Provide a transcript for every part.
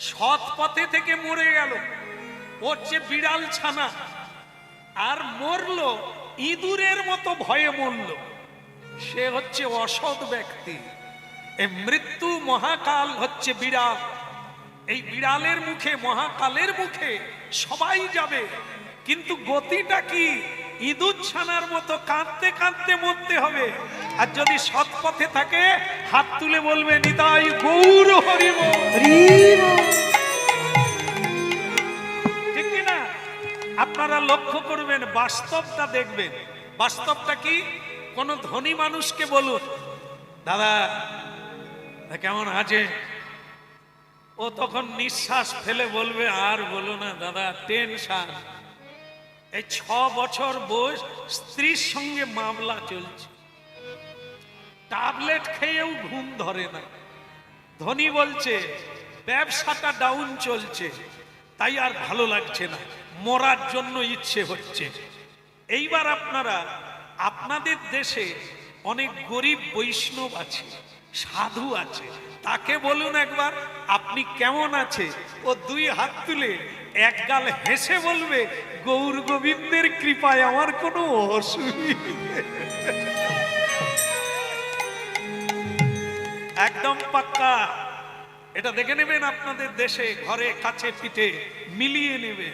সৎ পথে থেকে মরে গেল, ওর যে বিড়াল ছানা, আর মরলো ইঁদুরের মতো ভয়ে মরল, সে হচ্ছে অসৎ ব্যক্তি। এই মৃত্যু মহাকাল হচ্ছে বিড়াল, এই বিড়ালের মুখে, মহাকালের মুখে সবাই যাবে, কিন্তু গতিটা কি? ইঁদুর ছানার মতো কাঁদতে কাঁদতে মরতে হবে। আর যদি সৎ পথে থাকে, হাত তুলে বলবে নিতাই গৌর হরি বল। ঠিক কিনা? আপনারা লক্ষ্য করবেন, বাস্তবটা দেখবেন। বাস্তবটা কি? কোন ধনী মানুষকে বলুন, দাদা কেমন আছে, ও তখন নিঃশ্বাস ফেলে বলবে, আর বলো না দাদা, টেনশন। এই 6 বছর বয়স, স্ত্রীর সঙ্গে মামলা চলছে, ট্যাবলেট খেয়েও ঘুম ধরে না। ধনী বলছে ব্যবসাটা ডাউন চলছে, তাই আর ভালো লাগছে না, মরার জন্য ইচ্ছে হচ্ছে। এইবার আপনারা, আপনাদের দেশে অনেক গরিব বৈষ্ণব আছে, সাধু আছে, তাকে বলুন একবার আপনি কেমন আছে, ও 2 হাত তুলে এক গাল হেসে বলবে, গৌর গোবিন্দের কৃপায় আমার কোনো অসুবিধা। একদম পাক্কা। এটা দেখে নেবেন আপনাদের দেশে, ঘরে কাছে পিঠে মিলিয়ে নেবেন।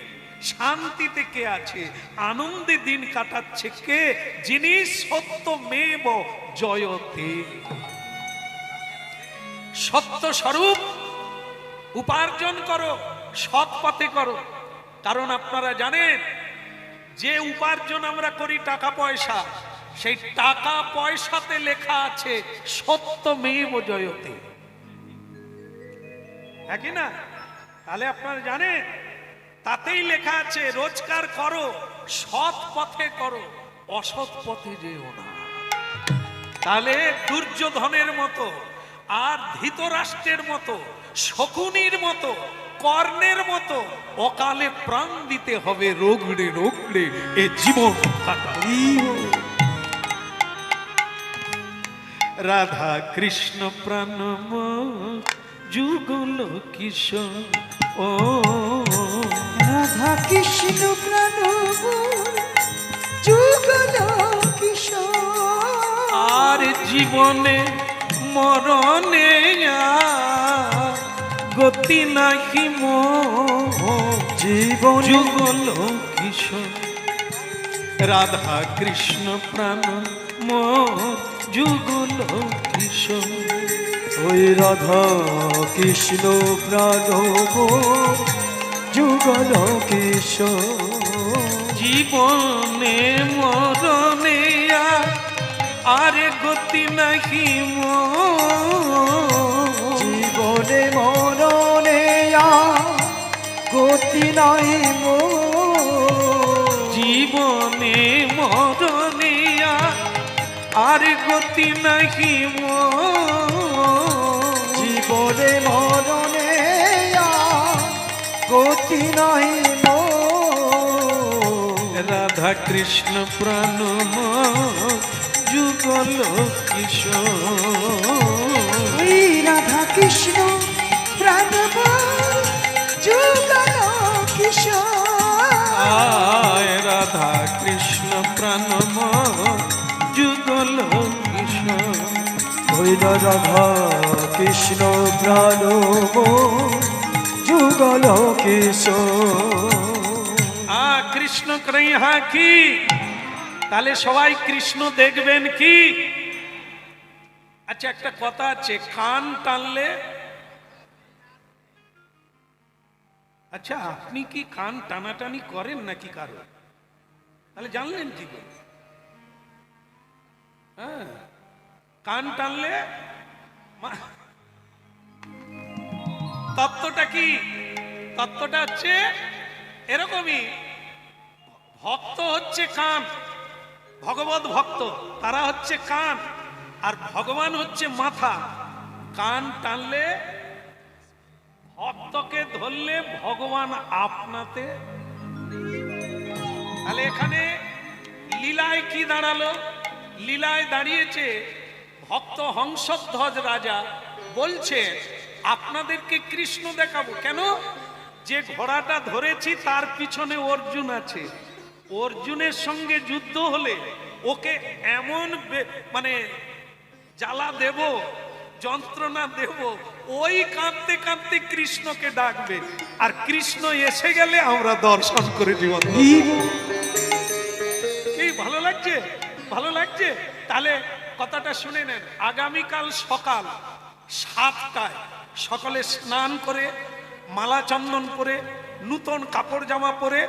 শান্তিতে কে আছে, আনন্দে দিন কাটাচ্ছে কে? যিনি সত্যমেব জয়তে, সত্য স্বরূপ উপার্জন করো, সৎ পথে করো। কারণ আপনারা জানেন, যে উপার্জন আমরা করি টাকা পয়সা, সেই টাকা পয়সাতে লেখা আছে সত্যমেব জয়তে, হ্যাঁ কি না? তাহলে আপনারা জানেন, তাতেই লেখা আছে রোজগার করো, সৎ পথে করো, অসৎ পথে যেও না। তাহলে দুর্যোধনের মতো, আর ধৃতরাষ্ট্রের মতো, শকুনির মতো, কর্ণের মতো অকালে প্রাণ দিতে হবে, রোগড়ে রোগড়ে এ জীবন কাটা। রাধা কৃষ্ণ প্রাণম যুগল কিশোর, ও রাধা কৃষ্ণ প্রাণম যুগল কিশোর, আর জীবনে মরণে গতি নাহি মোহ, জীবন যুগল কিশোর। রাধা কৃষ্ণ প্রাণ যুগল কিশোর, ওই রাধা কৃষ্ণ প্রাণম যুগল কিশোর, জীবনে মরণে আর গতি নাহি মোহ, জীবনে মরণে গতি নাই মোর, জীবনে মরণে আর গতি নাহি মোর, জীবনে মরণে গতি নাই মোর, রাধা কৃষ্ণ প্রাণ যুগল কিশোর, ওই রাধা কৃষ্ণ প্রাণম যুগল কিশোর, আয় রাধা কৃষ্ণ প্রাণ যুগল কিশোর, ওই রাধা কৃষ্ণ প্রাণম যুগল কিশোর। কৃষ্ণ কৃহা কি? তাহলে সবাই কৃষ্ণ দেখবেন কি? আচ্ছা, একটা কথা আছে, কান টানলে, আচ্ছা আপনি কি কান টানাটানি করেন নাকি কারো? তাহলে জানলেন কি করে? হ্যাঁ, কান টানলে তত্ত্বটা কি? তত্ত্বটা হচ্ছে এরকমই, ভক্ত হচ্ছে কান, ভগবত ভক্ত তারা হচ্ছে কান, আর ভগবান হচ্ছে মাথা। কান টানলে, ভক্তকে ধরলে ভগবান আপনাতে। তাহলে এখানে লীলায় কি দাঁড়ালো? লীলায় দাঁড়িয়েছে ভক্ত হংসধ্বজ রাজা বলছে, আপনাদেরকে কৃষ্ণ দেখাবো। কেন? যে ঘোড়াটা ধরেছি তার পিছনে অর্জুন আছে। অর্জুনের সঙ্গে যুদ্ধ হলে ওকে এমন মানে জ্বালা দেব, যন্ত্রণা দেব, ওই কাঁদতে কাঁদতে কৃষ্ণকে ডাকবে, আর কৃষ্ণ এসে গেলে আমরা দর্শন করে জীবন। কি ভালো লাগছে? ভালো লাগছে? তাহলে কথাটা শুনে নেন। আগামীকাল সকাল 7টায় সকলে স্নান করে, মালা চন্দন করে, নূতন কাপড় জামা পরে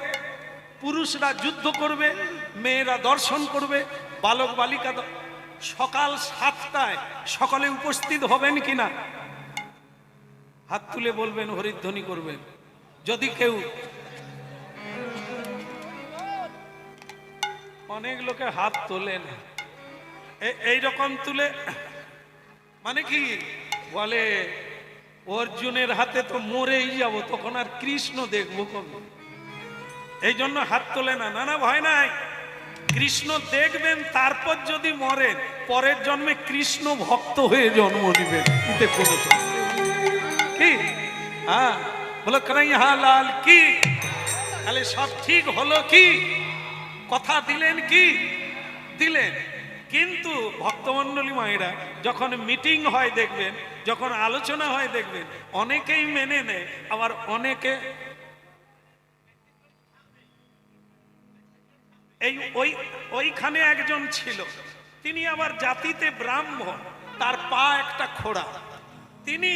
পুরুষরা যুদ্ধ করবে, মেয়েরা দর্শন করবে, বালক বালিকা সকাল 7টায় সকলে উপস্থিত হবেন কিনা হাত তুলে বলবেন, হরিধ্বনি করবেন। যদি কেউ, অনেক লোকে হাত তোলেন এইরকম তুলে, মানে কি বলে অর্জুনের হাতে তো মরেই যাব, তখন আর কৃষ্ণ দেখবো কবে, এই জন্য হাত তোলে না। না না, ভয় নাই, কৃষ্ণ দেখবেন, তারপর যদি মরেন পরের জন্মে কৃষ্ণ ভক্ত হয়ে জন্ম নিবেন, এতে কোনো কি? হ্যাঁ, বলো কানাইয়া লাল কি? তাহলে সব ঠিক হলো কি? কথা দিলেন কি? দিলেন। কিন্তু ভক্তমণ্ডলী মায়েরা, যখন মিটিং হয় দেখবেন, যখন আলোচনা হয় দেখবেন, অনেকেই মেনে নেয়, আবার অনেকে ওইখানে একজন ছিল, তিনি আবার জাতিতে ব্রাহ্মণ, তার পা একটা খোড়া, তিনি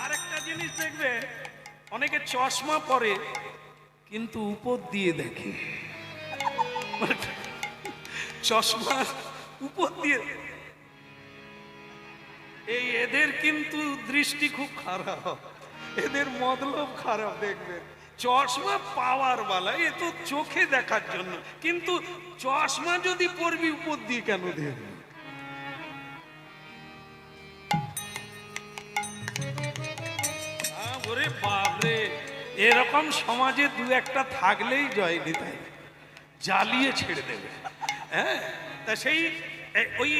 আরেকটা জিনিস দেখবে, অনেকে চশমা পরে কিন্তু উপর দিয়ে দেখে, চশমা উপর দিয়ে, এদের কিন্তু দৃষ্টি খুব খারাপ, এদের মতলব খারাপ। দেখবেন চশমা পাওয়ার বালা, এ তো চোখে দেখার জন্য, কিন্তু চশমা যদি পরবি উপর দিয়ে কেন দেখবে? ওরে বাপরে, এরকম সমাজে দু একটা থাকলেই জয় নিতাই জ্বালিয়ে ছেড়ে দেবে। হ্যাঁ, তা সেই ওই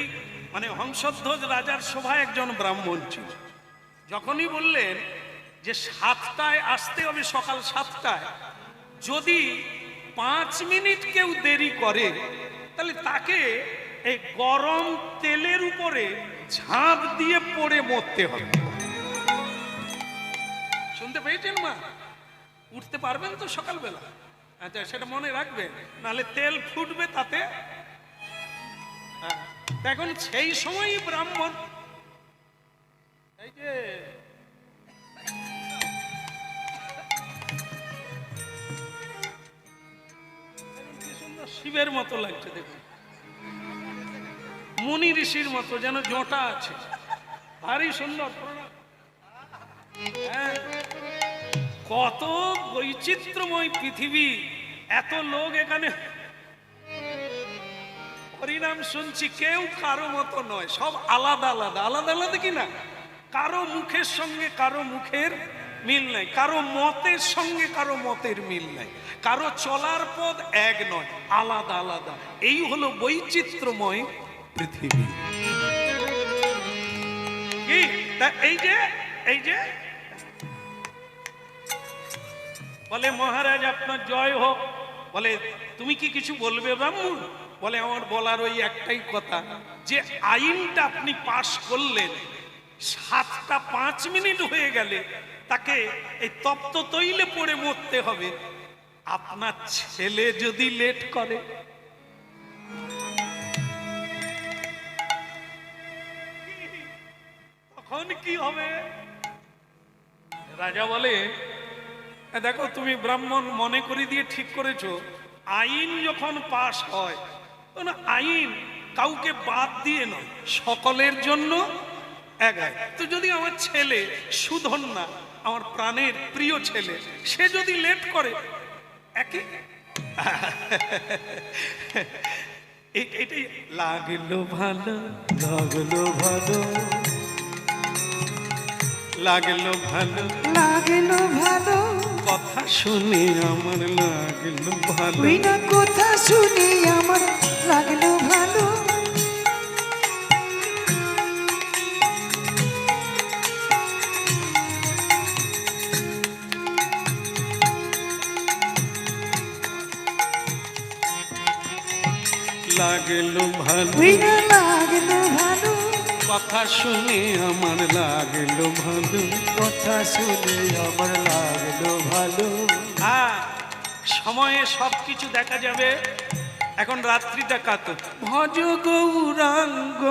মানে হংসধ্বজ রাজার সভায় একজন ব্রাহ্মণ ছিল। যখনই বললেন যে 7টায় আসতে হবে, সকাল 7টায়, যদি 5 মিনিট কেউ দেরি করে তাহলে তাকে এই গরম তেলের উপরে ঝাঁপ দিয়ে পড়ে মরতে হবে। শুনতে পেয়েছেন মা? উঠতে পারবেন তো সকালবেলা? আচ্ছা, সেটা মনে রাখবেন, নাহলে তেল ফুটবে তাতে। এখন সেই সময়ই ব্রাহ্মণ, এই যে শিবের মতো লাগছে, দেখুন মুনি ঋষির মতো, যেন জটা আছে, ভারী সুন্দর। হ্যাঁ, কত বৈচিত্র্যময় পৃথিবী, এত লোক এখানে হরিনাম শুনছি, কেউ কারো মতো নয়, সব আলাদা আলাদা, আলাদা আলাদা কিনা, কারো মুখের সঙ্গে কারো মুখের মিল নাই, কারো মতের সঙ্গে কারো মতের মিল নাই, কারো চলার পথ এক নয়, আলাদা আলাদা। এই হলো বৈচিত্র্যময় পৃথিবী। কি এই যে বলে, মহারাজ আপনার জয় হোক। বলে, তুমি কি কিছু বলবে ব্রাহ্মণ? বলে, আমার বলার ওই একটাই কথা, যে আইনটা আপনি পাশ করলেন, 7টা 5 মিনিট হয়ে গেলে তাকে এই তপ্ত তৈলে পড়ে মরতে হবে। আপনার ছেলে যদি লেট করে, তখন কি হবে? রাজা বলে, দেখো তুমি ব্রাহ্মণ মনে করে দিয়ে ঠিক করেছো, আইন যখন পাশ হয় তখন আইন কাউকে বাদ দিয়ে নয়, সকলের জন্য এক আইন। তো যদি আমার ছেলে সুধন্যা, আমার প্রাণের প্রিয় ছেলে, সে যদি লেট করে, একই এটাই লাগলো ভালো, লাগলো ভালো, লাগলো ভালো লাগলো ভালো কথা শুনে আমার লাগলো ভালো ওই না কথা শুনি আমার লাগলো ভালো লাগলো ভালো ওই না লাগলো ভালো কথা শুনে আমার লাগলো ভালো কথা শুনে আমার লাগলো ভালো হ্যাঁ সময়ে সবকিছু দেখা যাবে এখন রাত্রিটা কাত ভজ গৌরাঙ্গ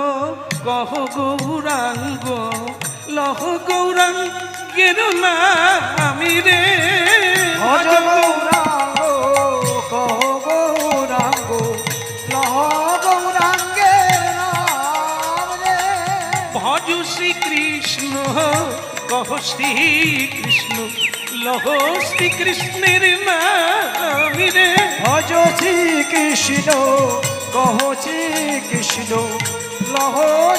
কহ গৌরাঙ্গ লহ গৌরাঙ্গের নামি রে ভজ গৌরাঙ্গ কহ গৌরাঙ্গ লহ গৌরাঙ্গের নাম রে ভজ শ্রীকৃষ্ণ কহ শ্রীকৃষ্ণ লহ শ্রীকৃষ্ণের নামি রে ভজ শ্রীকৃষ্ণ কহ শ্রীকৃষ্ণ লহ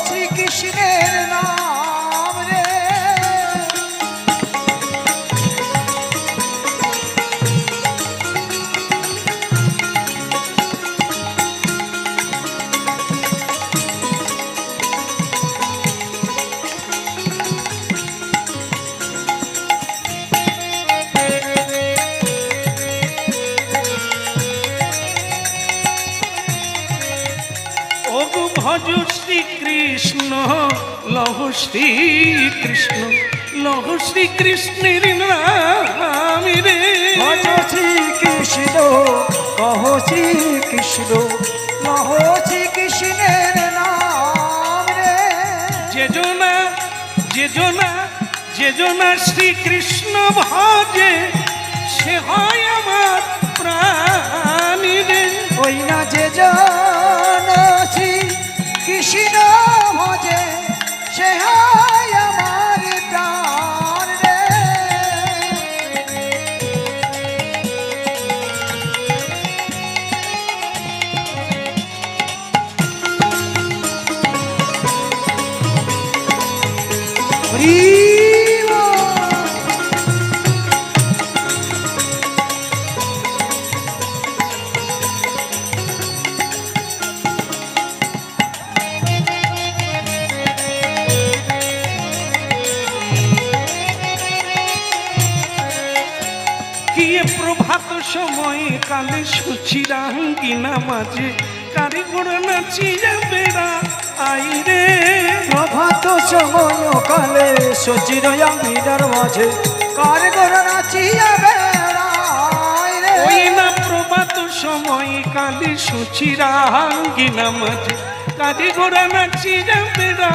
শ্রীকৃষ্ণের নাম রে ওগো ভজ শ্রীকৃষ্ণ লহ শ্রীকৃষ্ণ লহ শ্রীকৃষ্ণের নামি রে ভজ শ্রীকৃষ্ণ কহ শ্রীকৃষ্ণ লহ শ্রীকৃষ্ণের নাম রে যেজনা যেজনা যেজনা শ্রীকৃষ্ণ ভজে সে হয় আমার প্রাণী রে ওই না যে জন শ্রী কৃষ্ণ ভজে সে হয় আমার প্রাণ রে হরি বল। গিয়ে প্রভাত সময় কালে সুচিরাঙ্গিনা মাঝে কারিগর নাচিয়া বেড়া আইরে প্রভাত সময় কালে সচির আমিনার মাঝে কারগর নাচিয়া বেড়ায় রে ওই না প্রভাত সময় কালে সুচিরাঙ্গিনা মাঝে কারিগর নাচিয়া বেড়া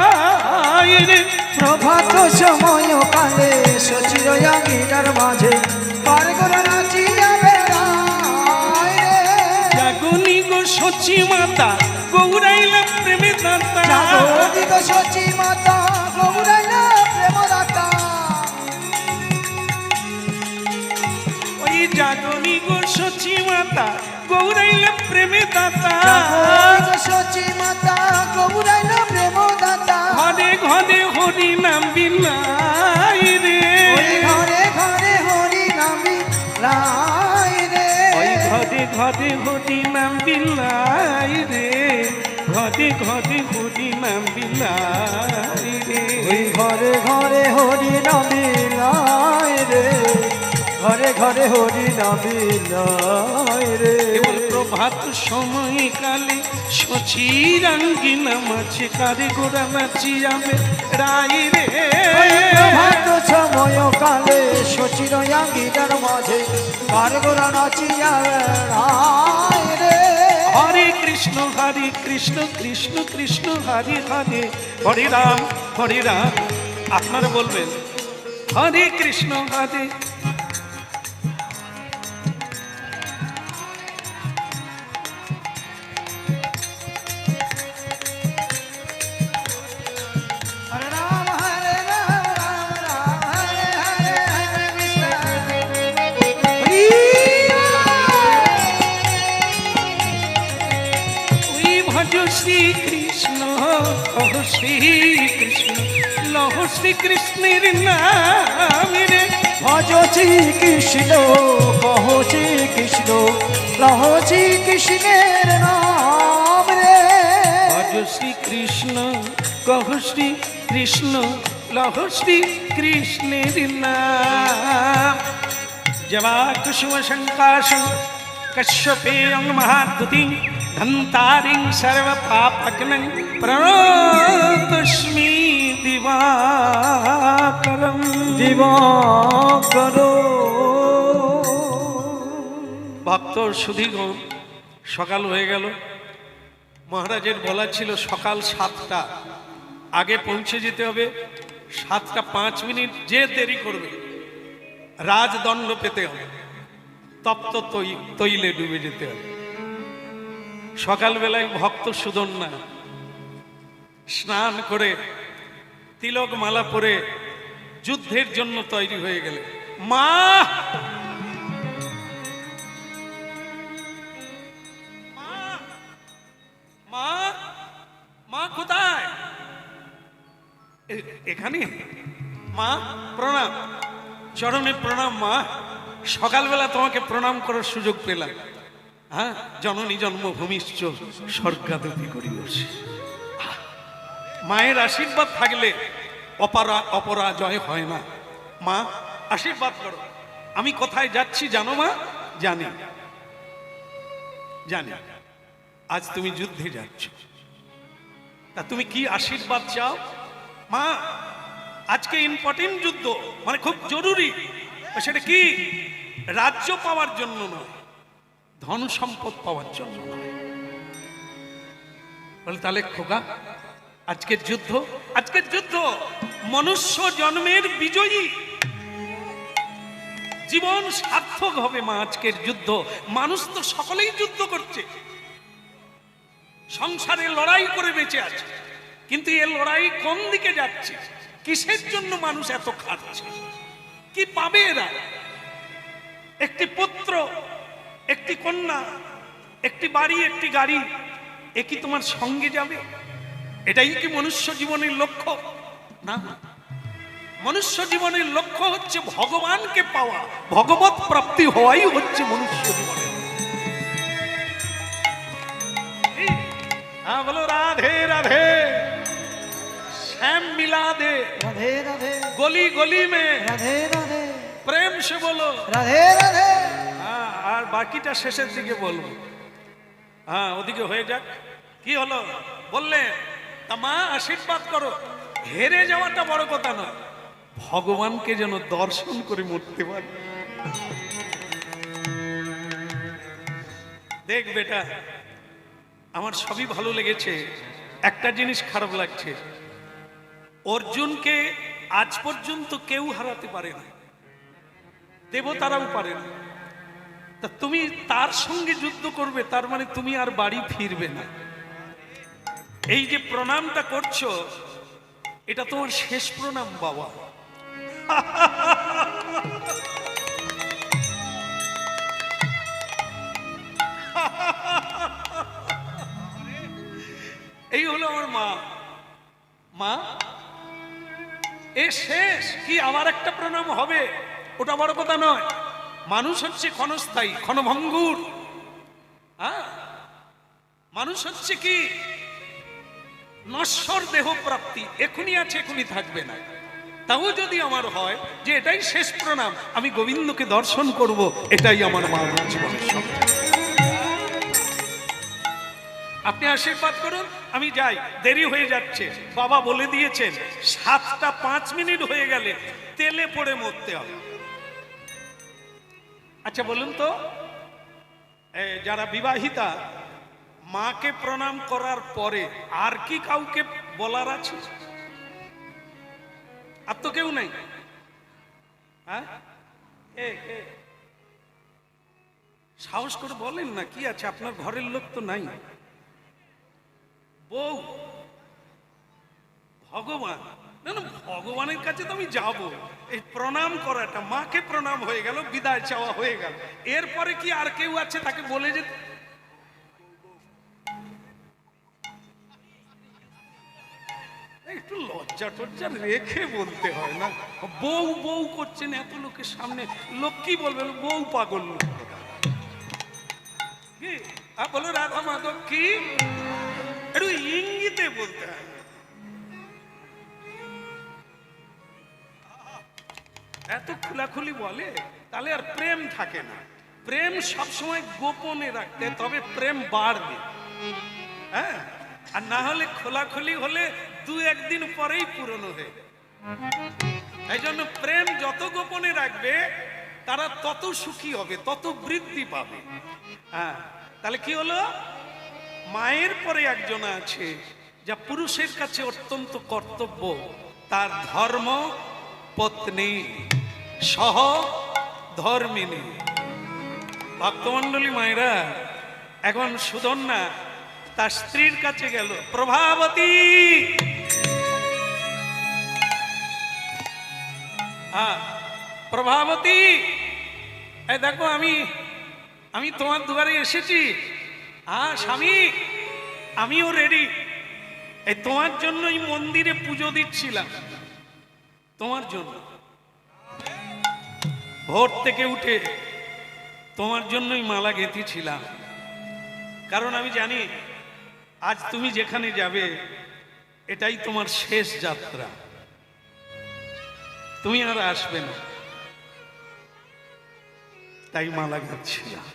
আইরে প্রভাত সময় কালে সচির আমিনার মাঝে কারগর নাচিয়া বেড়ায় রে জাগনি গো সচি মাতা গৌরাইলা প্রেমে দাতা জাগতিক সচি মাতা গৌরাইলা প্রেমদাতা ওই জাগনি গো সচি মাতা গৌরাইলা প্রেমে দাতা জাগতিক সচি মাতা গৌরাইলা প্রেমদাতা ঘরে ঘরে হরি নাম বিলাই রে ওই ঘরে ঘরে হরি নামি লাই রে ওই ঘরে ঘরে হরি নাম বিলাই রে ঘরে ঘরে হরি নাম বিলাই রে ওই ঘরে ঘরে হরি নামি লাই রে ঘরে ঘরে হরি নামি লাই রে কেবল প্রভাত সময় কালে সচিরাঙ্গিনা মাঝে কারে গোড়া নাচিয়াবে রাই রে প্রভাত সময় কালে সচির আঙ্গিনার মাঝে কারগরা নাচিয়া লাই রে হরে কৃষ্ণ কৃষ্ণ কৃষ্ণ হরে হরে হরে রাম আপনারা বলবেন হরে কৃষ্ণ হরে হরে রাম হরে রাম রাম রাম হরে হরে হরে কৃষ্ণ হরি ওই ভজ শ্রীকৃষ্ণ শ্রীকৃষ্ণ লহ শ্রীকৃষ্ণের নাম রে। ভজ শ্রীকৃষ্ণ কহ শ্রীকৃষ্ণ লহ শ্রীকৃষ্ণের নাম রে। ভজ শ্রীকৃষ্ণ কহ শ্রীকৃষ্ণ লহ শ্রীকৃষ্ণের নাম। জবা কুসুম শঙ্কাশং কশ্যপেয়ং মহাদ্যুতিং ধন্তারিং সর্ব পাপগ্নং প্রণতস্মি দিবাকরম। দিবাকর ভক্ত সুধীগণ, সকাল হয়ে গেল। মহারাজের বলা ছিল সকাল 7টা আগে পৌঁছে যেতে হবে। 7টা 5 মিনিট যে দেরি করবে রাজদণ্ড পেতে হবে, তপ্ত তৈলে ডুবে যেতে হবে। সকালবেলায় ভক্ত সুদন্যা স্নান করে তিলক মালা পরে যুদ্ধের জন্য তৈরি হয়ে গেলে। মা মা মা কোথায়? এখানে। মা প্রণাম, চরণে প্রণাম। মা সকালবেলা তোমাকে প্রণাম করার সুযোগ পেলাম। হ্যাঁ, জননী জন্মভূমিশ্চ স্বর্গাদপি করিয়সি। মায়ের আশীর্বাদ থাকলে অপরাজয় হয় না। মা আশীর্বাদ করো। আমি কোথায় যাচ্ছি জানো মা? জানি জানি। আজ তুমি যুদ্ধে যাচ্ছ, তা তুমি কি আশীর্বাদ চাও? মা আজকে ইম্পর্টেন্ট যুদ্ধ, মানে খুব জরুরি। সেটা কি? রাজ্য পাওয়ার জন্য নয়, ধন সম্পদ পাওয়ার জন্য নয়। বলে তাহলে খোকা আজকের যুদ্ধ মনুষ্য জন্মের বিজয়ী, জীবন সার্থক হবে মা আজকের যুদ্ধ। মানুষ তো সকলেই যুদ্ধ করছে, সংসারে লড়াই করে বেঁচে আছে, কিন্তু এ লড়াই কোন দিকে যাচ্ছে? কিসের জন্য মানুষ এত খাচ্ছে? কি পাবে এরা? একটি পুত্র, একটি কন্যা, একটি বাড়ি, একটি গাড়ি, এ কি তোমার সঙ্গে যাবে? এটাই কি মনুষ্য জীবনের লক্ষ্য? না, মনুষ্য জীবনের লক্ষ্য হচ্ছে ভগবানকে পাওয়া, ভগবত প্রাপ্তি হওয়াই হচ্ছে মনুষ্য জীবনের। হ্যাঁ বলো রাধে রাধে। শ্যাম মিলা দে রাধে রাধে, গলি গলি মে রাধে রাধে, প্রেম সে বলো রাধে রাধে। হ্যাঁ, আর বাকিটা শেষের দিকে বলবো। হ্যাঁ, ওদিকে হয়ে যাক। কি হলো বললে? তা মা আশীর্বাদ করো। হেরে যাওয়াটা বড় কথা নয়, ভগবানকে যেন দর্শন করে মরতে পারে। দেখ বেটা, আমার সবই ভালো লেগেছে, একটা জিনিস খারাপ লাগছে। অর্জুনকে আজ পর্যন্ত কেউ হারাতে পারে না, দেবতারাও পারে না। তা তুমি তার সঙ্গে যুদ্ধ করবে, তার মানে তুমি আর বাড়ি ফিরবে না। এই যে প্রণামটা করছো, এটা তোমার শেষ প্রণাম বাবা। এই হলো আমার মা। মা এ শেষ, কি আবার একটা প্রণাম হবে? ওটা বড় কথা নয়। মানুষ হচ্ছে ক্ষণস্থায়ী, ক্ষণভঙ্গুর। হ্যাঁ, মানুষ হচ্ছে কি নশ্বর দেহ প্রাপ্তি, এখনই আছে এখনই থাকবে না। তাও যদি আমার হয় যে এটাই শেষ প্রণাম, আমি গোবিন্দকে দর্শন করব, এটাই আমার মা জীবনের সঙ্গে। আপনি আশীর্বাদ করুন, আমি যাই, দেরি হয়ে যাচ্ছে। বাবা বলে দিয়েছেন 7টা 5 মিনিট হয়ে গেলে তেলে পড়ে মরতে হবে। আচ্ছা বলুন তো, যারা বিবাহিতা, মাকে প্রণাম করার পরে আর কি কাউকে বলার আছে? আর তো কেউ নাই। হ্যাঁ, সাহস করে বলেন না, কি আছে? আপনার ঘরের লোক তো নাই। বউ, ভগবান, না না, ভগবানের কাছে তো আমি যাব। এই প্রণাম করাটা, মাকে প্রণাম হয়ে গেল, বিদায় চাওয়া হয়ে গেল, এরপরে কি আর কেউ আছে তাকে বলে যেতে? একটু একটু লজ্জা টজ্জা রেখে বলতে হয় না? বউ বউ করছেন এত লোকের সামনে, লোক কি বলবে? বউ পাগল লোক। কি বলো রাধা মাধব কি, একটু ইঙ্গিতে বলতে হয়। এত খোলাখুলি বলে তাহলে আর প্রেম থাকে না। প্রেম সবসময় গোপনে রাখতে, তবে প্রেম বাড়বে। হ্যাঁ, আর না হলে খোলাখুলি হলে দু একদিন পরেই পুরনো হয়ে যাবে। এই জন্য প্রেম যত গোপনে রাখবে তারা তত সুখী হবে, তত বৃদ্ধি পাবে। হ্যাঁ, তাহলে কি হলো? মায়ের পরে একজন আছে যা পুরুষের কাছে অত্যন্ত কর্তব্য, তার ধর্ম পত্নী সহ ধর্মিনী। ভক্তমণ্ডলী মায়েরা, এখন সুধন্যা তার স্ত্রীর কাছে গেল, প্রভাবতী, হ্যাঁ প্রভাবতী, এই দেখো আমি তোমার দুয়ারে এসেছি। হ্যাঁ স্বামী, আমিও রেডি। এই তোমার জন্যই মন্দিরে পুজো দিচ্ছিলাম, তোমার জন্য। ভোর থেকে উঠে তোমার জন্যই মালা গেঁথেছিলাম, কারণ আমি জানি আজ তুমি যেখানে যাবে এটাই তোমার শেষ যাত্রা, তুমি আর আসবে না, তাই মালা গাচ্ছিলাম।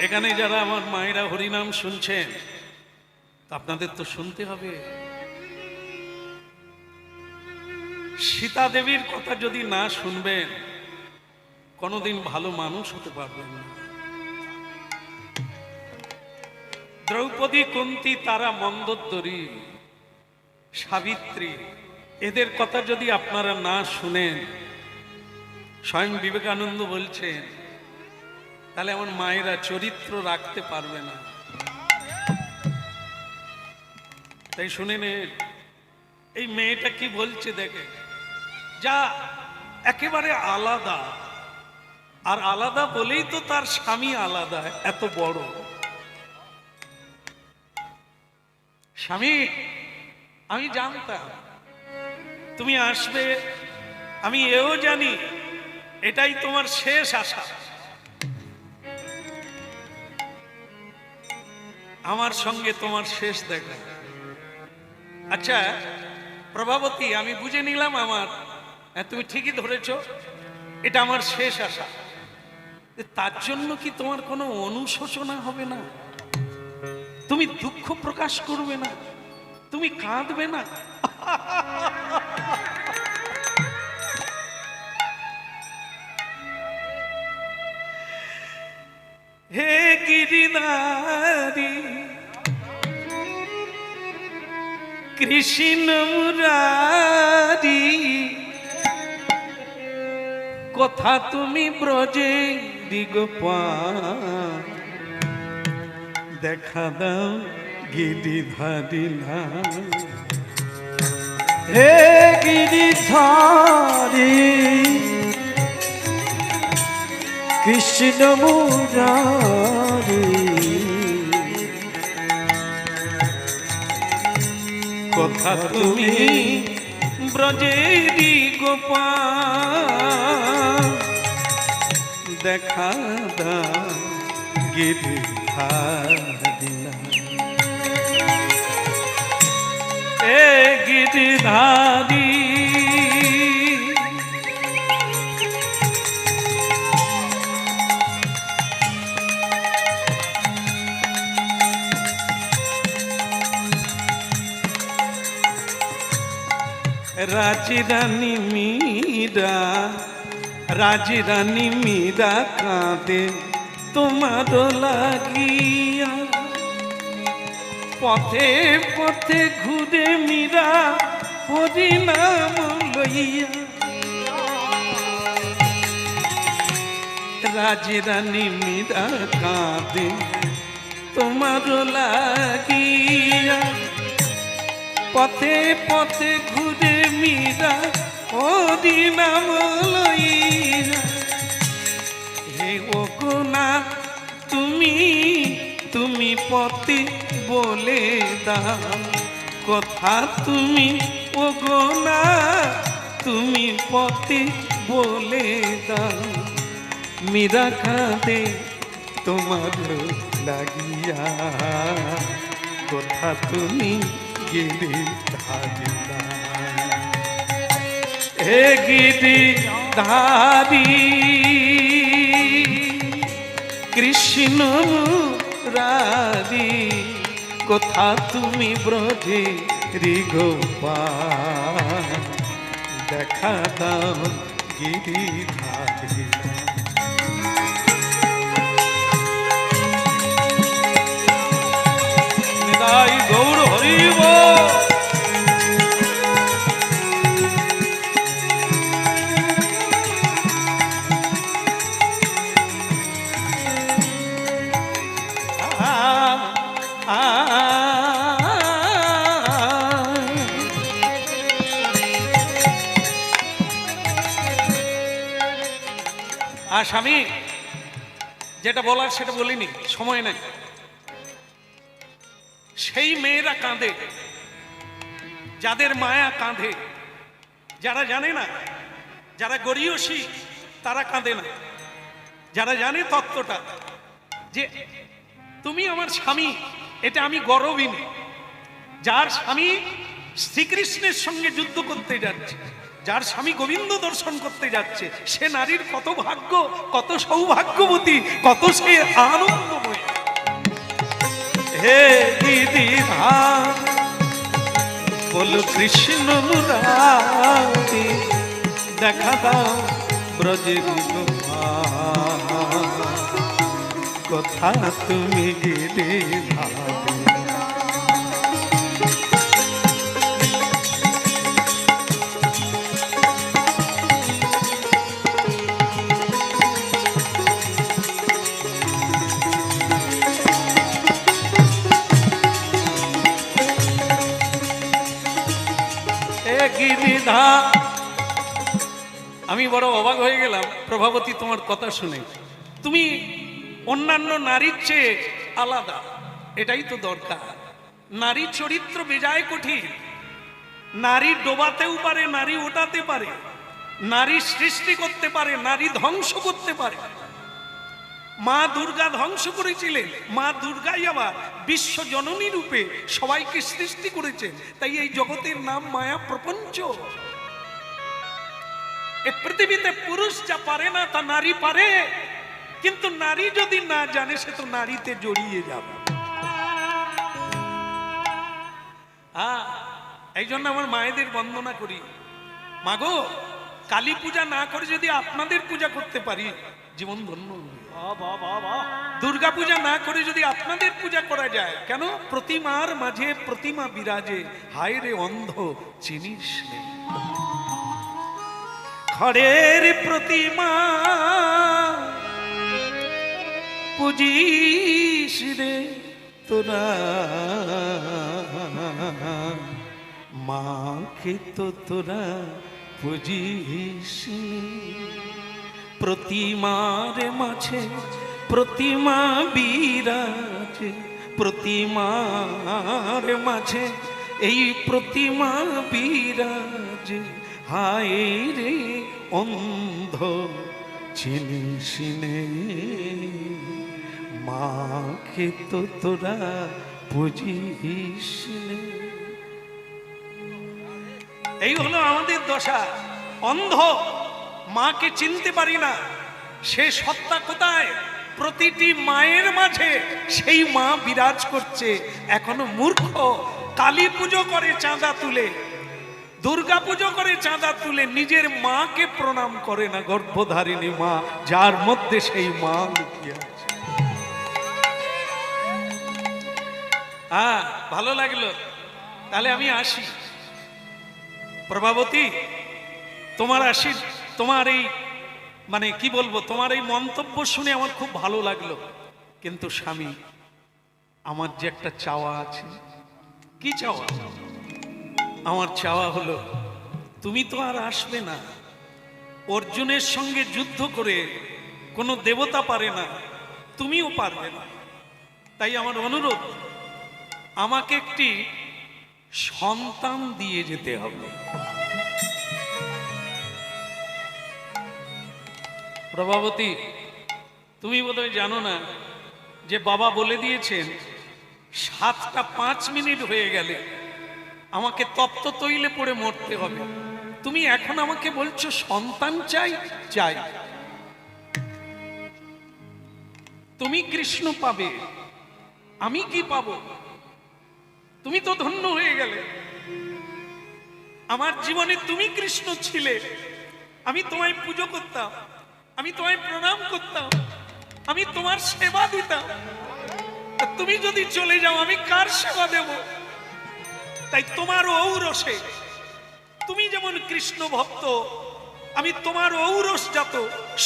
এখানে যারা আমার মায়েরা হরিনাম শুনছেন, আপনাদের তো শুনতে হবে। সীতা দেবীর কথা যদি না শুনবেন, কোনোদিন ভালো মানুষ হতে পারবেন না। দ্রৌপদী, কুন্তী, তারা, মন্দোদরী, সাবিত্রী, এদের কথা যদি আপনারা না শুনেন, স্বয়ং বিবেকানন্দ বলছেন, তাহলে আমার মায়েরা চরিত্র রাখতে পারবে না। তাই শুনে নে, এই মেয়েটা কি বলছে দেখে, যা একেবারে আলাদা। আর আলাদা বলেই তো তার স্বামী আলাদা, এত বড় স্বামী। আমি জানতাম তুমি আসবে, আমি এও জানি এটাই তোমার শেষ আশা। আমার সঙ্গে তোমার শেষ দেখা। আচ্ছা প্রভাবতী, আমি বুঝে নিলাম তুমি ঠিকই ধরেছ, এটা আমার শেষ আশা। তার জন্য কি তোমার কোনো অনুশোচনা হবে না? তুমি দুঃখ প্রকাশ করবে না? তুমি কাঁদবে না? হে গিরিধারী কৃষ্ণ মুরারি, কথা তুমি ব্রজে গোপাল, দেখা দাও গিরিধারী না। হে গিরিধারী কৃষ্ণ মুরারি, কথা তুমি ব্রজেরি গোপাল, দেখা দাও গিরিধারী না। এ গিরিধারী রাজি রানী মীরা, রাজি রানী মীরা কাঁদে তোমার লাগিয়া, পথে পথে ঘুরে মীরা হরিনাম লইয়া। রাজি রানী মীরা কাঁদে তোমার লাগিয়া, পথে পথে ঘুরে মীরা হরিনাম লইয়া। হে ওগোনা তুমি পথে বলে দাও, কথা তুমি ওগো না তুমি পথে বলে দাও, মীরা কাঁদে তোমার লাগিয়া, কথা তুমি গিরি ধারিলা। হে গিরি ধারি কৃষ্ণ মুরারি, কোথা তুমি ব্রজে গোপাল, দেখা দাও গিরিধারী। নিতাই গৌর হরি বল। আর স্বামী যেটা বলার সেটা বলিনি, সময় নাই। সেই মেয়েরা কাঁদে যাদের মায়া কাঁদে, যারা জানে না, যারা গরিয়সী তারা কাঁদে না, যারা জানে তত্ত্বটা যে তুমি আমার স্বামী, এটা আমি গর্বিনী। যার স্বামী শ্রীকৃষ্ণের সঙ্গে যুদ্ধ করতে যাচ্ছে, যার স্বামী গোবিন্দ দর্শন করতে যাচ্ছে, সে নারীর কত ভাগ্য, কত সৌভাগ্যবতী, কত সে আনন্দময়। হে দিদি বলো কৃষ্ণ মুরারি, দেখা দাও ব্রজের কথা তুমি গিরিধারী। আমি বড় অবাক হয়ে গেলাম প্রভাবতী তোমার কথা শুনে। তুমি অন্যান্য নারীর চেয়ে আলাদা, এটাই তো দরকার। নারী চরিত্র বেজায় কঠিন। নারী ডোবাতেও পারে, নারী ওঠাতে পারে, নারী সৃষ্টি করতে পারে, নারী ধ্বংস করতে পারে। মা দুর্গা ধ্বংস করেছিলেন, মা দুর্গাই আবার বিশ্ব জননী রূপে সবাইকে সৃষ্টি করেছেন। তাই এই জগতের নাম মায়া প্রপঞ্চ। এই পৃথিবীতে পুরুষ যা পারে না তা নারী পারে, কিন্তু নারী যদি না জানে সে তো নারীতে জড়িয়ে যাবে। এই জন্য আমার মায়েদের বন্দনা করি, মাগো কালী পূজা না করে যদি আপনাদের পূজা করতে পারি জীবন ধন্য। দুর্গা পূজা না করে যদি আপনাদের পূজা করা যায়, কেন? প্রতিমার মাঝে প্রতিমা বিরাজে, হায় রে অন্ধ চিনিস নে। খড়ের প্রতিমা পুজিস রে তোরা, মাকে তো তোরা পুজিস। প্রতিমার মাঝে প্রতিমা বিরাজে, প্রতিমার মাঝে এই প্রতিমা বিরাজে, হায় রে অন্ধ চিনিস নে, মাকে তো তোরা বুঝিস নে। এই হলো আমাদের দশা। অন্ধ, মাকে চিনতে পারি না, সে সত্তা কোথায়? প্রতিটি মায়ের মাঝে সেই মা বিরাজ করছে। এখনো মূর্খ কালী পুজো করে চাঁদা তুলে, দুর্গা পুজো করে চাঁদা তুলে, নিজের মাকে প্রণাম করে না, গর্ভধারিণী মা যার মধ্যে সেই মা লুকিয়ে আছে। ভালো লাগলো, তাহলে আমি আসি। প্রভাবতী, তোমার আসি, তোমার এই মানে কি বলবো, তোমার এই মন্তব্য শুনে আমার খুব ভালো লাগলো। কিন্তু স্বামী, আমার যে একটা চাওয়া আছে। কি চাওয়া? আমার চাওয়া হলো, তুমি তো আর আসবে না। অর্জুনের সঙ্গে যুদ্ধ করে কোনো দেবতা পারে না, তুমিও পারবে না। তাই আমার অনুরোধ, আমাকে একটি সন্তান দিয়ে যেতে হবে। প্রভাবতী, তুমি বোধহয় জানো না যে বাবা বলে দিয়েছেন 7:05 হয়ে গেলে আমাকে তপ্ত তৈলে পড়ে মরতে হবে। তুমি এখন আমাকে বলছো সন্তান চাই চাই। তুমি কৃষ্ণ পাবে, আমি কি পাবো? তুমি তো ধন্য হয়ে গেলে। আমার জীবনে তুমি কৃষ্ণ ছিলে, আমি তোমায় পুজো করতাম, আমি তোমায় প্রণাম করতাম, আমি তোমার সেবা দিতাম। তুমি যদি চলে যাও আমি কার সেবা দেব? তাই তোমার ঔরসে, তুমি যেমন কৃষ্ণ ভক্ত, আমি তোমার ঔরসজাত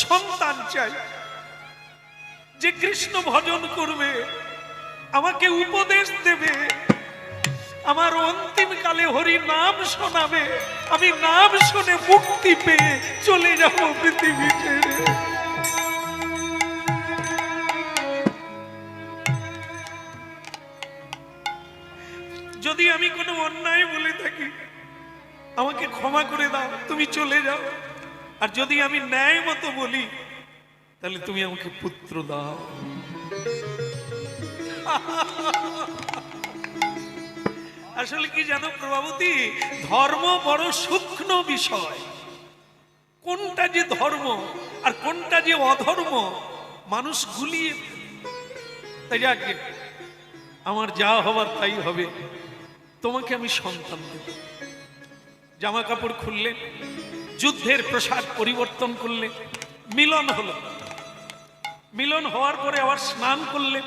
সন্তান চাই, যে কৃষ্ণ ভজন করবে, আমাকে উপদেশ দেবে, আমার অন্তিম কালে হরি নাম শোনাবে, আমি নাম শুনে মুক্তি পেয়ে চলে যাব পৃথিবী ছেড়ে। যদি আমি কোনো অন্যায় বলে থাকি আমাকে ক্ষমা করে দাও, তুমি চলে যাও। আর যদি আমি ন্যায় মতো বলি তাহলে তুমি আমাকে পুত্র দাও। আসলে কি জানো প্রভাবতী, ধর্ম বড় সূক্ষ্ম বিষয়। কোনটা যে ধর্ম আর কোনটা যে অধর্ম মানুষ গুলিয়ে। তাই যাক, আমার যা হবার তাই হবে। তোমাকে আমি সন্তান দেব। জামা কাপড় খুললে, যুদ্ধের প্রসাদ পরিবর্তন করলে, মিলন হলো। মিলন হওয়ার পরে আবার স্নান করলে,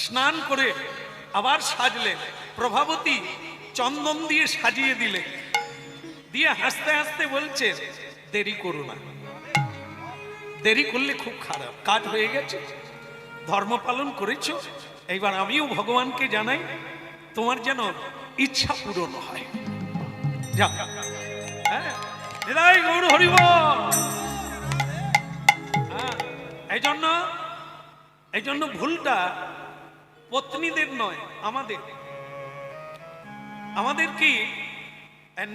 স্নান করে আবার সাজলে। প্রভাবতী চন্দন দিয়ে সাজিয়ে দিলে, দিয়ে হাসতে হাসতে বলছে দেরি করো না, দেরি করলে খুব খারাপ। কাজ হয়ে গেছে, ধর্ম পালন করেছো, এইবার আমিও ভগবানকে জানাই তোমার যেন ইচ্ছা পূরণ হয়। যা, হ্যাঁ, হৃদয় গৌর হরিব। এই জন্য ভুলটা পত্নীদের নয়, আমাদের কি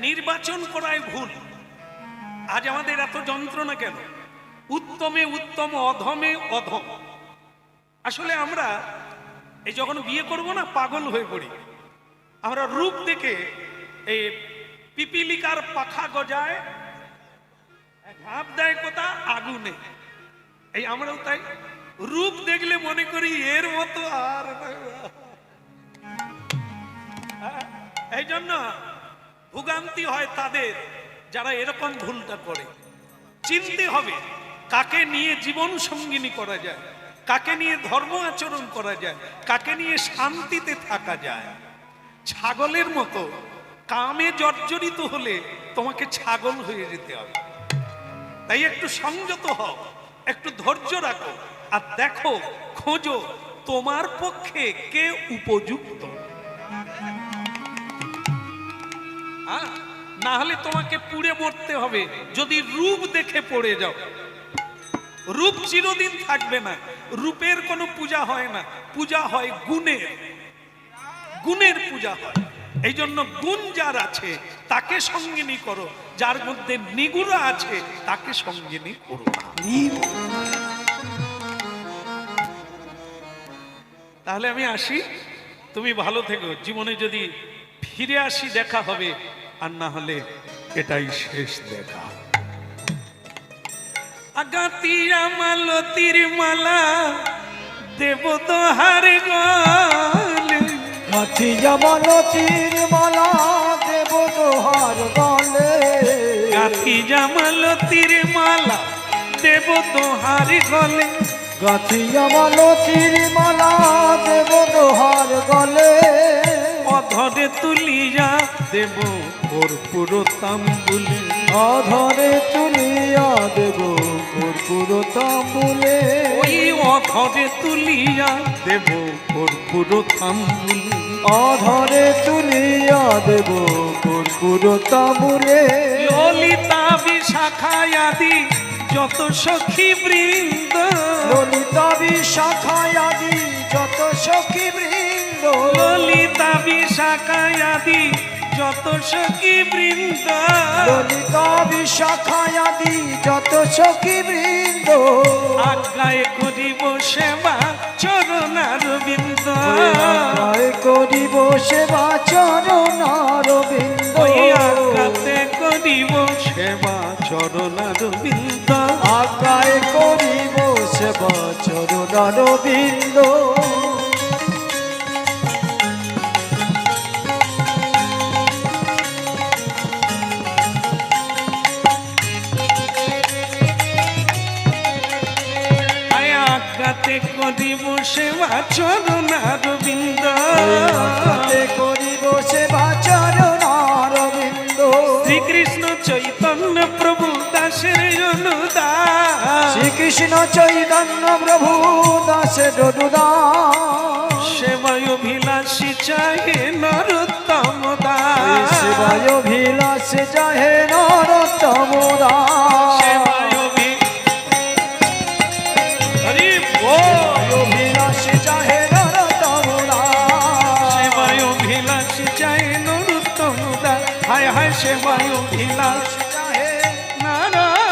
নির্বাচন করায় ভুল। আজ আমাদের এত যন্ত্রণা কেন? উত্তমে উত্তম, অধমে অধম। আসলে আমরা এই যখন বিয়ে করব না, পাগল হয়ে পড়ি। আমরা রূপ দেখে, এই পিপিলিকার পাখা গজায়, ঝাঁপ দেয় কোথা? আগুনে। এই আমরাও তাই, রূপ দেখলে মনে করি এর মতো আর। এই জন্য ভোগান্তি হয় তাদের যারা এরকম ভুলটা করে। চিনতে হবে কাকে নিয়ে জীবন সঙ্গিনী করা যায়, কাকে নিয়ে ধর্ম আচরণ করা যায়, কাকে নিয়ে শান্তিতে থাকা যায়। ছাগলের মতো কামে জর্জরিত হলে তোমাকে ছাগল হয়ে যেতে হবে। তাই একটু সংযত হও, একটু ধৈর্য রাখো, আর দেখো, খোঁজো তোমার পক্ষে কে উপযুক্ত। না হলে তোমাকে পুড়ে মরতে হবে যদি রূপ দেখে পড়ে যাও। রূপ চিরদিন থাকবে না, রূপের কোনো পূজা হয় না, পূজা হয় গুণের। গুণের পূজা হয়। এই জন্য গুণ যার আছে তাকে সঙ্গিনী করো, যার মধ্যে নিগুণ আছে তাকে সঙ্গিনী করো না। তাহলে আমি আসি, তুমি ভালো থেকো। জীবনে যদি ফিরে আসি দেখা হবে, আর না হলে এটাই শেষ দেখা। আগাতিয়া মালতীর মালা দেব তোহার গলে, গাতিয়া মালতীর মালা দেব তোহার গলে, গাতিয়া মালতীর মালা দেব তোহার গলে, গাতিয়া মালতীর মালা দেব তোহার গলে, অধরে তুলিয়া দেব কর্পূর তাম্বুলে, অধরে তুলিয়া দেব কর্পূর তাম্বুলে, ওই অধরে তুলিয়া দেব কর্পূর তাম্বুলে, অধরে তুলিয়া দেব কর্পূর তাম্বুলে, ললিতা বিশাখায় আদি যত সখী বৃন্দ, ললিতা বিশাখায় আদি যত সখী বৃন্দ, ললিতা বিশাখা আদি যত সখী বৃন্দ, ললিতা বিশাখায়াদি যত সখী বৃন্দ, আজ্ঞায় করিব সেবা চরণার বিন্দ, আজ্ঞায় করিব সেবা চরণার বিন্দ, ওই আজ্ঞাতে করিব সেবা চরণার বিন্দ, আজ্ঞায় করিব সেবা চরণার বিন্দ। আজ্ঞাতে করিব সেবা চরণার বিন্দ, আজ্ঞাতে করিব সেবা চরণার বিন্দ। শ্রীকৃষ্ণ চৈতন্য প্রভু দাসের অনুদাস, শ্রীকৃষ্ণ চৈতন্য প্রভু দাসের অনুদাস, সেবায় অভিলাষী চাহে নরোত্তম দাস, সেবায় অভিলাষ চাহে নরোত্তম দাস, সেবায় হরি বল, অভিলাষ চাহে নরোত্তম দাস, সেবায় অভিলাষী চাহে নরোত্তম দাস, হায় হায় সেবায় অভিলাষ চাহে নরোত্তম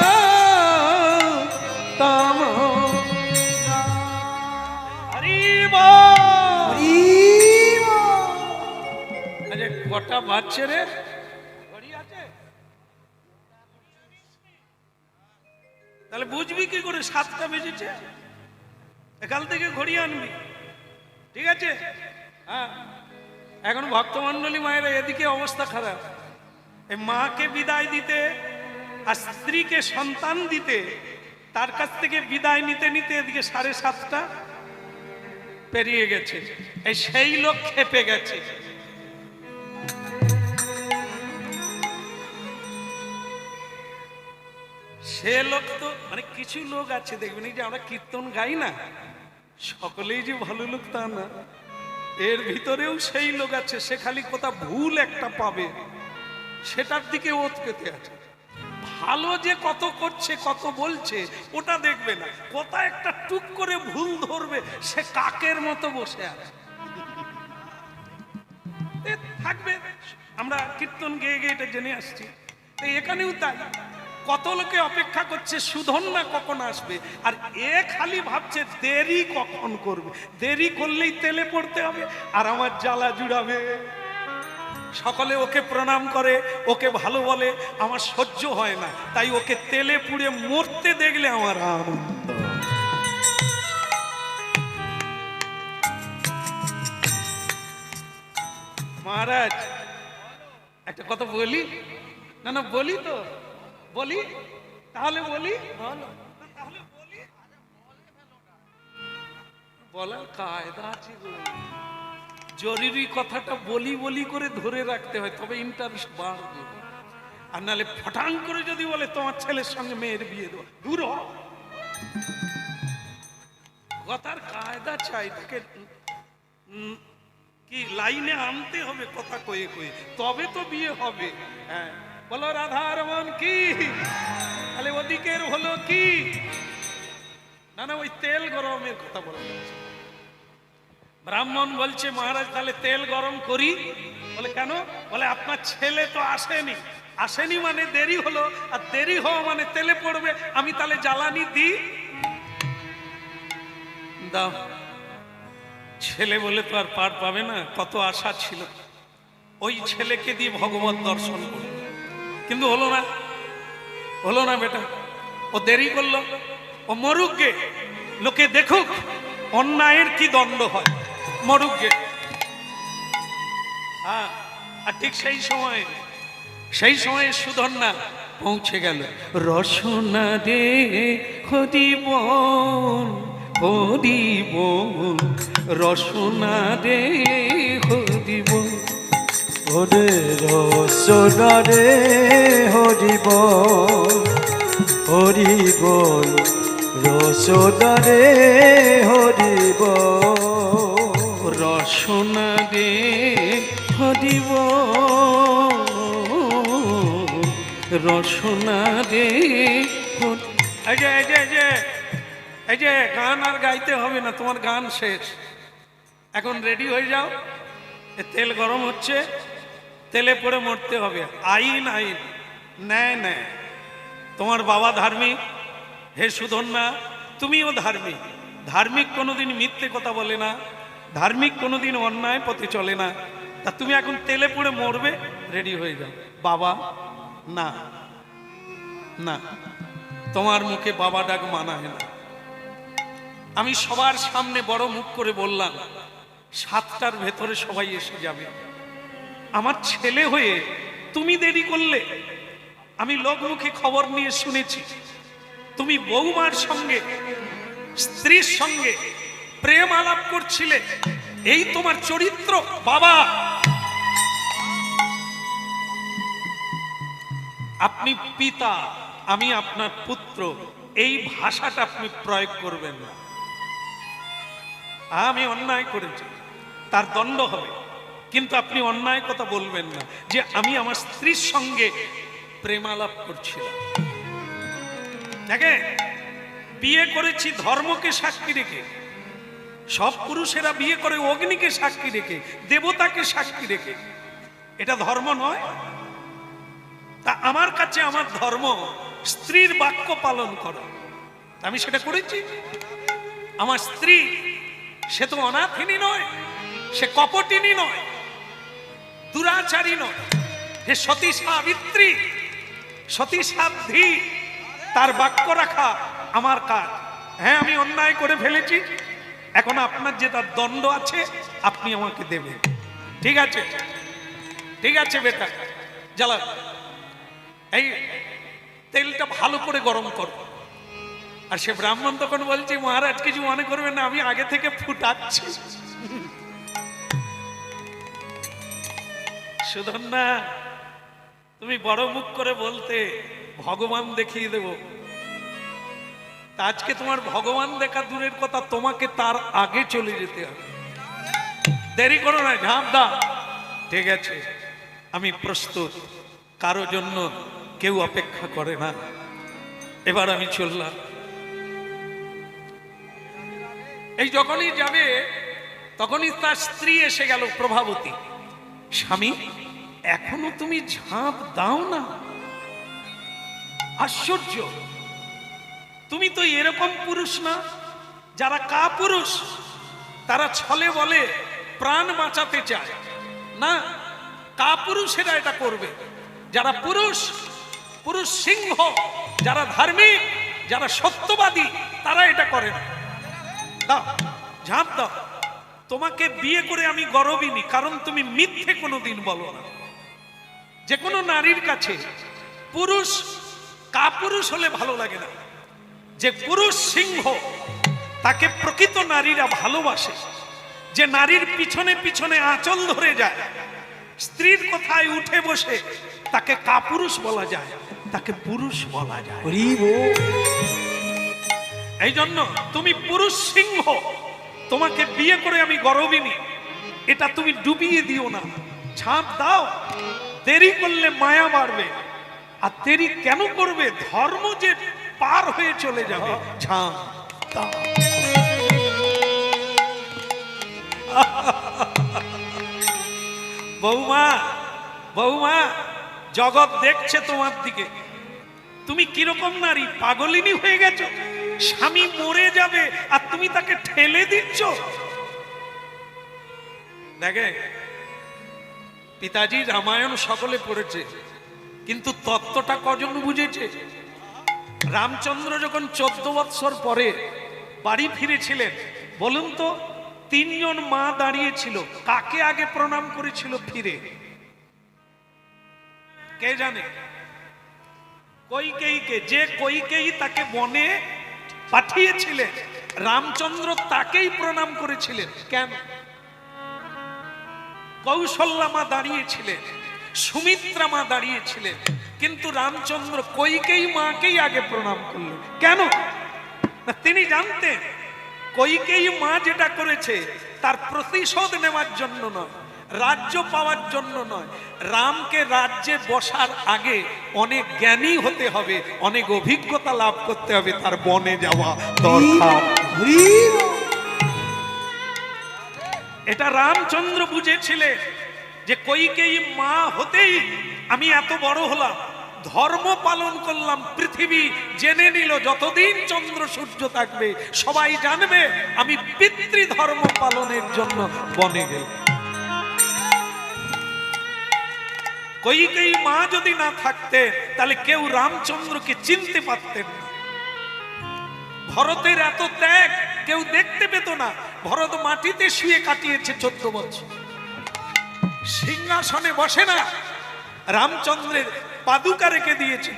হরি বল। আরে কটা বাজছে রে? ঘড়ি আছে? তাহলে বুঝবি কি করে 7টা বেজেছে? একাল থেকে ঘড়ি আনবি, ঠিক আছে? হ্যাঁ, এখন ভক্তমণ্ডলী মায়েরা এদিকে অবস্থা খারাপ, এই মাকে বিদায় দিতে আর স্ত্রীকে সন্তান দিতে, তার কাছ থেকে বিদায় নিতে নিতে এদিকে 7:30 পেরিয়ে গেছে। এই সেই লোক খেপে গেছে। সে লোক তো মানে কিছু লোক আছে দেখবেন, এই যে আমরা কীর্তন গাই না, সকলেই যে ভালো লোক তা না, এর ভিতরেও সেই লোক আছে, সে খালি কোথাও ভুল একটা পাবে সেটার দিকে ওত পেতে আছে। ভালো যে কত করছে কত বলছে ওটা দেখবে না, কোথায় একটা টুক করে ভুল ধরবে সে কাকের মতো বসে আছে থাকবে। আমরা কীর্তন গেয়ে গিয়ে এটা জেনে আসছি, তো এখানেও তাই। কত লোকে অপেক্ষা করছে সুধন না কখন আসবে, আর এ খালি ভাবছে দেরি কখন করবে, দেরি করলেই তেলে পড়তে হবে আর আমার জ্বালা জুড়াবে। সকলে ওকে প্রণাম করে, ওকে ভালো বলে, আমার সহ্য হয় না, তাই ওকে তেলে পুড়ে মরতে দেখলে আমার আনন্দ। মহারাজ একটা কথা বলি না? না বলি তো, বলি তাহলে বলি, তাহলে বলি, বলার কায়দা আছে গো। জরুরি কথাটা বলি বলি করে ধরে রাখতে হয়, তবে ইন্টারেস্ট বাড়বে। আর নাহলে ফটাং করে যদি বলে তোমার ছেলের সঙ্গে মেয়ের বিয়ে দেবো, দূর হ। কথার কায়দা চাই, তাকে কি লাইনে আনতে হবে কথা কয়ে কয়ে, তবে তো বিয়ে হবে। হ্যাঁ বলো রাধা রমন কি, তাহলে ওদিকের হলো কি না? না ওই তেল গরমের কথা বলা যাচ্ছে। ব্রাহ্মণ বলছে মহারাজ তাহলে তেল গরম করি। বলে কেন? বলে আপনার ছেলে তো আসেনি, আসেনি মানে দেরি হলো, আর দেরি হওয়া মানে তেলে পড়বে, আমি তাহলে জ্বালানি দিই। দাও। ছেলে বলে তো আর পার পাবে না, কত আশা ছিল ওই ছেলেকে দিয়ে ভগবত দর্শন করবে, কিন্তু হলো না, হলো না বেটা। ও দেরি করলো, ও মরুক গে, লোকে দেখুক অন্যায়ের কি দণ্ড হয়, মরুক গে। হ্যাঁ, আর ঠিক সেই সময়ে সুধন্যা পৌঁছে গেল। রসনা রে হরিবন হরিবন, রসনা রে হরিবন, ওরে রসনা রে হরিবল হরিবল, রসনা রে হরিবল, রসনা রে হরিবন, রসনা রে। এই যে গান আর গাইতে হবে না, তোমার গান শেষ। এখন রেডি হয়ে যাও, তেল গরম হচ্ছে, তেলে পড়ে মরতে হবে। আইন আইন, ন্যায় ন্যায়। তোমার বাবা ধার্মিক, হে সুধন্যা তুমিও ধার্মিক। ধার্মিক কোনোদিন মিথ্যে কথা বলে না, ধার্মিক কোনোদিন অন্যায় পথে চলে না। তা তুমি এখন তেলে পড়ে মরবে, রেডি হয়ে যাও। বাবা না না, তোমার মুখে বাবা ডাক মানায় না। আমি সবার সামনে বড় মুখ করে বললাম 7টার ভেতরে সবাই এসে যাবে। আমার ছেলে হয়ে তুমি দেরি করলে। আমি লোকমুখে খবর নিয়ে শুনেছি তুমি বৌমার সঙ্গে, স্ত্রীর সঙ্গে প্রেম আলাপ করছিলে। এই তোমার চরিত্র। বাবা, আপনি পিতা, আমি আপনার পুত্র, এই ভাষাটা আপনি প্রয়োগ করবেন না। আমি অন্যায় করেছি, তার দণ্ড হবে, কিন্তু আপনি অন্যায় কথা বলবেন না যে আমি আমার স্ত্রীর সঙ্গে প্রেমালাপ করছিলাম। দেখে, বিয়ে করেছি ধর্মকে সাক্ষী রেখে। সব পুরুষেরা বিয়ে করে অগ্নিকে সাক্ষী রেখে, দেবতাকে সাক্ষী রেখে। এটা ধর্ম নয়। তা আমার কাছে আমার ধর্ম স্ত্রীর বাক্য পালন করা। আমি সেটা করেছি। আমার স্ত্রী সে তো অনাথিনী নয়, সে কপটিনী নয়, দুরাচারী নয়, সে সতী সাবিত্রী, সতী সাধ্বী। তার বাক্য রাখা আমার কাজ। হ্যাঁ, আমি অন্যায় করে ফেলেছি, এখন আপনার যে তার দণ্ড আছে আপনি আমাকে দেবেন। ঠিক আছে, ঠিক আছে বেটা, জ্বালা। এই তেলটা ভালো করে গরম করো। আর সে ব্রাহ্মণ তখন বলছে, মহারাজ কিছু মনে করবেন না, আমি আগে থেকে ফুটাচ্ছি। সুধন্যা, তুমি বড় মুখ করে বলতে ভগবান দেখিয়ে দেব। আজকে তোমার ভগবান দেখা দূরের কথা, তোমাকে তার আগে চলে যেতে হবে। দেরি করো না, ঝাঁপ দাও। ঠিক আছে, আমি প্রস্তুত, কারো জন্য কেউ অপেক্ষা করে না। এবার আমি চললাম। এই যখনই যাবে তখনই তার স্ত্রী এসে গেল, প্রভাবতী। স্বামী, এখনো তুমি ঝাঁপ দাও না? আশ্চর্য, তুমি তো এরকম পুরুষ না। যারা কাপুরুষ তারা ছলে বলে প্রাণ বাঁচাতে চায় না, কাপুরুষেরা এটা করবে। যারা পুরুষ, পুরুষ সিংহ, যারা ধার্মিক, যারা সত্যবাদী, তারা এটা করে না। দাও, ঝাঁপ দাও। তোমাকে বিয়ে করে আমি গর্বিনী, কারণ তুমি মিথ্যে কোনোদিন বলো না। যে কোনো নারীর কাছে পুরুষ কাপুরুষ হলে ভালো লাগে না। যে পুরুষ সিংহ, তাকে প্রকৃত নারীরা ভালোবাসে। যে নারীর পিছনে পিছনে আঁচল ধরে যায়, স্ত্রীর কথায় উঠে বসে, তাকে কাপুরুষ বলা যায়, তাকে পুরুষ বলা যায়। এই জন্য তুমি পুরুষ সিংহ, তোমাকে বিয়ে করে আমি গর্বিনী, এটা তুমি ডুবিয়ে দিও না। ঝাঁপ দাও। দেরি করলে মায়া বাড়বে। আর দেরি কেন করবে? ধর্ম যে পার হয়ে চলে যাবে। ঝাঁপ দাও। বৌমা, বৌমা, জগৎ দেখছে তোমার দিকে। তুমি কিরকম নারী, পাগলিনী হয়ে গেছো? স্বামী মরে যাবে আর তুমি তাকে ঠেলে দিচ্ছ। দেখে, পিতাজি রামায়ণ সকলে পড়েছে, কিন্তু তত্ত্বটা কজন বুঝেছে? রামচন্দ্র যখন 14 বৎসর পরে বাড়ি ফিরেছিলেন, বলুন তো, 3 জন মা দাঁড়িয়েছিল, কাকে আগে প্রণাম করেছিল ফিরে? কে জানে? কইকেয়ীকে। যে কইকেয়ী তাকে বনে পাঠিয়েছিলেন, রামচন্দ্র তাকেই প্রণাম করেছিলেন। কেন? কৌশল্যা মা দাঁড়িয়েছিলেন, সুমিত্রা মা দাঁড়িয়েছিলেন, কিন্তু রামচন্দ্র কইকেয়ী মাকেই আগে প্রণাম করলেন। কেন? না, তিনি জানতেন কইকেয়ী মা যেটা করেছে তার প্রতিশোধ নেওয়ার জন্য নয়, রাজ্য পাওয়ার জন্য নয়। রামকে রাজ্যে বসার আগে অনেক জ্ঞানী হতে হবে, অনেক অভিজ্ঞতা লাভ করতে হবে, তার বনে যাওয়া দরকার। এটা রামচন্দ্র বুঝেছিলেন যে কইকেয়ী মা হতেই আমি এত বড় হলাম, ধর্ম পালন করলাম, পৃথিবী জেনে নিল যতদিন চন্দ্র সূর্য থাকবে সবাই জানবে আমি পিতৃধর্ম পালনের জন্য বনে গেলাম। কইকেয়ী মা যদি না থাকতেন তাহলে কেউ রামচন্দ্রকে চিনতে পারতেন না। ভরতের এত ত্যাগ কেউ দেখতে পেত না। ভরত মাটিতে শুয়ে কাটিয়েছে 14 বছর, সিংহাসনে বসে না, রামচন্দ্রের পাদুকা রেখে দিয়েছে।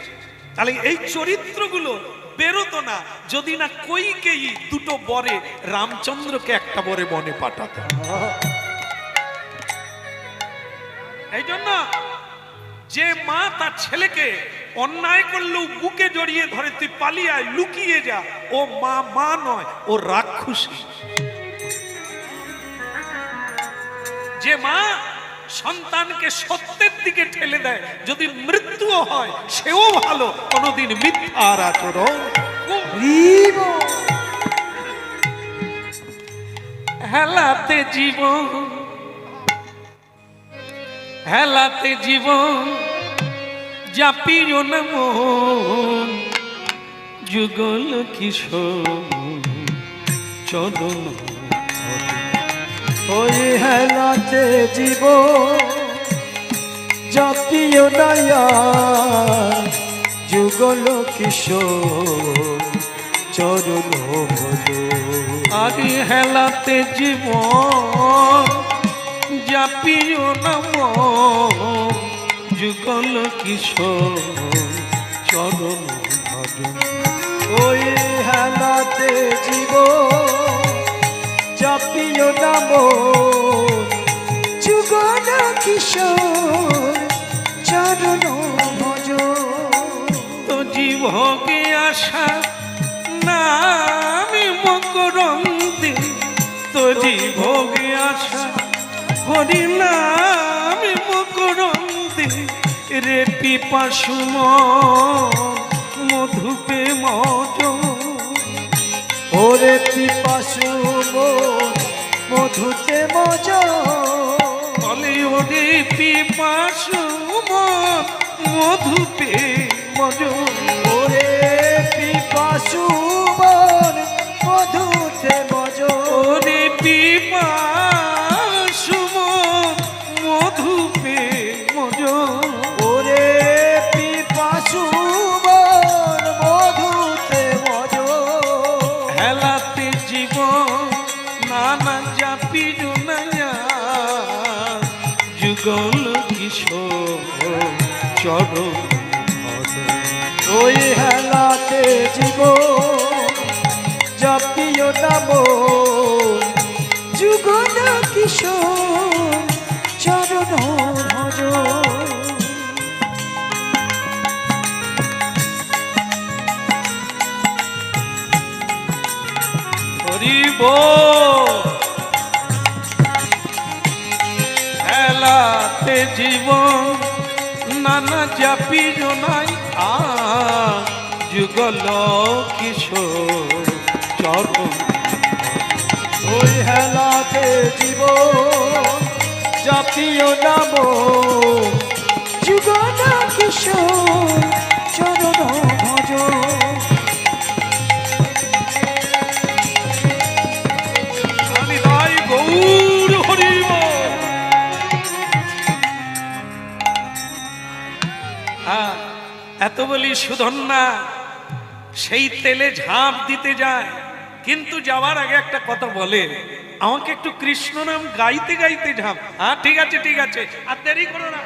তাহলে এই চরিত্রগুলো বেরোতো না যদি না কইকেয়ী দুটো বরে রামচন্দ্রকে একটা বরে বনে পাঠাতো। এই জন্য যে মা তার ছেলেকে অন্যায় করলেও বুকে জড়িয়ে ধরে তুই পালিয়ে আয়, লুকিয়ে যা, ও মা মা নয়, ও রাক্ষসী। যে মা সন্তানকে সত্যের দিকে ঠেলে দেয়, যদি মৃত্যুও হয় সেও ভালো, কোনোদিন মিথ্যার আচরণ। হেলাতে জীবন, হেলাতে জীবন জাপিও না মন, যুগল কিশোর চরণ। ওই হেলাতে জীব জাপিও নয়া, যুগল কিশোর চরণ ভজ। আরে হেলাতে জীবন জাপিও না মন, যুগল কিশোর চরণ ভজ। ওই হেলাতে জীব জাপিও নাম, যুগল কিশোর চরণ ভজ। তো জীবকে আশা নামি মকরন্দে, তো জীবকে আশা হরি নামি মকরন্দে, রে পিপাসু মধুপে মজ। ওরে পিপাসু মধুতে মজ, বলে ওরে পিপাসু মধুপে মজ। ওরে পিপাসু মধুতে মজ। ওরে পিপাসু মধুপে মজ। ওরে পিপাসু মধুতে মজ। হেলাতে জীবন নানা জাপি জুনায়া, যুগল কিশোর চরণ ভজ। ওই হেলাতে জীব জাপিও নাম, যুগল কিশোর চরণ ভজ। হরি বল। হেলাতে জীবন নানা জাপি জনাই, যুগল কিশোর চরণ। ওই হেলাতে জীব জাপিও নাম, যুগল কিশোর চরণ ভজ। হরিদাই গৌর হরি বল। এত বলি সুধন্যা সেই তেলে ঝাঁপ দিতে যায়, কিন্তু যাওয়ার আগে একটা কথা বলে, আমাকে একটু কৃষ্ণ নাম গাইতে গাইতে ঝাঁপ। হ্যাঁ ঠিক আছে ঠিক আছে, আর দেরি করো না।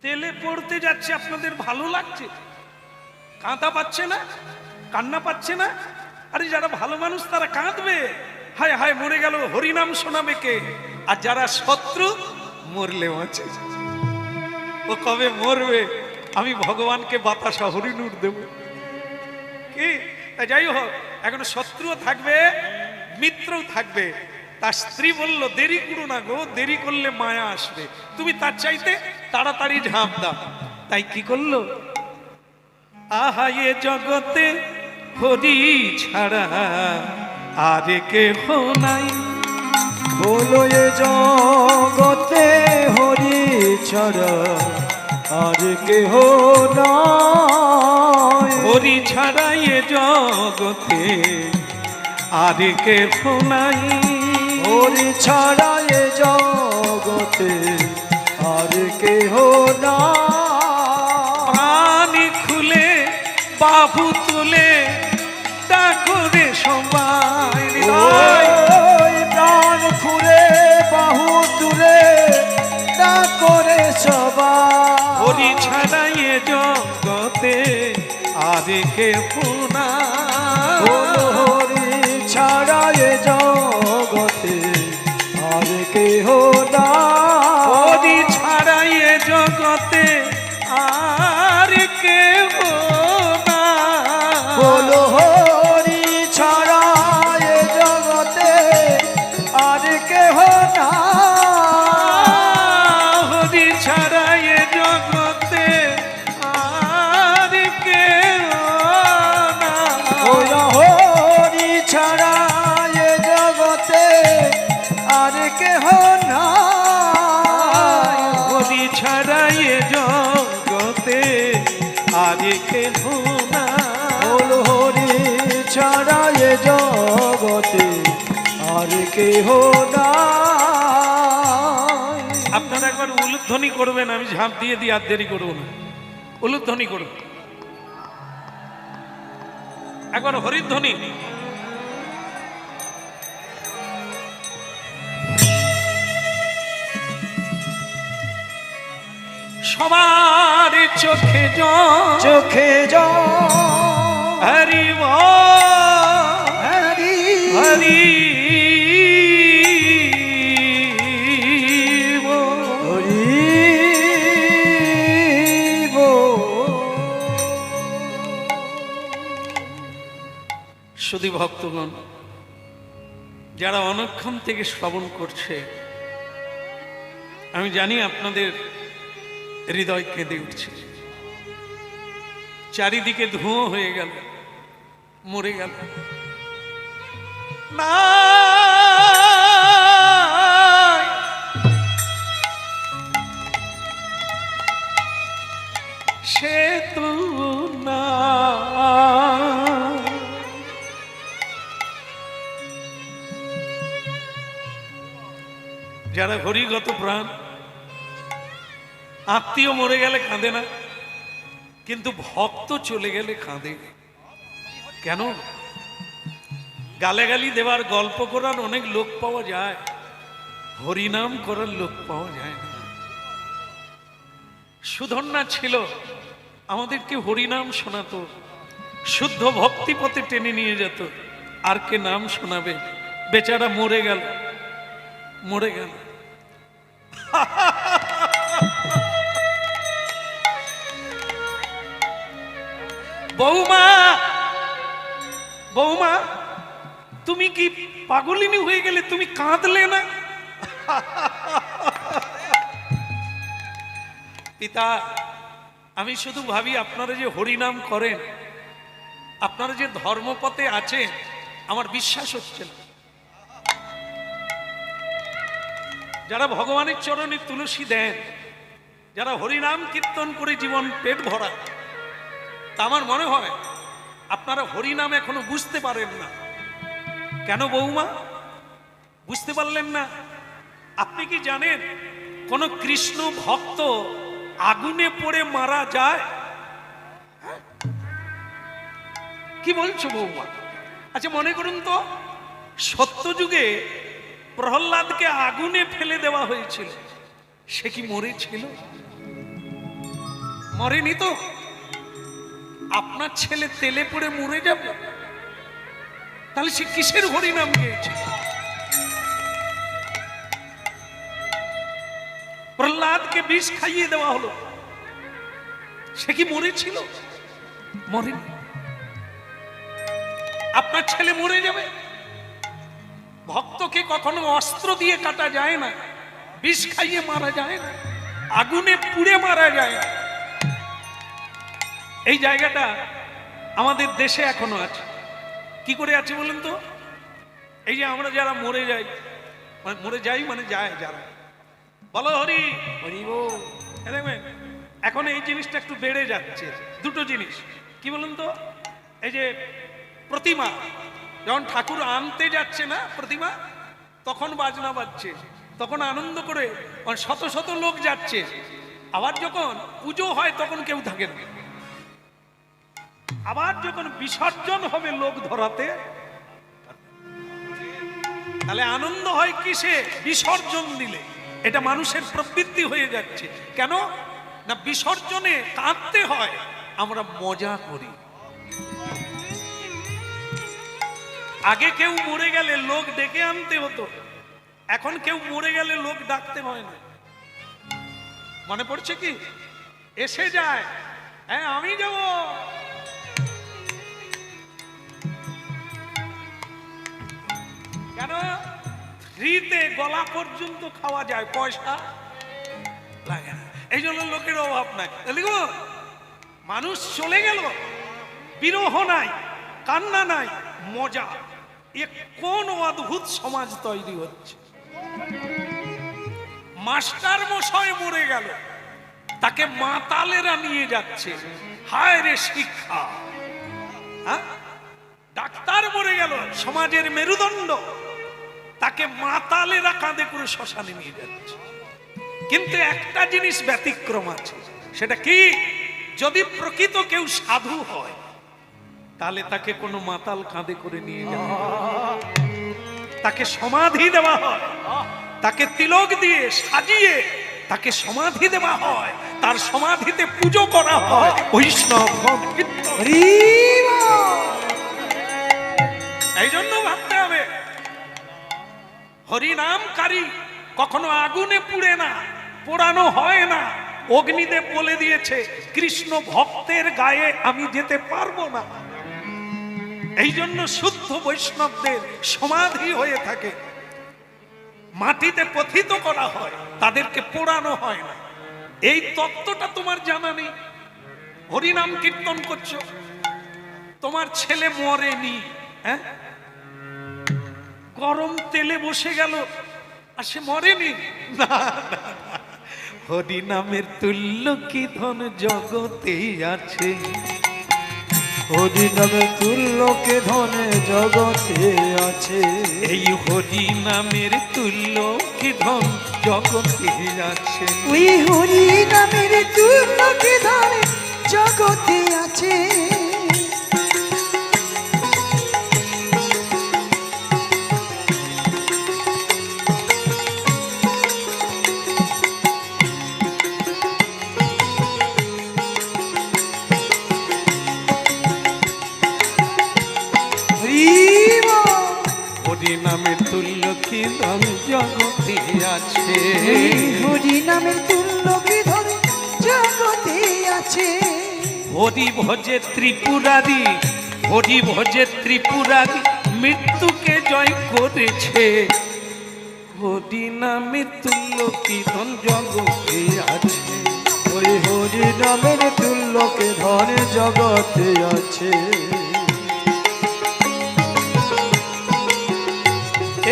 তেলে পড়তে যাচ্ছে, আপনাদের ভালো লাগছে? কাঁদা পাচ্ছে না, কান্না পাচ্ছে না? আরে যারা ভালো মানুষ তারা কাঁদবে, হায় হায় মরে গেল, হরিনাম শোনাবে কে? আর যারা শত্রু মরলে আছে, ও কবে মরবে, আমি ভগবানকে বাতাসা হরিণুর দেব কি? যাই হোক, এখন শত্রুও থাকবে, মিত্রও থাকবে। তার স্ত্রী বলল, দেরি করো না গো, দেরি করলে মায়া আসবে, তুমি তার চাইতে তাড়াতাড়ি ঝাঁপ দাও। তাই কি করলো, আহা এ জগতে হরি ছাড়া আর কেহ নাই। বলো এ জগতে হরি ছাড়া আর কেহ নাই। হরি ছাড়া এ জগতে আর কেহ নাই। হরি ছাড়া এ জগতে আর কেহ নাই। প্রাণ খুলে বাহু তুলে ডাকো রে সবাই। ওই প্রাণ খুলে বাহু তুলে ডাকো রে সবাই। হরি ছাড়া এ জগতে আর কেহ নাই। হরি ছাড়া এ জগতে আর কেহ নাই। হরি ছাড়া এ জগতে আর কেহ নাই। বলো হরি ছাড়া এ জগতে আর কেহ নাই। হরি ছাড়া এ জগতে আর কেহ নাই। হরি ছাড়া এ জগতে আর কেহ নাই। হরি ছাড়া এ জগতে আর কেহ নাই। বলো হরি ছাড়া এ জগতে আর কেহ নাই। আপনারা একবার উলুধ্বনি করবেন, আমি ঝাঁপ দিয়ে দিই, আর দেরি করবো না। উলুধ্বনি করুন একবার, হরিধ্বনি। সবার চোখে জল, চোখে জল হরি বল, হরি হরি বল। হরি বল। শুধু ভক্তগণ যারা অনেকক্ষণ থেকে শ্রবণ করছে, আমি জানি আপনাদের হৃদয় কেঁদে উঠছে। চারিদিকে ধুঁয়ো হয়ে গেল, মরে গেল না। সে তো না, যারা হরিগত প্রাণ, আত্মীয় মরে গেলে কাঁদে না, কিন্তু ভক্ত চলে গেলে কাঁদে। কেন? গালাগালি দেওয়ার, গল্প করার অনেক লোক পাওয়া যায়, হরিনাম করার লোক পাওয়া যায় না। সুধন্যা ছিল, আমাদেরকে হরিনাম শোনাতো, শুদ্ধ ভক্তি পথে টেনে নিয়ে যেত। আর কে নাম শোনাবে? বেচারা মরে গেল, মরে গেল। বৌমা, বৌমা, তুমি কি পাগলিনী হয়ে গেলে? তুমি কাঁদলে না? পিতা, আমি শুধু ভাবি আপনারা যে হরিনাম করেন, আপনারা যে ধর্মপথে আছেন, আমার বিশ্বাস হচ্ছে না। যারা ভগবানের চরণে তুলসী দেন, যারা হরিনাম কীর্তন করে জীবন পেট ভরা, তা আমার মনে হয় আপনারা হরিনাম এখনো বুঝতে পারেন না। কেন বৌমা বুঝতে পারলেন না? আপনি কি জানেন কোন কৃষ্ণ ভক্ত আগুনে পড়ে মারা যায়? কি বলছো বৌমা? আচ্ছা মনে করুন তো, সত্যযুগে প্রহ্লাদকে আগুনে ফেলে দেওয়া হয়েছিল, সে কি মরেছিল? মরেনি তো। আপনার ছেলে তেলে পড়ে মরে যাবে, তাহলে সে কিসের হরিনাম গেয়েছে? প্রহ্লাদকে বিষ খাইয়ে দেওয়া হলো, সে কি মরেছিল? মরেনি। আপনার ছেলে মরে যাবে। ভক্তকে কখনো অস্ত্র দিয়ে কাটা যায় না, বিষ খাইয়ে মারা যায় না, আগুনে পুড়ে মারা যায় না। এই জায়গাটা আমাদের দেশে এখনো আছে। কি করে আছে বলুন তো? এই যে আমরা যারা মরে যাই, মানে মরে যাই মানে যায় যারা, বলো হরি হরি বল। দেখবেন এখন এই জিনিসটা একটু বেড়ে যাচ্ছে। দুটো জিনিস কি বলুন তো, এই যে প্রতিমা যখন ঠাকুর আনতে যাচ্ছে না প্রতিমা, তখন বাজনা বাজছে, তখন আনন্দ করে শত শত লোক যাচ্ছে। আবার যখন পুজো হয় তখন কেউ থাকে না। আবার যখন বিসর্জন হবে লোক ধরাতে, তাহলে আনন্দ হয় কিসে? বিসর্জন দিলে। এটা মানুষের প্রবৃত্তি হয়ে যাচ্ছে। কেন না বিসর্জনে কাঁদতে হয়, আমরা মজা করি। আগে কেউ মরে গেলে লোক ডেকে আনতে হতো, এখন কেউ মরে গেলে লোক ডাকতে হয় না। মনে পড়ছে কি? এসে যায়, হ্যাঁ আমি যাব। কেন? ফ্রিতে গলা পর্যন্ত খাওয়া যায়, পয়সা লাগে না। এই জন্য লোকের অভাব নাই। দেখো মানুষ চলে গেল, বিরহ নাই, কান্না নাই, মজা। এ কোন অদ্ভুত সমাজ তৈরি হচ্ছে। মাস্টার মশাই মরে গেল, তাকে মাতালেরা নিয়ে যাচ্ছে। হায় রে শিক্ষা! হ্যাঁ, ডাক্তার মরে গেল, সমাজের মেরুদণ্ড, তাকে মাতালেরা কাঁধে করে শ্মশানে নিয়ে যাচ্ছে। কিন্তু একটা জিনিস ব্যতিক্রম আছে, সেটা কি? যদি প্রকৃত কেউ সাধু হয়, তাহলে তাকে কোনো মাতাল কাঁধে করে নিয়ে যাওয়া হয়, তাকে সমাধি দেওয়া হয়, তাকে তিলক দিয়ে সাজিয়ে তাকে সমাধি দেওয়া হয়, তার সমাধিতে পুজো করা হয়। বৈষ্ণব এই জন্য ভাবতে হবে, হরিনামকারী কখনো আগুনে পুড়ে না, পোড়ানো হয় না। অগ্নিদেব বলে দিয়েছে, কৃষ্ণ ভক্তের গায়ে আমি যেতে পারবো না। এই জন্য শুদ্ধ বৈষ্ণবদের সমাধি হয়ে থাকে, মাটিতে পতিত করা হয়, তাদেরকে পোড়ানো হয় না। এই তত্ত্বটা তোমার জানা নেই। হরিনাম কীর্তন করছো, তোমার ছেলে মরেনি, হ্যাঁ, গরম তেলে বসে গেল আর সে মরেনি। না, হরিনামের তুল্য কি ধন জগতে আছে, হরিনামের তুল্য কে ধনে জগতে আছে। এই হরিনামের তুল্য কি ধন জগতে আছে। ওই হরিনামের তুল্য কে ধনে জগতে আছে। হরিনামের তুল্য কি ধন জগতে আছে। হরিনামের তুল্য কি ধনে জগতে আছে। হরি ভজে ত্রিপুরারি, হরি ভজে ত্রিপুরারি, মৃত্যুকে জয় করেছে। হরিনামের তুল্য কি ধন জগতে আছে। ওই হরিনামের তুল্য কে ধনে জগতে আছে।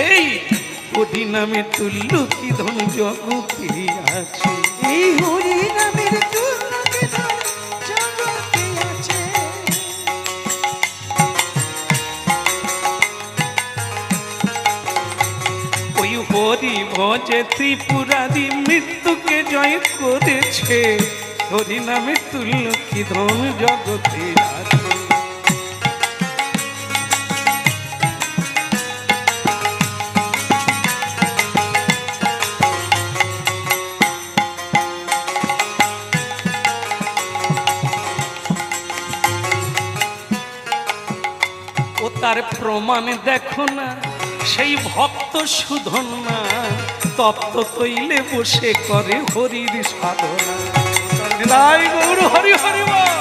এই হরিনামের তুল্য কি ধন জগতে আছে। এই হরিনামের তুল্য কি ধন জগতে আছে। ওই হরি ভজে ত্রিপুরারি, মৃত্যুকে জয় করেছে। হরিনামের তুল্য কি ধন জগতে আছে। ও তার প্রমাণ দেখো না, সেই ভক্ত সুধন না, তপ্ত তৈলে বসে করে হরির সাধনা। জয় গৌর হরি হরি বল।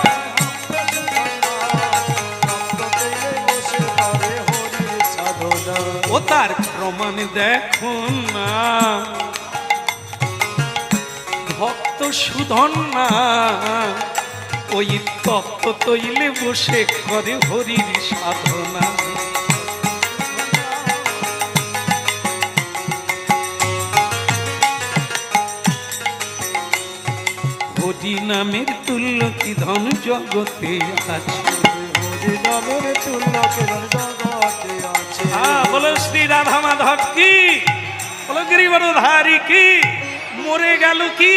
ও তার প্রমাণ দেখো না, ভক্ত সুধন না, ওই তপ্ত তৈলে বসে করে হরির সাধনা। হরি নামের তুল্য কি ধন জগতে আছে, হরি নামের তুল্য কি ধন জগতে আছে। বলো শ্রী রাধা মাধব কি, বলো গিরিবরধারী কি, মরে গেল কি।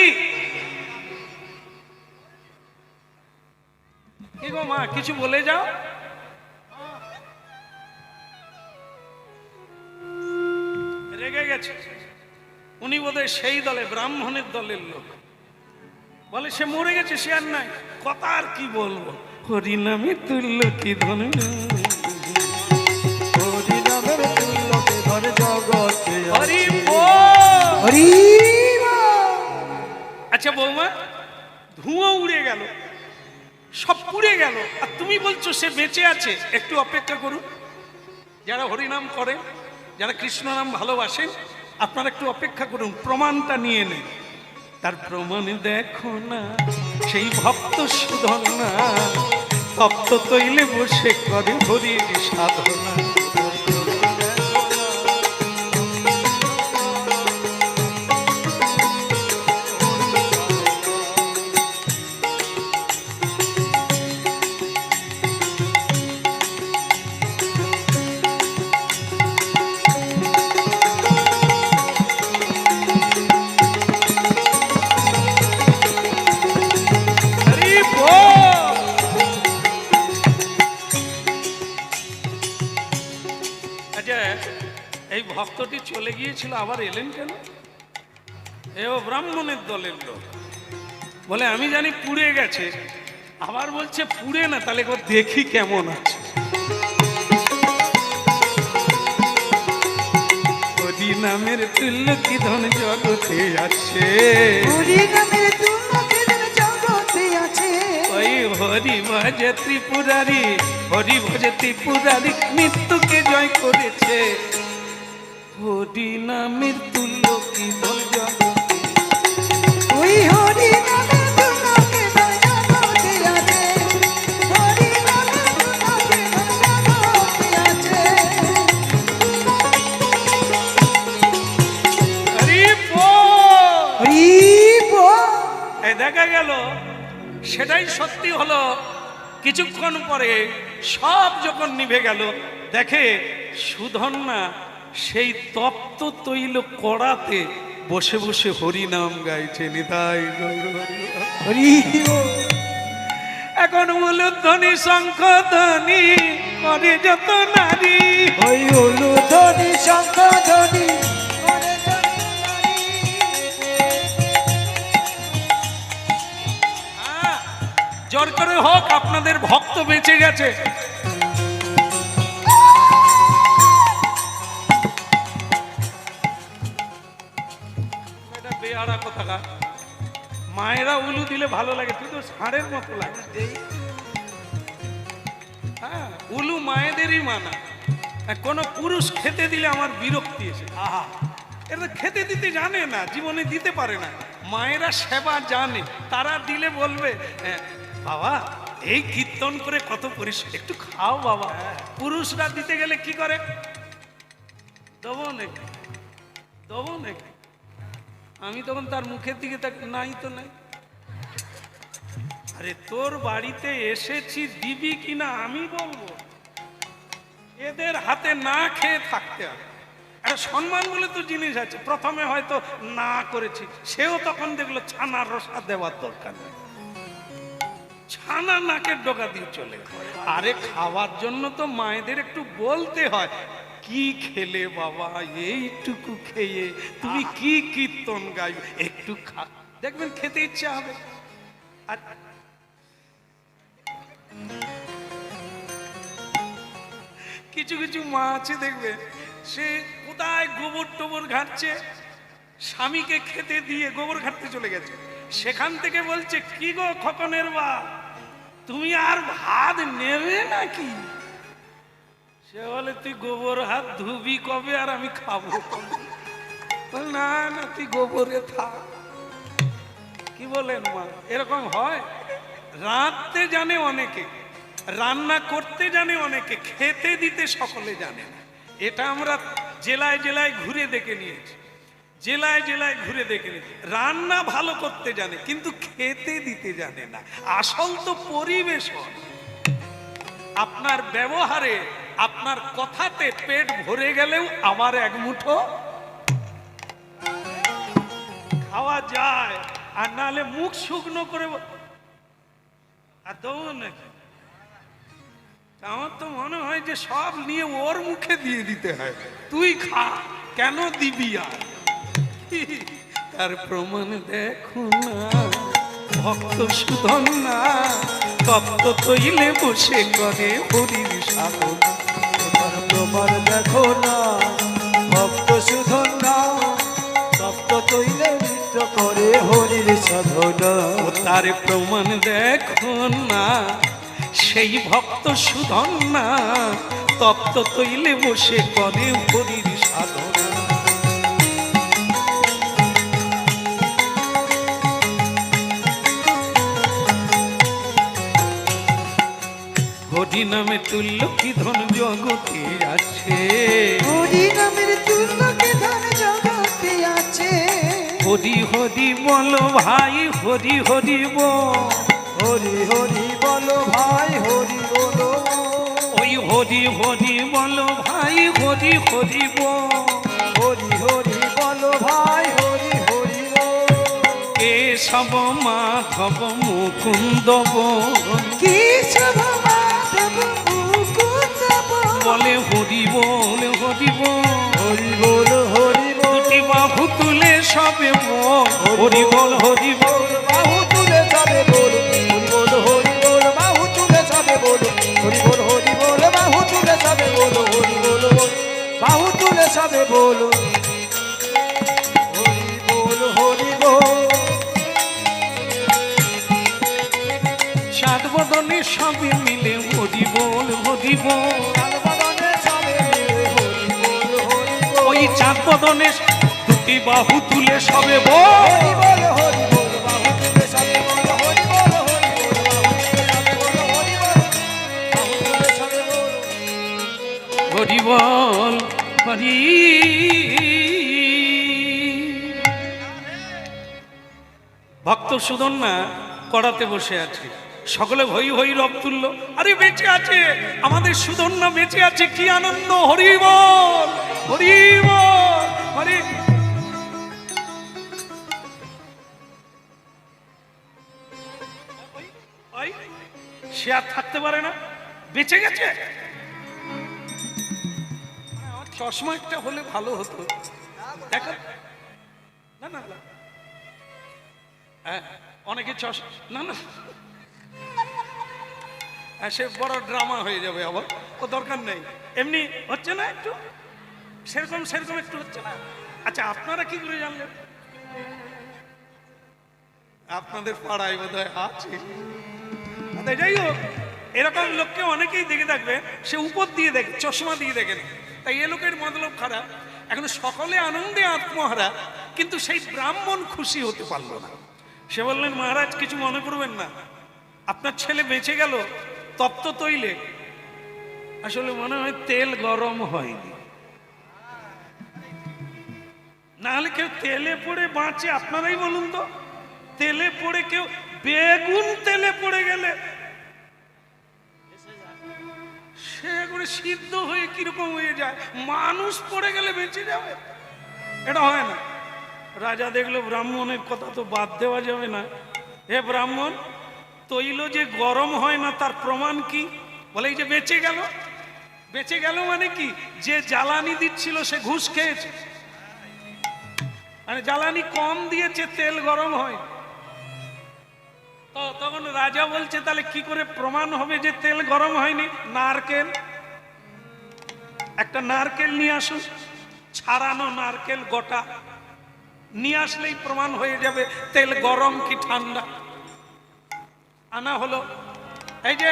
কি গো মা, কিছু বলে যাও। রেগে গেছে, উনি বোধহয় সেই দলে, ব্রাহ্মণের দলের লোক। বলে সে মরে গেছে, সে আর নাই, কথা আর কি বলবো। হরি নামে তুল্য কি ধন, হরি নামের তুল্য কি ধন জগতে আছে। হরি বল। হরি আচ্ছা বৌমা, ধুঁয়ো উড়ে গেল, সব পুড়ে গেল, আর তুমি বলছো সে বেঁচে আছে। একটু অপেক্ষা করুন, যারা হরিনাম করেন, যারা কৃষ্ণ নাম ভালোবাসেন, আপনারা একটু অপেক্ষা করুন, প্রমাণটা নিয়ে নেন। তার প্রমাণে দেখো না সেই ভক্ত সুধন্যা তপ্ত তৈলে বসে করে হরির সাধনা। এই ভক্তটি চলে গিয়েছিল, আবার এলেন কেন? এও ব্রাহ্মণের দলের লোক। বলে আমি জানি পুড়ে গেছে, আবার বলছে পুড়ে না, তাহলে দেখি কেমন আছে। হরি নামের তুল্য কি ধন জগতে আছে, হরি নামের তুল্য কি ধন জগতে আছে। ওই হরি ভজে ত্রিপুরারি, হরি ভজে ত্রিপুরারি মৃত্যুকে জয় করেছে। হরি নামের তুল্য কি ধন জগতে, ওই হরি নামের তুল্য কি ধন জগতে আছে। হরি নামের তুল্য কি ধন জগতে আছে। হরি বল। হরি বল। এই দেখা গেল সেটাই সত্যি হলো। কিছুক্ষণ পরে সব যখন নিভে গেল, দেখে সুধন্যা সেই তপ্ত তৈল কড়াতে বসে বসে হরি নাম গাইছে। নিতাই গৌর হরি বল। হরি বল। এখন উলুধ্বনি শঙ্খ ধ্বনি করে যত নারী, ওই উলুধ্বনি শঙ্খ ধ্বনি করে যত নারী। জোর করে হোক, আপনাদের ভক্ত বেঁচে গেছে। এটা বেহারা কথা। মায়েরা উলু দিলে ভালো লাগে, তুই তো ষাঁড়ের মতো লাগে। হ্যাঁ, উলু মায়েদেরই মানা। কোনো পুরুষ খেতে দিলে আমার বিরক্তি এসে, আহা এরা খেতে দিতে জানে না, জীবনে দিতে পারে না। মায়েরা সেবা জানে, তারা দিলে বলবে বাবা এই কীর্তন করে কত পরিশ্রম, একটু খাও বাবা। পুরুষরা দিতে গেলে কি করে, দেবো নাকি, দেবো নাকি। আমি তখন তার মুখের দিকে নাই তো নাই। আরে তোর বাড়িতে এসেছি, দিবি কিনা আমি বলবো। এদের হাতে না খেয়ে থাকতে হবে, একটা সম্মান বলে তো জিনিস আছে। প্রথমে হয়তো না করেছি, সেও তখন দেখলো ছানার রসা দেওয়ার দরকার নেই, ছানা নাকের ডোকা দিয়ে চলে। আরে খাওয়ার জন্য তো মায়েদের একটু বলতে হয়, কি খেলে বাবা, এইটুকু খেয়ে তুমি কি কীর্তন গাই, একটু খা, দেখবেন খেতে ইচ্ছে হবে। আর কিছু কিছু মা আছে দেখবে, সে কোথায় গোবর টোবর ঘাটছে, স্বামীকে খেতে দিয়ে গোবর ঘাটতে চলে গেছে, সেখান থেকে বলছে কি গো খকনের বা, তুমি আর ভাত নেবে নাকি? সে বলে তুই গোবর হাত ধুবি কবে আর আমি খাবো কবে? না না তুই গোবরে থাক। কি বলেন মা, এরকম হয়? রাঁধতে জানে অনেকে, রান্না করতে জানে অনেকে, খেতে দিতে সকলে জানে না। এটা আমরা জেলায় জেলায় ঘুরে দেখে নিয়েছি, জেলায় জেলায় ঘুরে দেখে নিয়েছি। রান্না ভালো করতে জানে কিন্তু খেতে দিতে জানে না। আসল তো পরিবেশন। আপনার ব্যবহারে, আপনার কথাতে পেট ভরে গেলেও আবার এক মুঠো খাওয়া যায়, আর নাহলে মুখ শুকনো করে আর দেবো নাকি। আমার তো মনে হয় যে সব নিয়ে ওর মুখে দিয়ে দিতে হয়, তুই খা, কেন দিবি আর। তার প্রমাণ দেখো না ভক্ত সুধন না, তপ্ত তৈলে বসে করে হরির সাধন। তার প্রমাণ দেখো না ভক্ত সুধন না, তপ্ত তৈলে নৃত্য করে হরির সাধনা। ও তার প্রমাণ দেখো না, সেই ভক্ত সুধন না, তপ্ত তৈলে বসে করে হরির সাধনা। হরি নামে তুল্য কি ধন জগতে আছে, হরি নামের তুল্য কি ধন জগতে আছে। হরি হরি বলো ভাই, হরি হরি বল। হরি হরি বলো ভাই, হরি বলো। ওই হরি হরি বলো ভাই, হরি হরি বল। হরি হরি বলো ভাই, হরি হরি বল। কেশব মাধব মুকুন্দ বল, কেশব মাধব মুকুন্দ বল। বলে হরি বল, হরি বল। হরি বল, হরি বল। দুটি বাহু তুলে সবে বল, হরি বল, হরি বল। বাহু তুলে যাবে বল, হরি বল, হরি বল। বাহু তুলে যাবে বল, হরি বল, হরি বল। বাহু তুলে যাবে বল, হরি বল, বল। বাহু তুলে যাবে বল, হরি বল, হরি বল। সাত বদনে সবে মিলে হরি বল, হরি বল। লাল বাগানে যাবে মিলে হরি বল, হরি বল। ওই চাঁদ বদনে দুটি বাহু তুলে সবে বল, হরি বল, হরি বল। বাহু তুলে যাবে বল, হরি বল, হরি বল। বাহু তুলে যাবে বল, হরি বল। বাহু তুলে যাবে বল। হরি বল, হরি। ভক্ত সুধন না কড়াতে বসে আছে, সকলে হই হই রব তুললো, আরে বেঁচে আছে আমাদের সুধন না, বেঁচে আছে, কি আনন্দ। হরি বল, হরি বল, হরি। ওই, সে আর থাকতে পারে না, বেঁচে গেছে। আমার চশমা একটা হলে ভালো হতো, দেখা। না না না। হ্যাঁ, অনেকে চশমা, না না, সে বড় ড্রামা হয়ে যাবে আবার, ও দরকার নেই। এমনি হচ্ছে না একটু, সেরকম সেরকম একটু হচ্ছে না। আচ্ছা, আপনারা কি করে জানলেন? আপনাদের পাড়ায় বোধহয় আছে। আচ্ছা, যাই হোক, এরকম লোককে অনেকেই দেখে থাকবে, সে উপর দিয়ে দেখে, চশমা দিয়ে দেখে না, তাই এ লোকের মতলব খারাপ। এখন সকলে আনন্দে আত্মহারা, কিন্তু সেই ব্রাহ্মণ খুশি হতে পারলো না। সে বললেন, মহারাজ কিছু মনে করবেন না, আপনার ছেলে বেঁচে গেল তপ্ত তৈলে, আসলে মনে হয় তেল গরম হয়নি, নাহলে কেউ তেলে পড়ে বাঁচে? আপনারাই বলুন তো, তেলে পড়ে কেউ, বেগুন তেলে পড়ে গেলে সে করে সিদ্ধ হয়ে কিরকম হয়ে যায়, মানুষ পড়ে গেলে বেঁচে যাবে? এটা হয় না। রাজা দেখলো ব্রাহ্মণের কথা তো বাদ দেওয়া যাবে না, হে ব্রাহ্মণ, তৈল যে গরম হয় না তার প্রমাণ কি? বলে এই যে বেঁচে গেল। বেঁচে গেল মানে কি? যে জ্বালানি দিচ্ছিল সে ঘুষ খেয়েছে, মানে জ্বালানি কম দিয়েছে, তেল গরম হয়। তো তখন রাজা বলছে, তাহলে কি করে প্রমাণ হবে যে তেল গরম হয়নি? নারকেল, একটা নারকেল নিয়ে আসুন, ছাড়ানো নারকেল গোটা নিয়ে আসলেই প্রমাণ হয়ে যাবে তেল গরম কি ঠান্ডা। আনা হলো। এই যে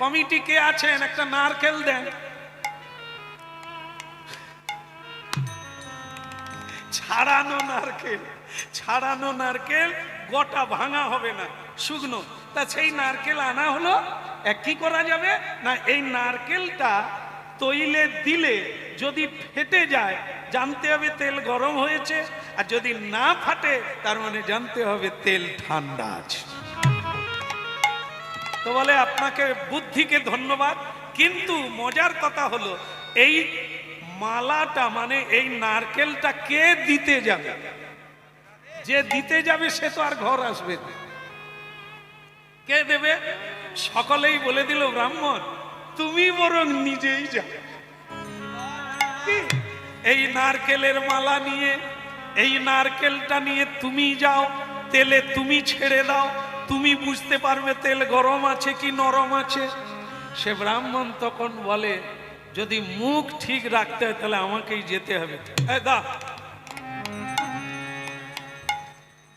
কমিটি কে আছেন, একটা নারকেল দেন। ছাড়ানো নারকেল, ছাড়ানো নারকেল, গোটা, ভাঙা হবে না, শুকনো। তা সেই নারকেল আনা হলো। কি করা যাবে না, এই নারকেলটা তৈলে দিলে যদি ফেটে যায় জানতে হবে তেল গরম হয়েছে, আর যদি না ফাটে তার মানে জানতে হবে তেল ঠান্ডা আছে। তো বলে আপনাকে বুদ্ধিকে ধন্যবাদ, কিন্তু মজার কথা হলো এই মালাটা মানে এই নারকেলটা কে দিতে যাবে? যে দিতে যাবে সে তো আর ঘর আসবে না। কে দেবে? সকলেই বলে দিল ব্রাহ্মণ তুমি বরং নিজেই যাও। এই নারকেলের মালা নিয়ে, এই নারকেলটা নিয়ে তুমি যাও, তেলে তুমি ছেড়ে দাও, তুমি বুঝতে পারবে তেল গরম আছে কি নরম আছে। সে ব্রাহ্মণ তখন বলে যদি মুখ ঠিক রাখতে হয় তাহলে আমাকেই যেতে হবে। দাও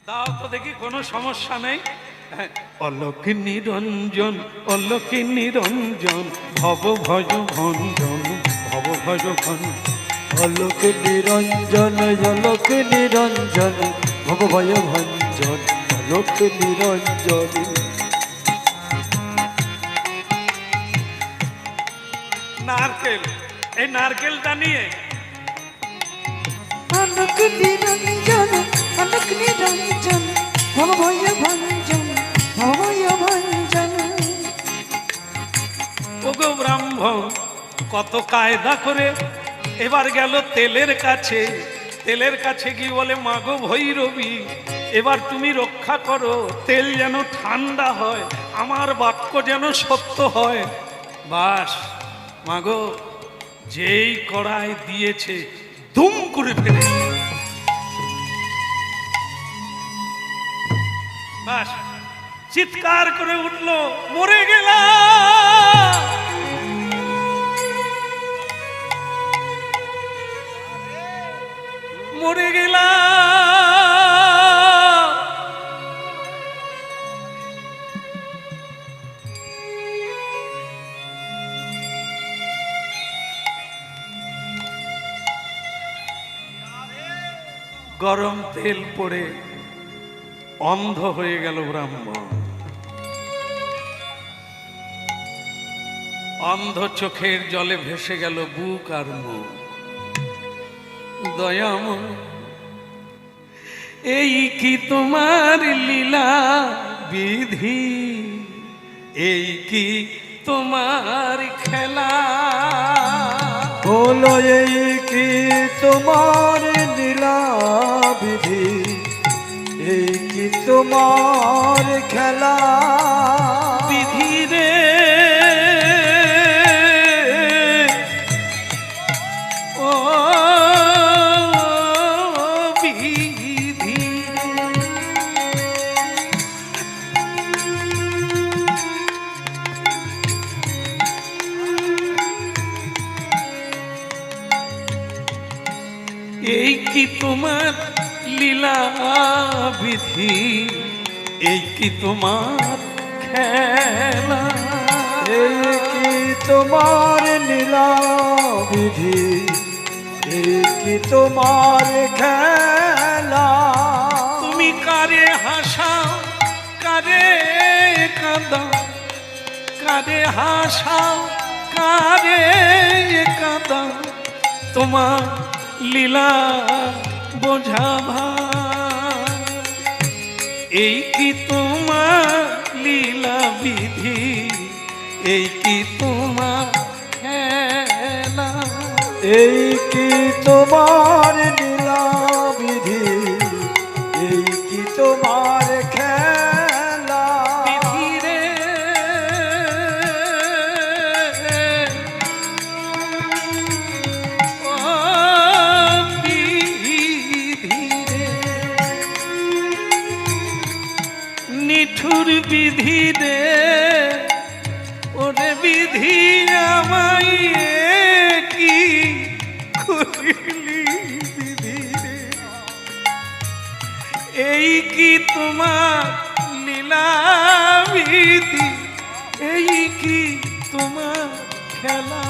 দাও তো দেখি, কোনো সমস্যা নেই। অলোক নিরঞ্জন, অলোক নিরঞ্জন, ভব ভজ ভঞ্জন, ভব ভজ ভঞ্জন, অলোক নিরঞ্জন, অলোক নিরঞ্জন, ভব ভয় ভঞ্জন, অলোক নিরঞ্জন। নারকেল, এই নারকেলটা নিয়ে অলোক নিরঞ্জন, অলোক নিরঞ্জন, ভব ভয় ভঞ্জন, ভব ভয় ভঞ্জন। ওগো ব্রাহ্মণ কত কায়দা করে এবার গেল তেলের কাছে। তেলের কাছে গিয়ে বলে মাগো ভৈরবী এবার তুমি রক্ষা করো, তেল যেন ঠান্ডা হয়, আমার বাক্য যেন সত্য হয়। বাস মাগো যেই কড়াই দিয়েছে দুম করে ফেলে, বাস চিৎকার করে উঠলো মরে গেলাম। মরে গেলাম। গরম তেল পড়ে অন্ধ হয়ে গেল ব্রাহ্মণ। অন্ধ চোখের জলে ভেসে গেল বুক আর মুখ। দয়াময় এই কি তোমার লীলা বিধি, এই কি তোমার খেলা। বলো এই কি তোমার লীলা বিধি, এই কি তোমার খেলা। বিধি রে ও বিধি, এই কি তোমার লীলা বিধি, এই কি তোমার খেলা। এই কি তোমার লীলা বিধি, এই কি তোমার খেলা। তুমি কারে হাসাও কারে কাঁদাও, কারে হাসাও কারে কাঁদাও, তোমার লীলা বোঝা ভার। এই কি তোমার লীলা বিধি, এই কি তোমার খেলা। এই কি তোমার লীলা বিধি, এই কি তোমার খেলা। বিধি রে ও বিধি রে, নিঠুর বিধি রে, ওরে বিধি আমায় কি করিলি বিধি রে। এই কি তোমার লীলা বিধি, এই কি তোমার খেলা।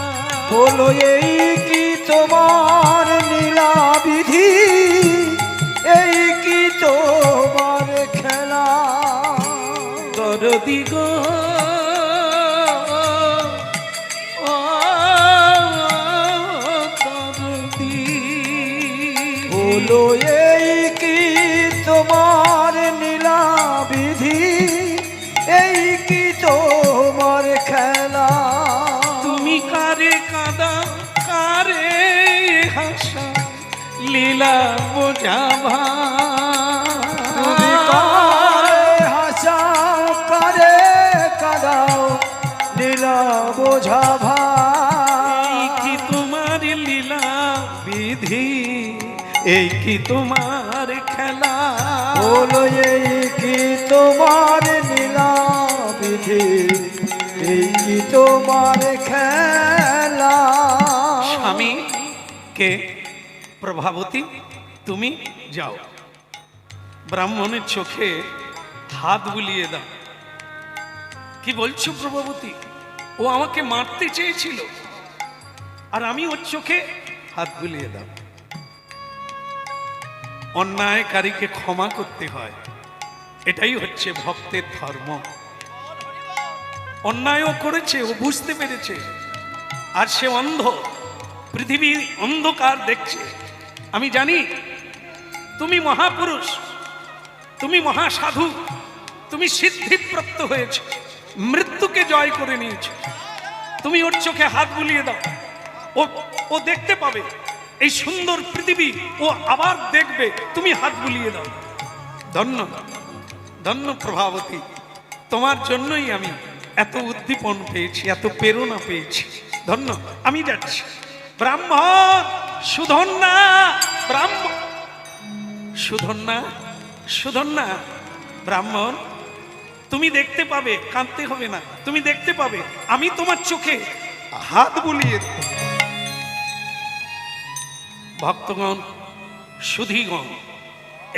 বলো এই কি তোমার লীলা বিধি, এই কি তোমার খেলা। দরদি বলো এই কি তোমার নীলা বিধি, এই কি তোমার খেলা। তুমি কারে কাঁদা কারে হাসা লীলা বোঝাভা। তুমি কারে হাসাও কারে কাঁদাও নীলা বোঝা এই কি তোমার লীলা বিধি, এই কি তোমার খেলা। বলো এই কি তোমার নীলা বিধি, এই কি তোমার খেলা। স্বামী কে প্রভাবতী, তুমি যাও ব্রাহ্মণের চোখে হাত বুলিয়ে দাও। কি বলছো প্রভাবতী? ও আমাকে মারতে চেয়েছিল আর আমি ওর চোখে হাত বুলিয়ে দাও। অন্যায়কারীকে ক্ষমা করতে হয়, এটাই হচ্ছে ভক্তের ধর্ম। অন্যায়ও করেছে, ও বুঝতে পেরেছে, আর সে অন্ধ, পৃথিবী অন্ধকার দেখছে। আমি জানি তুমি মহাপুরুষ, তুমি মহাসাধু, তুমি সিদ্ধিপ্রাপ্ত হয়েছে, মৃত্যুকে জয় করে নিয়েছে। তুমি ওর চোখে হাত বুলিয়ে দাও, ও ও দেখতে পাবে এই সুন্দর পৃথিবী, ও আবার দেখবে। তুমি হাত বুলিয়ে দাও। ধন্য ধন্য প্রভাবতী, তোমার জন্যই আমি এত উদ্দীপন পেয়েছি, এত প্রেরণা পেয়েছি। ধন্য। আমি যাচ্ছি। ব্রাহ্মণ সুধন্যা, ব্রাহ্মণ সুধন্যা, সুধন্যা। ব্রাহ্মণ তুমি দেখতে পাবে, কাঁদতে হবে না, তুমি দেখতে পাবে আমি তোমার চোখে হাত বুলিয়ে দেব। ভক্তগণ, সুধীগণ,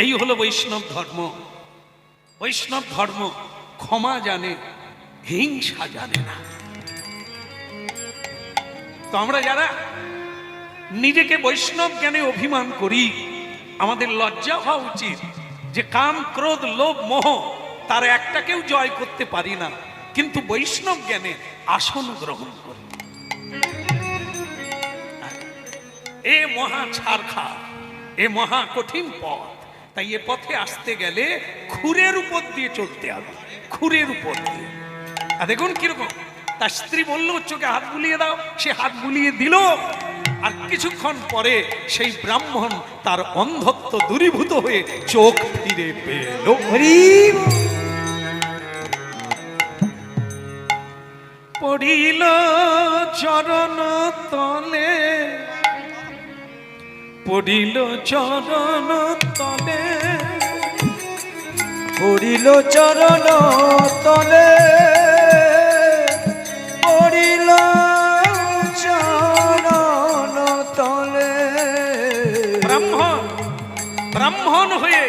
এই হলো বৈষ্ণব ধর্ম। বৈষ্ণব ধর্ম ক্ষমা জানে, হিংসা জানে না। তো আমরা যারা নিজেকে বৈষ্ণব জ্ঞানে অভিমান করি, আমাদের লজ্জা হওয়া উচিত যে কাম ক্রোধ লোভ মোহ তার একটাকেও জয় করতে পারি না, কিন্তু বৈষ্ণব জ্ঞানে আসন গ্রহণ করি। এ মহা ছাড়খা, এ মহা কঠিন পথ। তাই এ পথে আসতে গেলে খুরের উপর দিয়ে চলতে হবে, খুরের উপর দিয়ে। আর দেখুন কিরকম, তার স্ত্রী বললো চোখে হাত বুলিয়ে দাও, সে হাত বুলিয়ে দিল। আর কিছুক্ষণ পরে সেই ব্রাহ্মণ তার অন্ধত্ব দূরীভূত হয়ে চোখ ফিরে পেল। পড়িল চরণ তলে, পড়িল চরণ তলে, পড়িল চরণ তলে, পড়িল চরণ তলে। ব্রাহ্মণ ব্রাহ্মণ হয়ে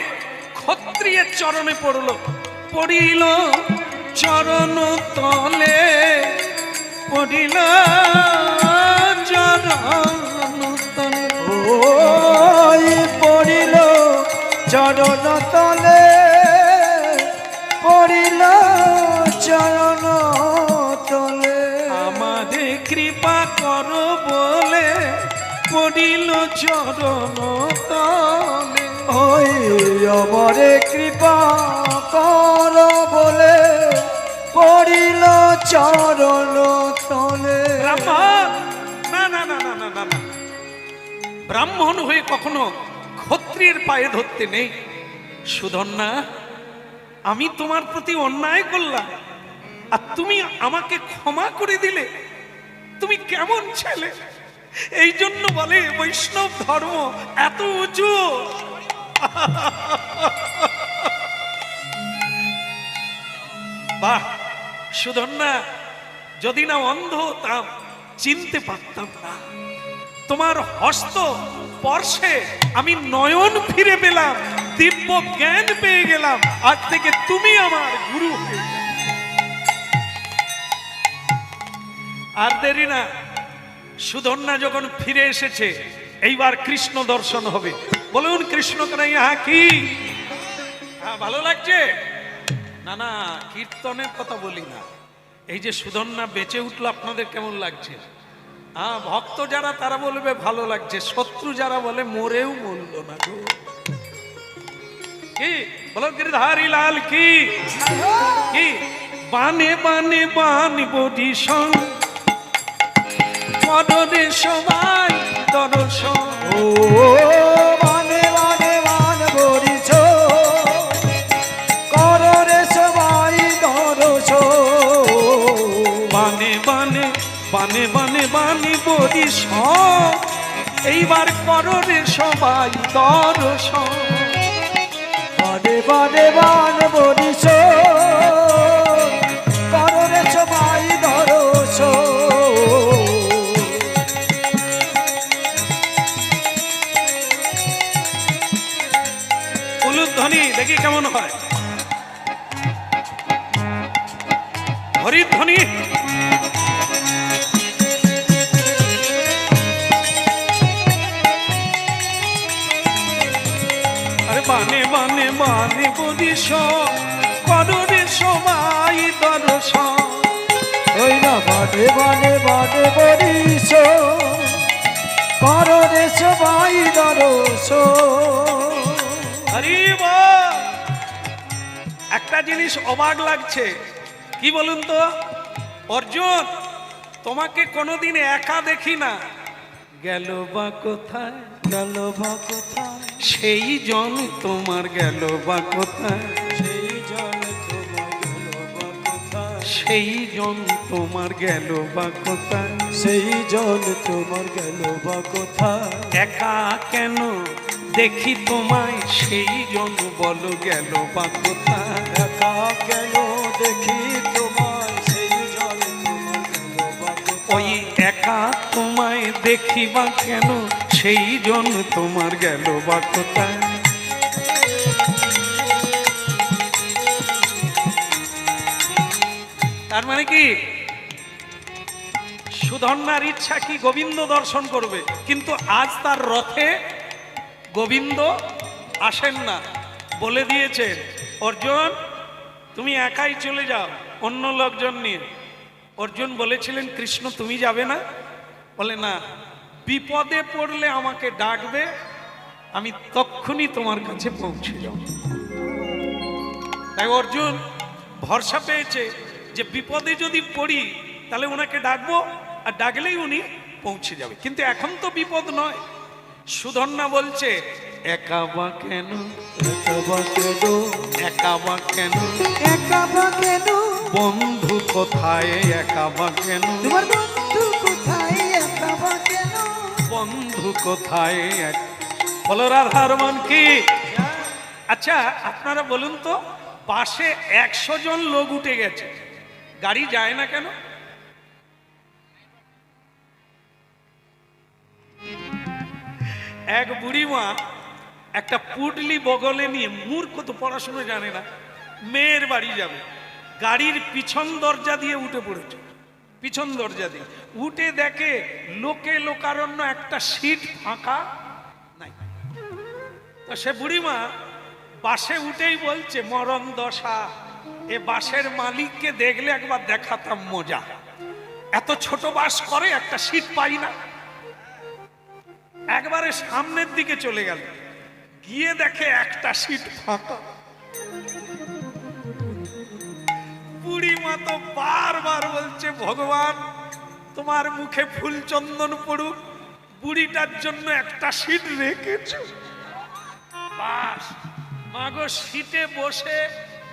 ক্ষত্রিয়ের চরণে পড়ল, পড়িল চরণ তলে, পড়িল চরণ তলে। ওই পড়িল চরণ তলে, পড়িল চরণ তলে। আমাদের কৃপা করো বলে পড়িল চরণ তলে। ওই আমারে কৃপা কর বলে পড়িল চরণ তলে। ব্রাহ্মণ, না না না না না না না, ব্রাহ্মণ হয়ে কখনো ক্ষত্রিয়ের পায়ে ধরতে নেই। সুধন্যা, আমি তোমার প্রতি অন্যায় করলাম আর তুমি আমাকে ক্ষমা করে দিলে। তুমি কেমন ছেলে! এই জন্য বলে বৈষ্ণব ধর্ম এত উঁচু। বাহ সুধন্যা, যদি না অন্ধ হতাম চিনতে পারতাম না। তোমার হস্ত স্পর্শে আমি নয়ন ফিরে পেলাম, দিব্য জ্ঞান পেয়ে গেলাম। আজ থেকে তুমি আমার গুরু হয়ে যাবে। আর দেরি না, সুধন্যা যখন ফিরে এসেছে এইবার কৃষ্ণ দর্শন হবে। বলুন কৃষ্ণ কানাইয়া কি? ভালো লাগছে? না না, কীর্তনের কথা বলি না। এই যে সুধন্যা বেঁচে উঠলো, আপনাদের কেমন লাগছে? হ্যাঁ, ভক্ত যারা তারা বলবে ভালো লাগছে, শত্রু যারা বলে মরেও মরল না গো। কি বলো গিরধারী লাল কি কি বানে বানে বান বডিশন পদরে সবাই দর্শন। ও মানে মানে মান বরিছ কররে সবাই দরছ বানে বানে বানে বানে বানে বডিশন এইবার কররে সবাই দর্শন। বাদে বাদে বান বরিছ কররে সবাই দরছ উলুধ্বনি দেখি কেমন হয়, হরিধ্বনি। আরে বানে বানে বানে বদিস কররে সবাই দর্শন। ওই না বাদে বাদে বাদে বরিছ কররে সবাই দরছ হরি বল। একটা জিনিস অবাক লাগছে, কি বলুন তো অর্জুন, তোমাকে কোনোদিন একা দেখি না, গেল বা কোথায় গেল বা কোথায় সেই জন তোমার, গেল বা কোথায় সেই জল তোমার গেল বা কোথায় সেই জন তোমার, গেল বা কোথায় সেই জল তোমার গেল বা কোথায় একা কেন দেখি তোমায়, সেই জন বলো গেল বা কোথায়। একা কেন দেখি তোমায় সেই জল তোমার গেল বা ওই কোথায় একা তোমায় দেখি বা কেন, সেই জন তোমার, গেল বা কোথায়। তার মানে কি সুধন্যার ইচ্ছা কি গোবিন্দ দর্শন করবে, কিন্তু আজ তার রথে গোবিন্দ আসেন না, বলে দিয়েছেন অর্জুন তুমি একাই চলে যাও অন্য লোকজন নিয়ে। অর্জুন বলেছিলেন কৃষ্ণ তুমি যাবে না, বলে না, বিপদে পড়লে আমাকে ডাকবে, আমি তক্ষুনি তোমার কাছে পৌঁছে যাব। তাই অর্জুন ভরসা পেয়েছে যে বিপদে যদি পড়ি তাহলে ওনাকে ডাকবো, আর ডাকলেই উনি পৌঁছে যাবে। কিন্তু এখন তো বিপদ নয়। সুধন্যা বলছে একা বা কেন, একা বা কেন একা বা কেন, একা বা কেন বন্ধু কোথায়, একা বা কেন, তোমার বন্ধু কোথায় একা বা কেন বন্ধু কোথায় বলো রাধার মান কি। আচ্ছা আপনারা বলুন তো, পাশে 100 জন লোক উঠে গেছে, গাড়ি যায় না কেন? এক বুড়িমা একটা পুটলি বগলে নিয়ে, মূর্খ তো পড়াশোনা জানে না, মেয়ের বাড়ি যাবে, গাড়ির পিছন দরজা দিয়ে উঠে পড়েছে, পিছন দরজা দিয়ে উঠে দেখে লোকে লোকারণ্য একটা সিট ফাঁকা নাই। তো সে বুড়িমা বাসে উঠেই বলছে মরণ দশা, এ বাসের মালিককে দেখলে একবার দেখাতাম মজা, এত ছোট বাস করে একটা সিট পাই না। একবারে সামনের দিকে চলে গেল, গিয়ে দেখে একটা সিট ফাঁকা। বুড়িমা তো বারবার বলছে ভগবান তোমার মুখে ফুল চন্দন পড়ুক, বুড়িটার জন্য একটা সিট রেখেছ। বাস মাগো সিটে বসে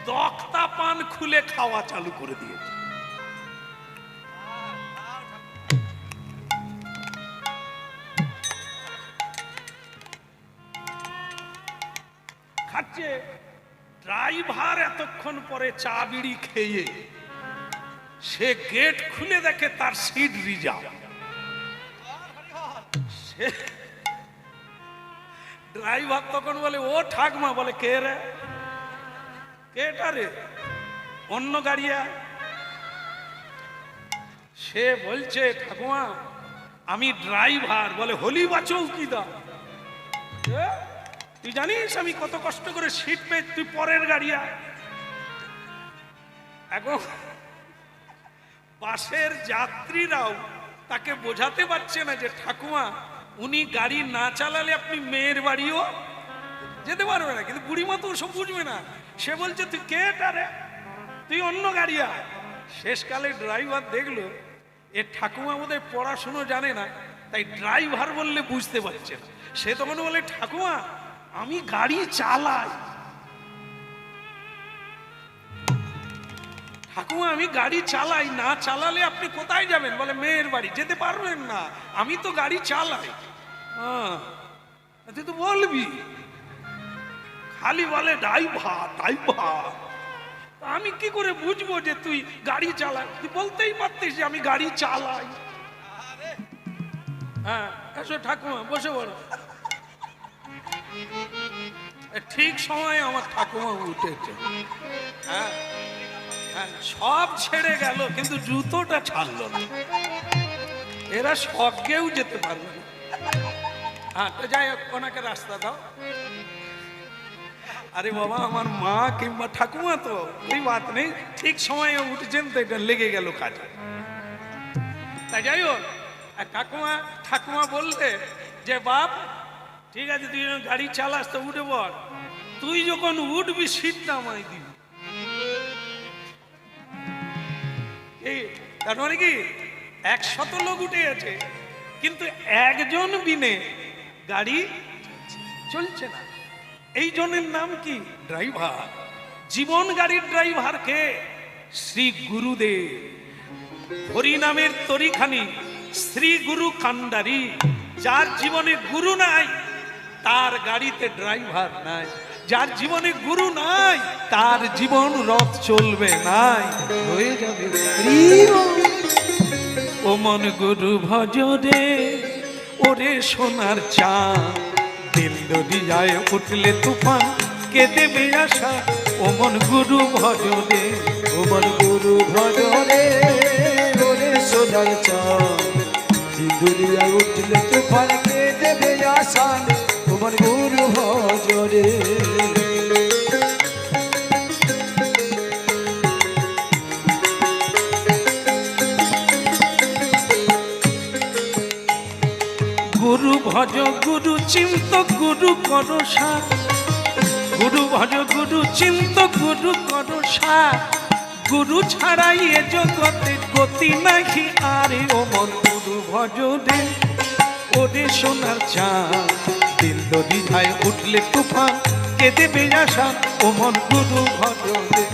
দক্তা পান খুলে খাওয়া চালু করে দিয়েছে। খাচ্ছে, ড্রাইভার এতক্ষণ পরে চা বিড়ি খেয়ে সে গেট খুলে দেখে তার সিট রিজার্ভ। ড্রাইভার তখন বলে ও ঠাকমা, বলে কে রে, কেটা রে, অন্য গাড়িয়া। সে বলছে ঠাকুমা আমি ড্রাইভার। বলে হলি বা চৌকিদার, তুই জানিস আমি কত কষ্ট করে সিট পেয়ে, তুই পরের গাড়িয়া। এখন বাসের যাত্রীরাও তাকে বোঝাতে পারছে না যে ঠাকুমা উনি গাড়ি না চালালে আপনি মেয়ের বাড়িও যেতে পারবে না। কিন্তু বুড়িমা তো ওসব বুঝবে না, সে বলছে তুই কে রে, তুই অন্য গাড়ি আয়। শেষকালে ড্রাইভার দেখলো এ ঠাকুমা বোধহয় পড়াশুনো জানে না, তাই ড্রাইভার বললে বুঝতে পারছে না। সে তখন বলে ঠাকুমা আমি গাড়ি চালাই, ঠাকুমা আমি গাড়ি চালাই, না চালালে আপনি কোথায় যাবেন? বলে মেয়ের বাড়ি। যেতে পারবেন না, আমি তো গাড়ি চালাই। তুই তো বলবি, খালি বলে ড্রাইভার ড্রাইভার। আমি কি করে বুঝবো যে তুই গাড়ি চালাই? তুই বলতেই পারতিস যে আমি গাড়ি চালাই। হ্যাঁ এসো ঠাকুমা বসে পড়ো। ঠিক সময় আমার ঠাকুমা উঠেছে। হ্যাঁ হ্যাঁ, সব ছেড়ে গেল কিন্তু জুতোটা ছাড়লো না। এরা স্বর্গেও যেতে পারবে না। হ্যাঁ তো যাই হোক, ওনাকে রাস্তা দাও। আরে বাবা আমার মা কিংবা ঠাকুমা তো ওই বাত নেই, ঠিক সময়ে উঠছেন তো এটা লেগে গেল কাজে। তা যাই হোক, ঠাকুমা বললে যে বাপ ঠিক আছে তুই গাড়ি চালাস তো উঠে পড়, তুই যখন উঠবি সিটটা আমায় দিবি। এই তার মানে কি 100 লোক উঠে আছে কিন্তু একজন বিনে গাড়ি চলছে না। এই জনের নাম কি? ড্রাইভার। জীবন গাড়ির ড্রাইভার কে? শ্রী গুরুদেব। হরি নামের তরিখানি শ্রী গুরু কান্ডারি। যার জীবনে গুরু নাই তার গাড়িতে ড্রাইভার নাই, যার জীবনে গুরু নাই তার জীবন রথ চলবে নাই, হয়ে যাবে। ও মন গুরু ভজরে ওরে সোনার চাঁদ, দিল দরিয়ায় উঠলে তুফান কে দেবে আশা। ও মন গুরু ভজরে, ও মন গুরু ভজরে ওরে সোনার চাঁদ, দুনিয়ায় উঠলে তুফান কে দেবে আশা। ও মন গুরু ভজরে। গুরু ভজ গুরু চিন্ত গুরু কর সাথ, গুরু ভজ গুরু চিন্ত গুরু কর সাথ। গুরু ছাড়াই এ জগতে গতি নাহি আরে। ও মন গুরু ভজ রে ওরে সোনার চাঁদ, দিল দরিয়ায় উঠলে তুফান কে দেবে আশা। ও মন গুরু ভজ রে।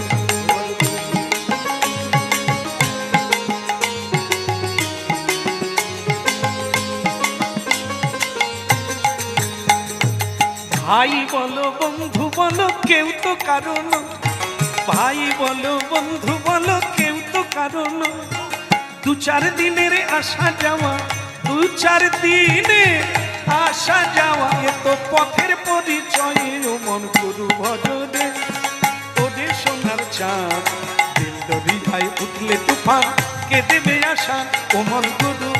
ভাই বলো বন্ধু বলো কেউ তো কারণ, ভাই বলো বন্ধু বলো কেউ তো কারণ। 2-4 দিনের আসা যাওয়া, 2-4 দিনে আসা যাওয়া, এ তো পথের পরিচয়। ও মন গুরু ভজরে ওরে সোনার চাঁদ, দিল দরিয়ায় উঠলে তুফান কে দেবে আশা। ও মন গুরু।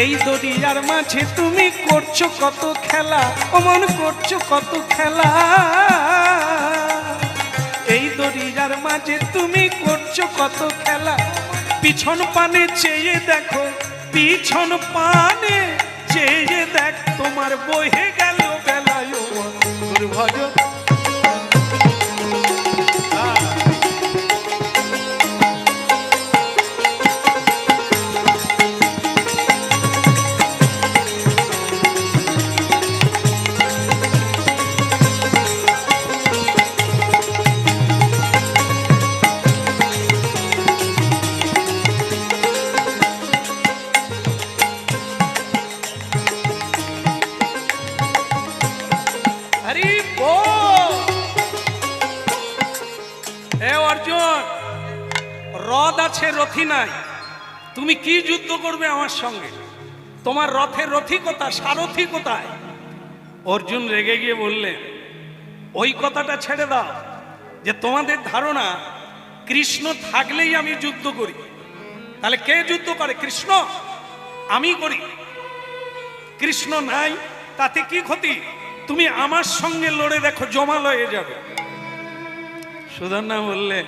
এই দরিয়ার মাঝে তুমি করছো কত খেলা, ও মন করছো কত খেলা। এই দরিয়ার মাঝে তুমি করছো কত খেলা। পিছন পানে চেয়ে দেখো, পিছন পানে চেয়ে দেখ, তোমার বহে গেল বেলায়। ও মন গুরু ভজ। রথ আছে রথী নাই, তুমি কি যুদ্ধ করবে আমার সঙ্গে? তোমার রথের রথী কোথায়, সারথী কোথায়? অর্জুন রেগে গিয়ে বললেন ওই কথাটা ছেড়ে দাও যে তোমাদের ধারণা কৃষ্ণ থাকলেই আমি যুদ্ধ করি। তাহলে কে যুদ্ধ করে? কৃষ্ণ। আমি করি। কৃষ্ণ নাই, তাতে কি ক্ষতি? তুমি আমার সঙ্গে লড়ে দেখো, জমাল হয়ে যাবে। সুধন্যা বললে,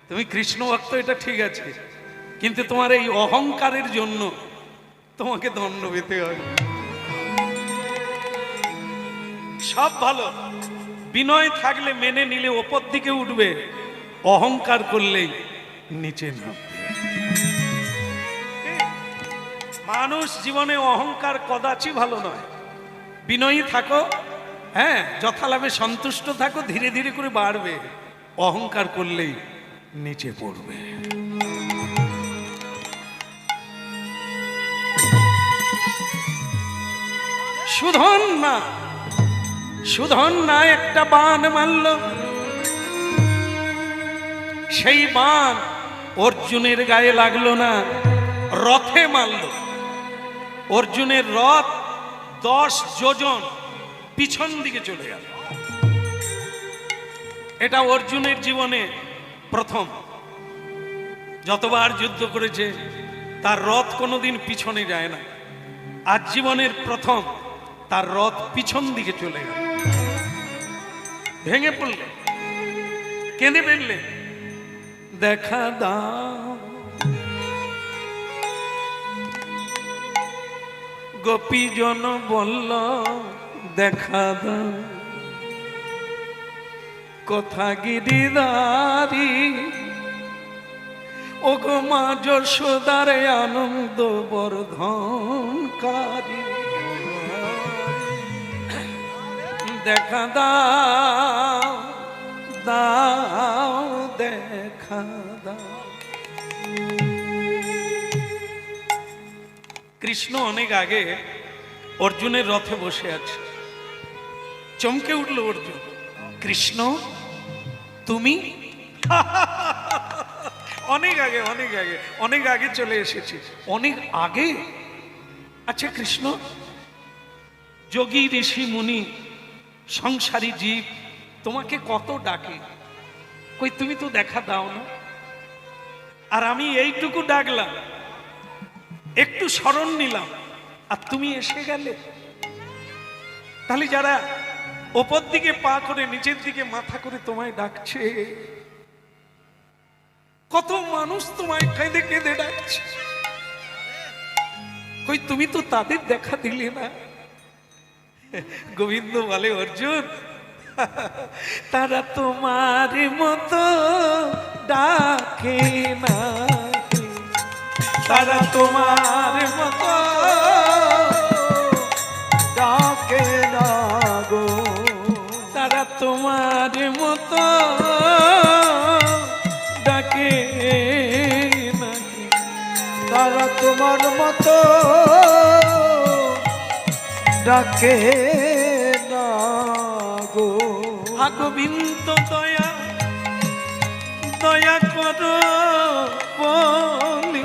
তুমি কৃষ্ণ ভক্ত এটা ঠিক আছে, কিন্তু তোমার এই অহংকারের জন্য তোমাকে দণ্ড পেতে হবে। সব ভালো, বিনয় থাকলে মেনে নিলে ওপর দিকে উঠবে, অহংকার করলেই নিচে নামবে। মানুষ জীবনে অহংকার কদাচি ভালো নয়। বিনয়ী থাকো, হ্যাঁ, যথালাভে সন্তুষ্ট থাকো, ধীরে ধীরে করে বাড়বে। অহংকার করলেই নিচে পড়বে। সুধন্যা একটা বান মারল। সেই বান অর্জুনের গায়ে লাগলো না, রথে মারল। অর্জুনের রথ 10 যোজন পিছন দিকে চলে গেল। এটা অর্জুনের জীবনে প্রথম। যতবার যুদ্ধ করেছে তার রথ কোনোদিন পিছনে যায় না। আজ জীবনের প্রথম তার রথ পিছন দিকে চলে গেল। ভেঙে পড়লে, কেঁদে ফেললে, দেখা দাও গোপীজন বলল, দেখা দাও কথা গিরিধারী, ও গো মা যশোদার আনন্দ বর্ধনকারী। দেখা দাও দাও দেখা দাও। কৃষ্ণ অনেক আগে অর্জুনের রথে বসে আছে। চমকে উঠল অর্জুন, কৃষ্ণ তুমি? অনেক আগে চলে এসেছি। অনেক আগে? আচ্ছা কৃষ্ণ, যোগী ঋষি মুনি সংসারী জীব তোমাকে কত ডাকে, কই তুমি তো দেখা দাও না। আর আমি এইটুকু ডাকলাম, একটু স্মরণ নিলাম, আর তুমি এসে গেলে। তাহলে যারা ওপর দিকে পা করে নিচের দিকে মাথা করে তোমায় ডাকছে, কত মানুষ তোমায় কেঁদে কেঁদে ডাকছে, কই তুমি তো তাদের দেখা দিলে না। গোবিন্দ বলে, অর্জুন তারা তোমার মতো ডাকে না, তারা তোমার মতো ডাকে না গো, তারা তোমার মতো ডাকে নাকি, তারা তোমার মতো ডাকে না গো। গোবিন্দ দয়া দয়া করো বলি,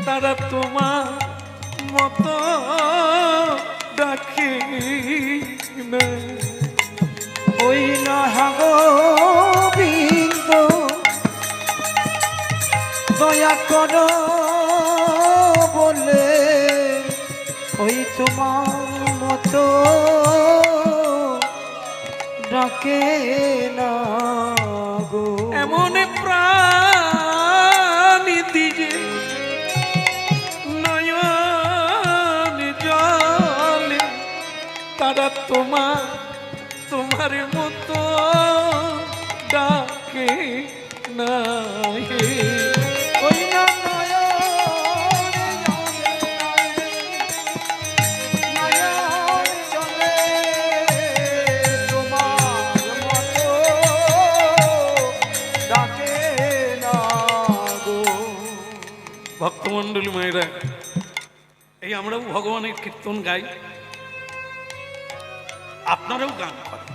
তারা তোমার মতো ডাকে না। ওই না গোবিন্দ দয়া করো বলে, ওই তোমার মতো ডাকে না গো। এমন প্রাণ দিজে নয়ন জলে, তারা তোমার মতো ডাকে না। ওই না ভক্তমন্ডলী মায়েরা, এই আমরাও ভগবানের কীর্তন গাই, আপনারাও গান করেন।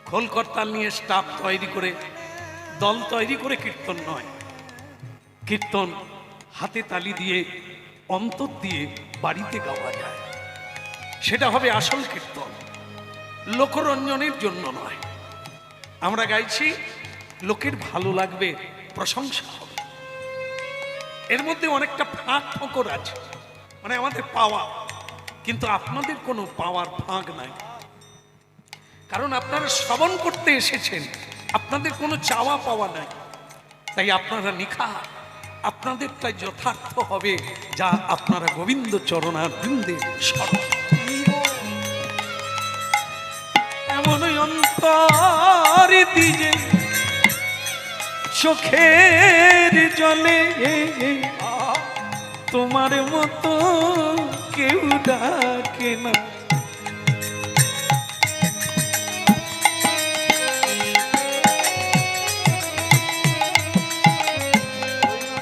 খোল করতাল নিয়ে স্টাফ তৈরি করে, দল তৈরি করে কীর্তন নয়। কীর্তন হাতে তালি দিয়ে, অন্তর দিয়ে বাড়িতে গাওয়া যায়, সেটা হবে আসল কীর্তন, লোকরঞ্জনের জন্য নয়। আমরা গাইছি লোকের ভালো লাগবে, প্রশংসা হবে। এর মধ্যে অনেকটা ফাঁক ফোকর আছে, মানে আমাদের পাওয়া, কিন্তু আপনাদের কোনো পাওয়ার ফাঁক নাই, কারণ আপনারা শ্রবণ করতে এসেছেন, আপনাদের কোনো চাওয়া পাওয়া নাই। তাই আপনারা নিখা, আপনাদেরটাই যথার্থ হবে, যা আপনারা গোবিন্দ চরণার বৃন্দে স্মরণ। এমন অন্তর দিজে চোখের জলে তোমার মতো কেউ ডাকে না।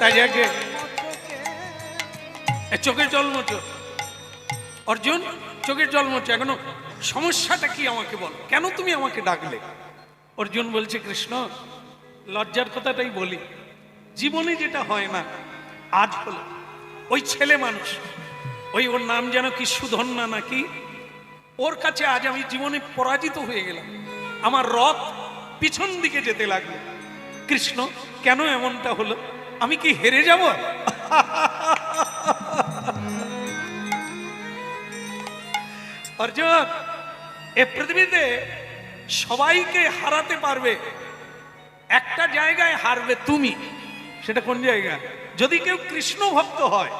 তাই আগে চোখের জল মোচো, অর্জুন চোখের জল মোচো, এখনো সমস্যাটা কি আমাকে বল, কেন তুমি আমাকে ডাকলে? অর্জুন বলছে, কৃষ্ণ লজ্জার কথাটাই বলি, জীবনে যেটা হয় না আজ হলো। ওই ছেলে মানুষ, ওর নাম যেন কি সুধন্যা নাকি, ওর কাছে আজ আমি জীবনে পরাজিত হয়ে গেলাম, আমার রথ পিছন দিকে যেতে লাগলো। কৃষ্ণ কেন এমনটা হলো, আমি কি হেরে যাব? অর্জুন, এ পৃথিবীতে সবাইকে হারাতে পারবে, একটা জায়গায় হারবে তুমি। সেটা কোন জায়গা? যদি কেউ কৃষ্ণ ভক্ত হয়,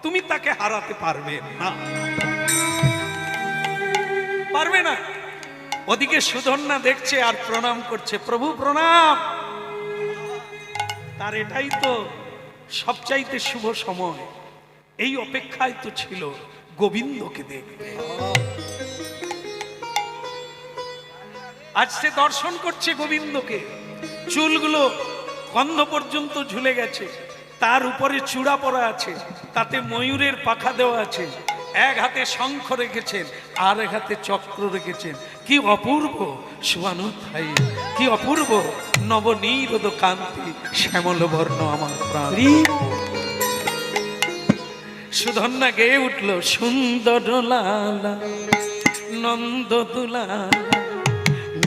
তুমি তাকে হারাতে পারবে না, পারবে না। ওদিকে সুধন্যা দেখছে আর প্রণাম করছে, প্রভু প্রণাম। তার এটাই তো সবচাইতে শুভ সময়, এই অপেক্ষায় তো ছিল গোবিন্দকে দেখবে। আজ সে দর্শন করছে গোবিন্দকে, চুলগুলো কন্ধ পর্যন্ত ঝুলে গেছে, তার উপরে চূড়া পরা আছে, তাতে ময়ূরের পাখা দেওয়া আছে, এক হাতে শঙ্খ রেখেছেন আর এক হাতে চক্র রেখেছেন। কি অপূর্ব সুবানুধ্যায়ী, কি অপূর্ব নবনীরোদ কান্তি, শ্যামল বর্ণ আমার প্রাণ। সুধন্যা গেয়ে উঠল, সুন্দর লালা নন্দ দুলালা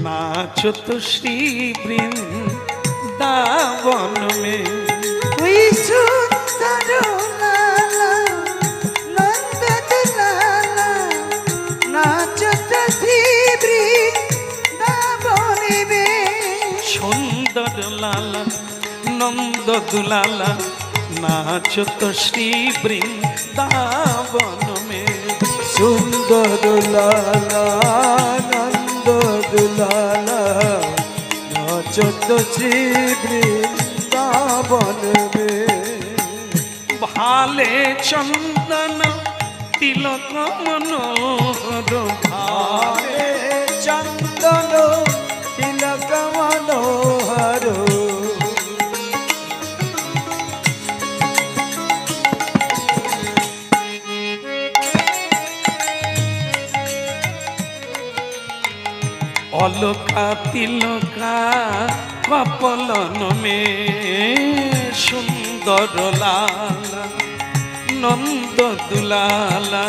নাচো তো শ্রী বৃন্দাবন মে। ওই সুন্দর লালা নন্দ দুলালা নাচত শ্রী বৃন্দাবনে বে। সুন্দর লালা নন্দ দুলালা নাচো তো শ্রী বৃন্দাবন মে। সুন্দর লালা নন্দ দুলালা নাচত শ্রী বৃন্দাবন মে। ভালে চন্দন তিলক মনোহর, ভালে চন্দন তিলক মনোহর। অলকা তিলকা কপলন মে। সুন্দর লালা নন্দ দুলালা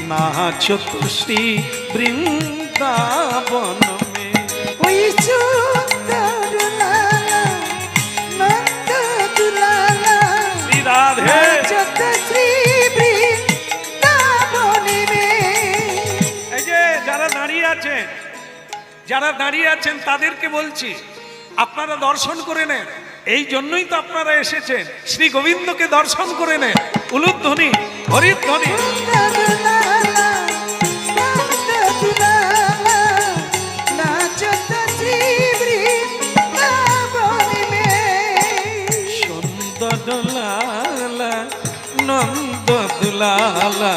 নাচো তো শ্রী বৃন্দাবন মে। ওই সুন্দর লালা নন্দ দুলালা শ্রী রাধে। নাচত শ্রী বৃন্দাবনে বে। এই যে যারা দাঁড়িয়ে আছেন, যারা দাঁড়িয়ে আছেন তাদেরকে বলছি, আপনারা দর্শন করে নেন। এই জন্যই তো আপনারা এসেছেন, শ্রী গোবিন্দকে দর্শন করে নেন। উলুধ্বনি, হরিধ্বনি। সুন্দর লালা নন্দ দুলালা নাচত শ্রী বৃন্দাবনে বে। সুন্দর লালা নন্দ দুলালা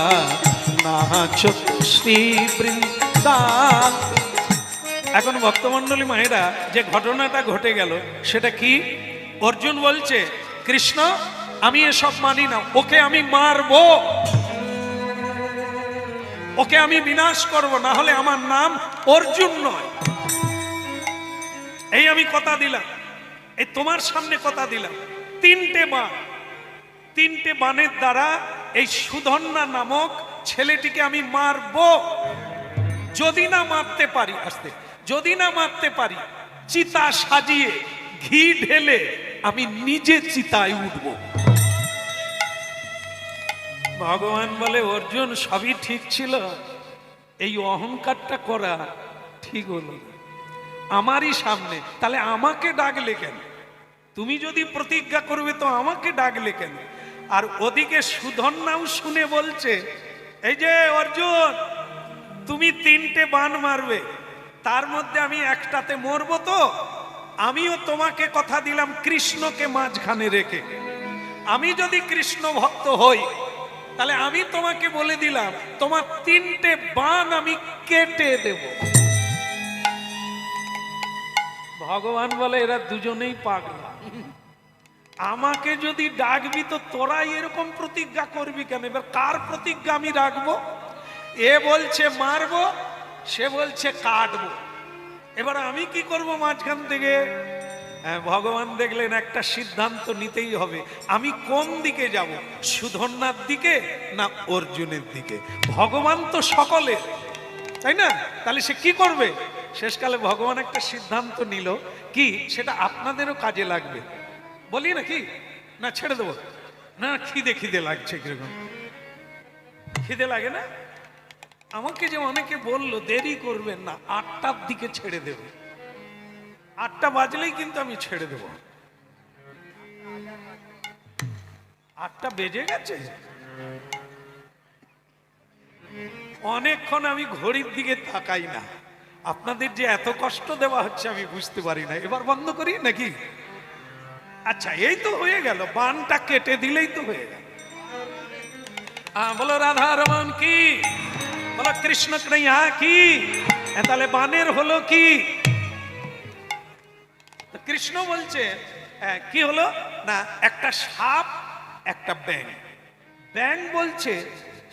নাচো তো শ্রী বৃন্দা। এখন ভক্তমণ্ডলী মায়েরা, যে ঘটনাটা ঘটে গেল সেটা কি? অর্জুন বলছে, কৃষ্ণ আমি এসব মানি না, ওকে আমি মারবো, ওকে আমি বিনাশ করব, না হলে আমার নাম অর্জুন নয়। এই আমি কথা দিলাম, এই তোমার সামনে কথা দিলাম। তিনটে বাণের দ্বারা এই সুধন্যা নামক ছেলেটিকে আমি মারবো। যদি না মারতে পারি, আসতে, যদি না মারতে পারি, চিতা সাজিয়ে ঘি ঢেলে আমি নিজে চিতায় উঠব। ভগবান বলে অর্জুন সবই ঠিক ছিল, এই অহংকারটা করা ঠিক হলো না। আমারই সামনে, তাহলে আমাকে ডাকলে কেন? তুমি যদি প্রতিজ্ঞা করবে তো আমাকে ডাকলে কেন? আর ওদিকে সুধন্যাও শুনে বলছে, এই যে অর্জুন, তুমি 3টে বাণ মারবে, তার মধ্যে আমি একটাতে মরবো, তো আমিও তোমাকে কথা দিলাম কৃষ্ণকে মাঝখানে রেখে। আমি যদি কৃষ্ণ ভক্ত হই, তাহলে আমি তোমাকে বলে দিলাম তোমার 3টে বাণ আমি কেটে দেব। ভগবান বলে এরা দুজনেই পাগলা, আমাকে যদি ডাকবি তো তোরাই এরকম প্রতিজ্ঞা করবি কেন? এবার কার প্রতিজ্ঞা আমি রাখবো? এ বলছে মারবো, সে বলছে কাটবো, এবার আমি কি করব মাঝখান থেকে? ভগবান দেখলেন একটা সিদ্ধান্ত নিতেই হবে, আমি কোন দিকে যাব, সুধন্যার দিকে না অর্জুনের দিকে? ভগবান তো সকলের, তাই না? তাহলে সে কি করবে? শেষকালে ভগবান একটা সিদ্ধান্ত নিল, কি সেটা আপনাদেরও কাজে লাগবে। বলি নাকি না ছেড়ে দেবো? না, খিদে খিদে লাগছে, কিরকম খিদে লাগে না? আমাকে যে অনেকে বললো দেরি করবেন না, 8টার দিকে ছেড়ে দেব। 8টা বাজলেই কিন্তু আমি ছেড়ে দেব। 8টা বেজে গেছে, অনেকক্ষণ আমি ঘড়ির দিকে তাকাই না। আপনাদের যে এত কষ্ট দেওয়া হচ্ছে আমি বুঝতে পারি না। এবার বন্ধ করি নাকি? আচ্ছা, এই তো হয়ে গেল, বানটা কেটে দিলেই তো হয়ে গেল। বলো রাধা রমন কি, বলো কৃষ্ণ কৃষ্ণা কি। তাহলে বানের হলো কি? কৃষ্ণ বলছে কি হলো না, একটা সাপ একটা ব্যাঙ। ব্যাঙ বলছে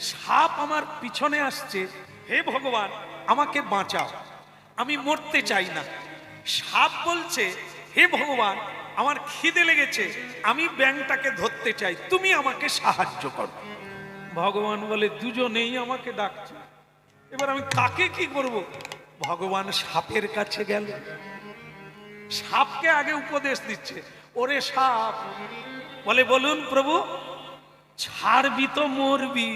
সাপ আমার পিছনে আসছে, হে ভগবান আমাকে বাঁচাও, আমি মরতে চাই না। সাপ বলছে হে ভগবান আমার খিদে লেগেছে, আমি ব্যাঙটাকে ধরতে চাই, তুমি আমাকে সাহায্য করো। ভগবান বলে দুজনেই আমাকে ডাকছে, এবার আমি কাকে কি করব? ভগবান সাপের কাছে গেল, সাপকে আগে উপদেশ দিচ্ছে। ওরে সাপ, বলে বলুন প্রভু, ছাড়বি তো মরবি,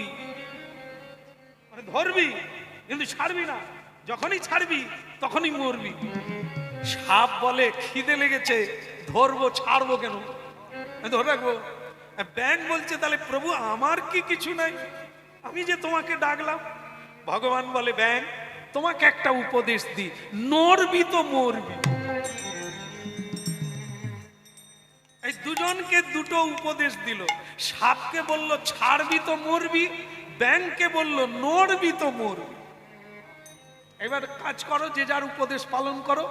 মানে ধরবি কিন্তু ছাড়বি না, যখনই ছাড়বি তখনই মরবি। সাপ বলে খিদে লেগেছে, ধরবো, ছাড়বো কেন, ধরে রাখবো। ব্যাঙ বলছে তাহলে প্রভু আমার কি কিছু নাই, আমি যে তোমাকে ডাকলাম। ভগবান বলে ব্যাঙ তোমাকে একটা উপদেশ দি, নড়বি তো মরবি। এই দুজনকে দুটো উপদেশ দিল। সাপকে বলল ছাড়বি তো মরবি, ব্যাঙকে বলল নড়বি তো মরবি। এবার কাজ করো, যে যার উপদেশ পালন করো।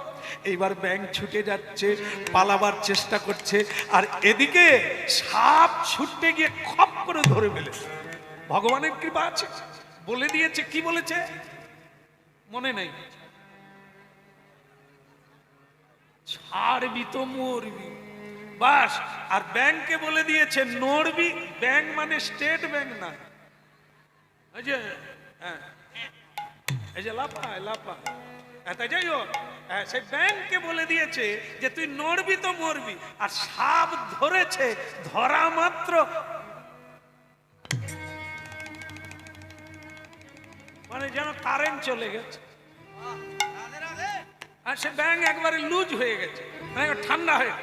এইবার ব্যাঙ ছুটে যাচ্ছে, পালাবার চেষ্টা করছে, আর এদিকে সাপ ছুটতে গিয়ে খপ করে ধরে ফেলেছে। ভগবানের কৃপা আছে, বলে দিয়েছে। কি বলেছে মনে নেই, ছাড়বি তো মরবি, বাস। আর ব্যাংকে বলে দিয়েছে নড়বি। ব্যাংক মানে স্টেট ব্যাংক না, এই যে এই যে লাফায় লাফায়, তাই যাই হোক, সেই ব্যাংককে বলে দিয়েছে যে তুই নড়বি তো মরবি। আর সাপ ধরেছে, ধরা মাত্র মানে যেন কারেন্ট চলে গেছে, আর সে ব্যাংক একবারে লুজ হয়ে গেছে, ঠান্ডা হয়ে।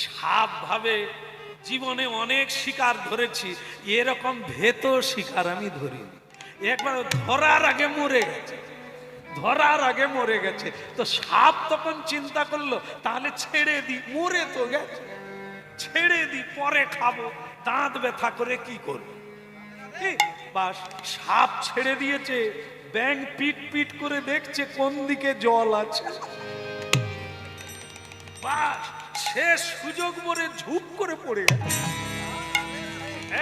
সাপ ভাবে জীবনে অনেক শিকার ধরেছি, এরকম ভেত শিকার আমি ধরিনি। একবার ধরার আগে মরে গেছে, ধরার আগে মরে গেছে। তো সাপ তখন চিন্তা করলো তাহলে ছেড়ে দি, মরে তো গেছে, ছেড়ে দি, পরে খাবো, দাঁত ব্যথা করে কি করবো। বাস, সাপ ছেড়ে দিয়েছে। ব্যাঙ পিট পিট করে দেখছে কোন দিকে জল আছে। বাস, শেষ সুযোগ মরে ঝুপ করে পড়ে গেছে।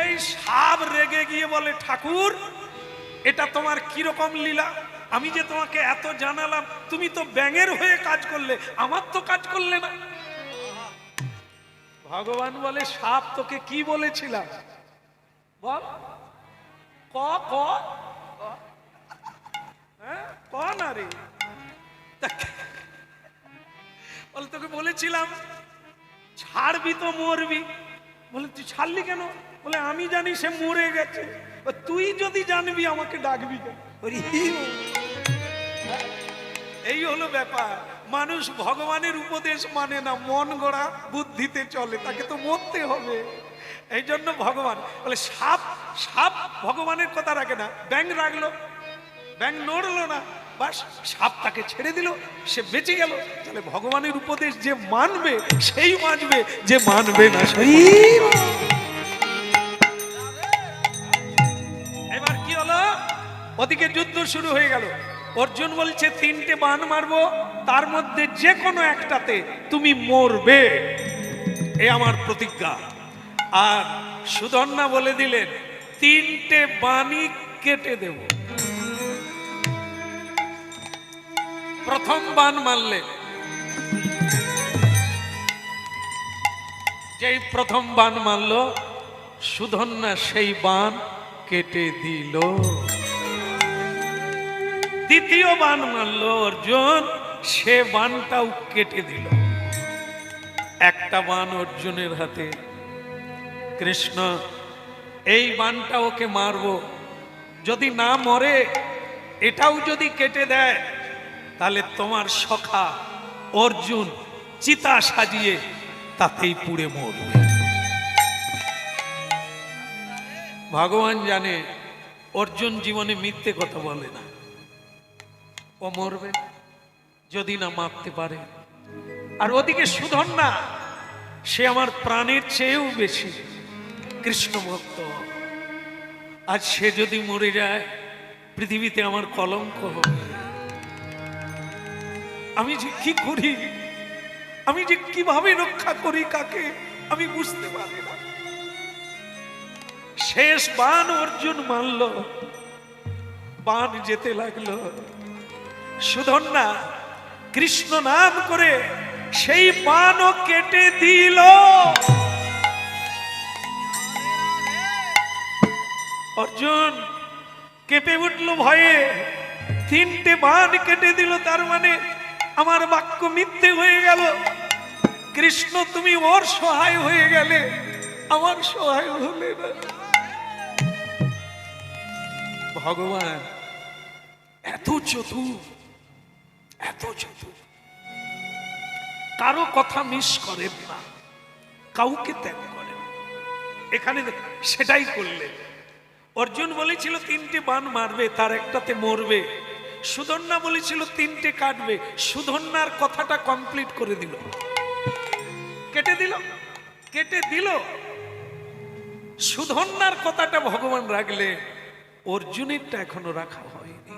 এই সাপ রেগে গিয়ে বলে ঠাকুর এটা তোমার কিরকম লীলা, আমি যে তোমাকে এত জানালাম, তুমি তো ব্যাঙের হয়ে কাজ করলে, আমার তো কাজ করলে না। ভগবান বলে সাপ তোকে কি বলেছিলাম বল, ক ক ক না রে, বলে তোকে বলেছিলাম ছাড়বি তো মরবি। বলে তুই ছাড়লি কেন? বলে আমি জানি সে মরে গেছে। তুই যদি জানবি আমাকে ডাকবি কেন? এই হলো ব্যাপার। মানুষ ভগবানের উপদেশ মানে না, মন গড়া বুদ্ধিতে চলে, তাকে তো মরতে হবে। এই জন্য ভগবান বলে সাপ সাপ ভগবানের কথা রাখে না। ব্যাঙ রাখলো, ব্যাঙ নড়লো না, বাস সাপ তাকে ছেড়ে দিল, সে বেঁচে গেল। তাহলে ভগবানের উপদেশ যে মানবে সেই বাঁচবে, যে মানবে না সেই। এবার কি হলো? ওদিকে যুদ্ধ শুরু হয়ে গেল। অর্জুন বলছে 3টে বাণ মারবো, তার মধ্যে যে কোনো একটাতে তুমি মরবে, এ আমার প্রতিজ্ঞা। আর সুধন্যা বলে দিলেন 3টে বাণই কেটে দেব। প্রথম বাণ মারলেন, যেই প্রথম বাণ মারল সুধন্যা সেই বাণ কেটে দিল। দ্বিতীয় বাণ মারল অর্জুন, সে বাণটাও কেটে দিল। একটা বাণ অর্জুনের হাতে। কৃষ্ণ এই বাণটা ওকে মারবো, যদি না মরে এটাও যদি কেটে দেয় তাহলে তোমার সখা অর্জুন চিতা সাজিয়ে তাতেই পুড়ে মরবে। ভগবান জানে অর্জুন জীবনে মিথ্যে কথা বলে না, ও মরবে যদি না মারতে পারে। আর ওদিকে সুধন্যা, সে আমার প্রাণের চেয়েও বেশি কৃষ্ণ ভক্ত। আজ সে যদি মরে যায় পৃথিবীতে আমার কলঙ্ক হবে। আমি যে কি করি, আমি যে কিভাবে রক্ষা করি কাকে, আমি বুঝতে পারি না। শেষ বাণ অর্জুন মারল, বাণ যেতে লাগলো। সুধন্যা কৃষ্ণ নাম করে সেই বাণও কেটে দিল। অর্জুন কেঁপে উঠল ভয়ে। 3টে বাণ কেটে দিল, তার মানে আমার বাক্য মিথ্যে হয়ে গেল। কৃষ্ণ তুমি ওর সহায় হয়ে গেলে, আমার সহায় হলে না। ভগবান এত চতুর, এত চতুর, কারো কথা মিস করেন না, কাউকে ত্যাগ করেন। এখানে সেটাই করলেন। অর্জুন বলেছিল 3টে বাণ মারবে, তার একটাতে মরবে। সুধন্যা বলেছিল 3টে কাটবে, সুধন্যার কথাটা কমপ্লিট করে দিল, কেটে দিল, কেটে দিল। সুধন্যার কথাটা ভগবান রাখলে, অর্জুনেরটা এখনো রাখা হয়নি।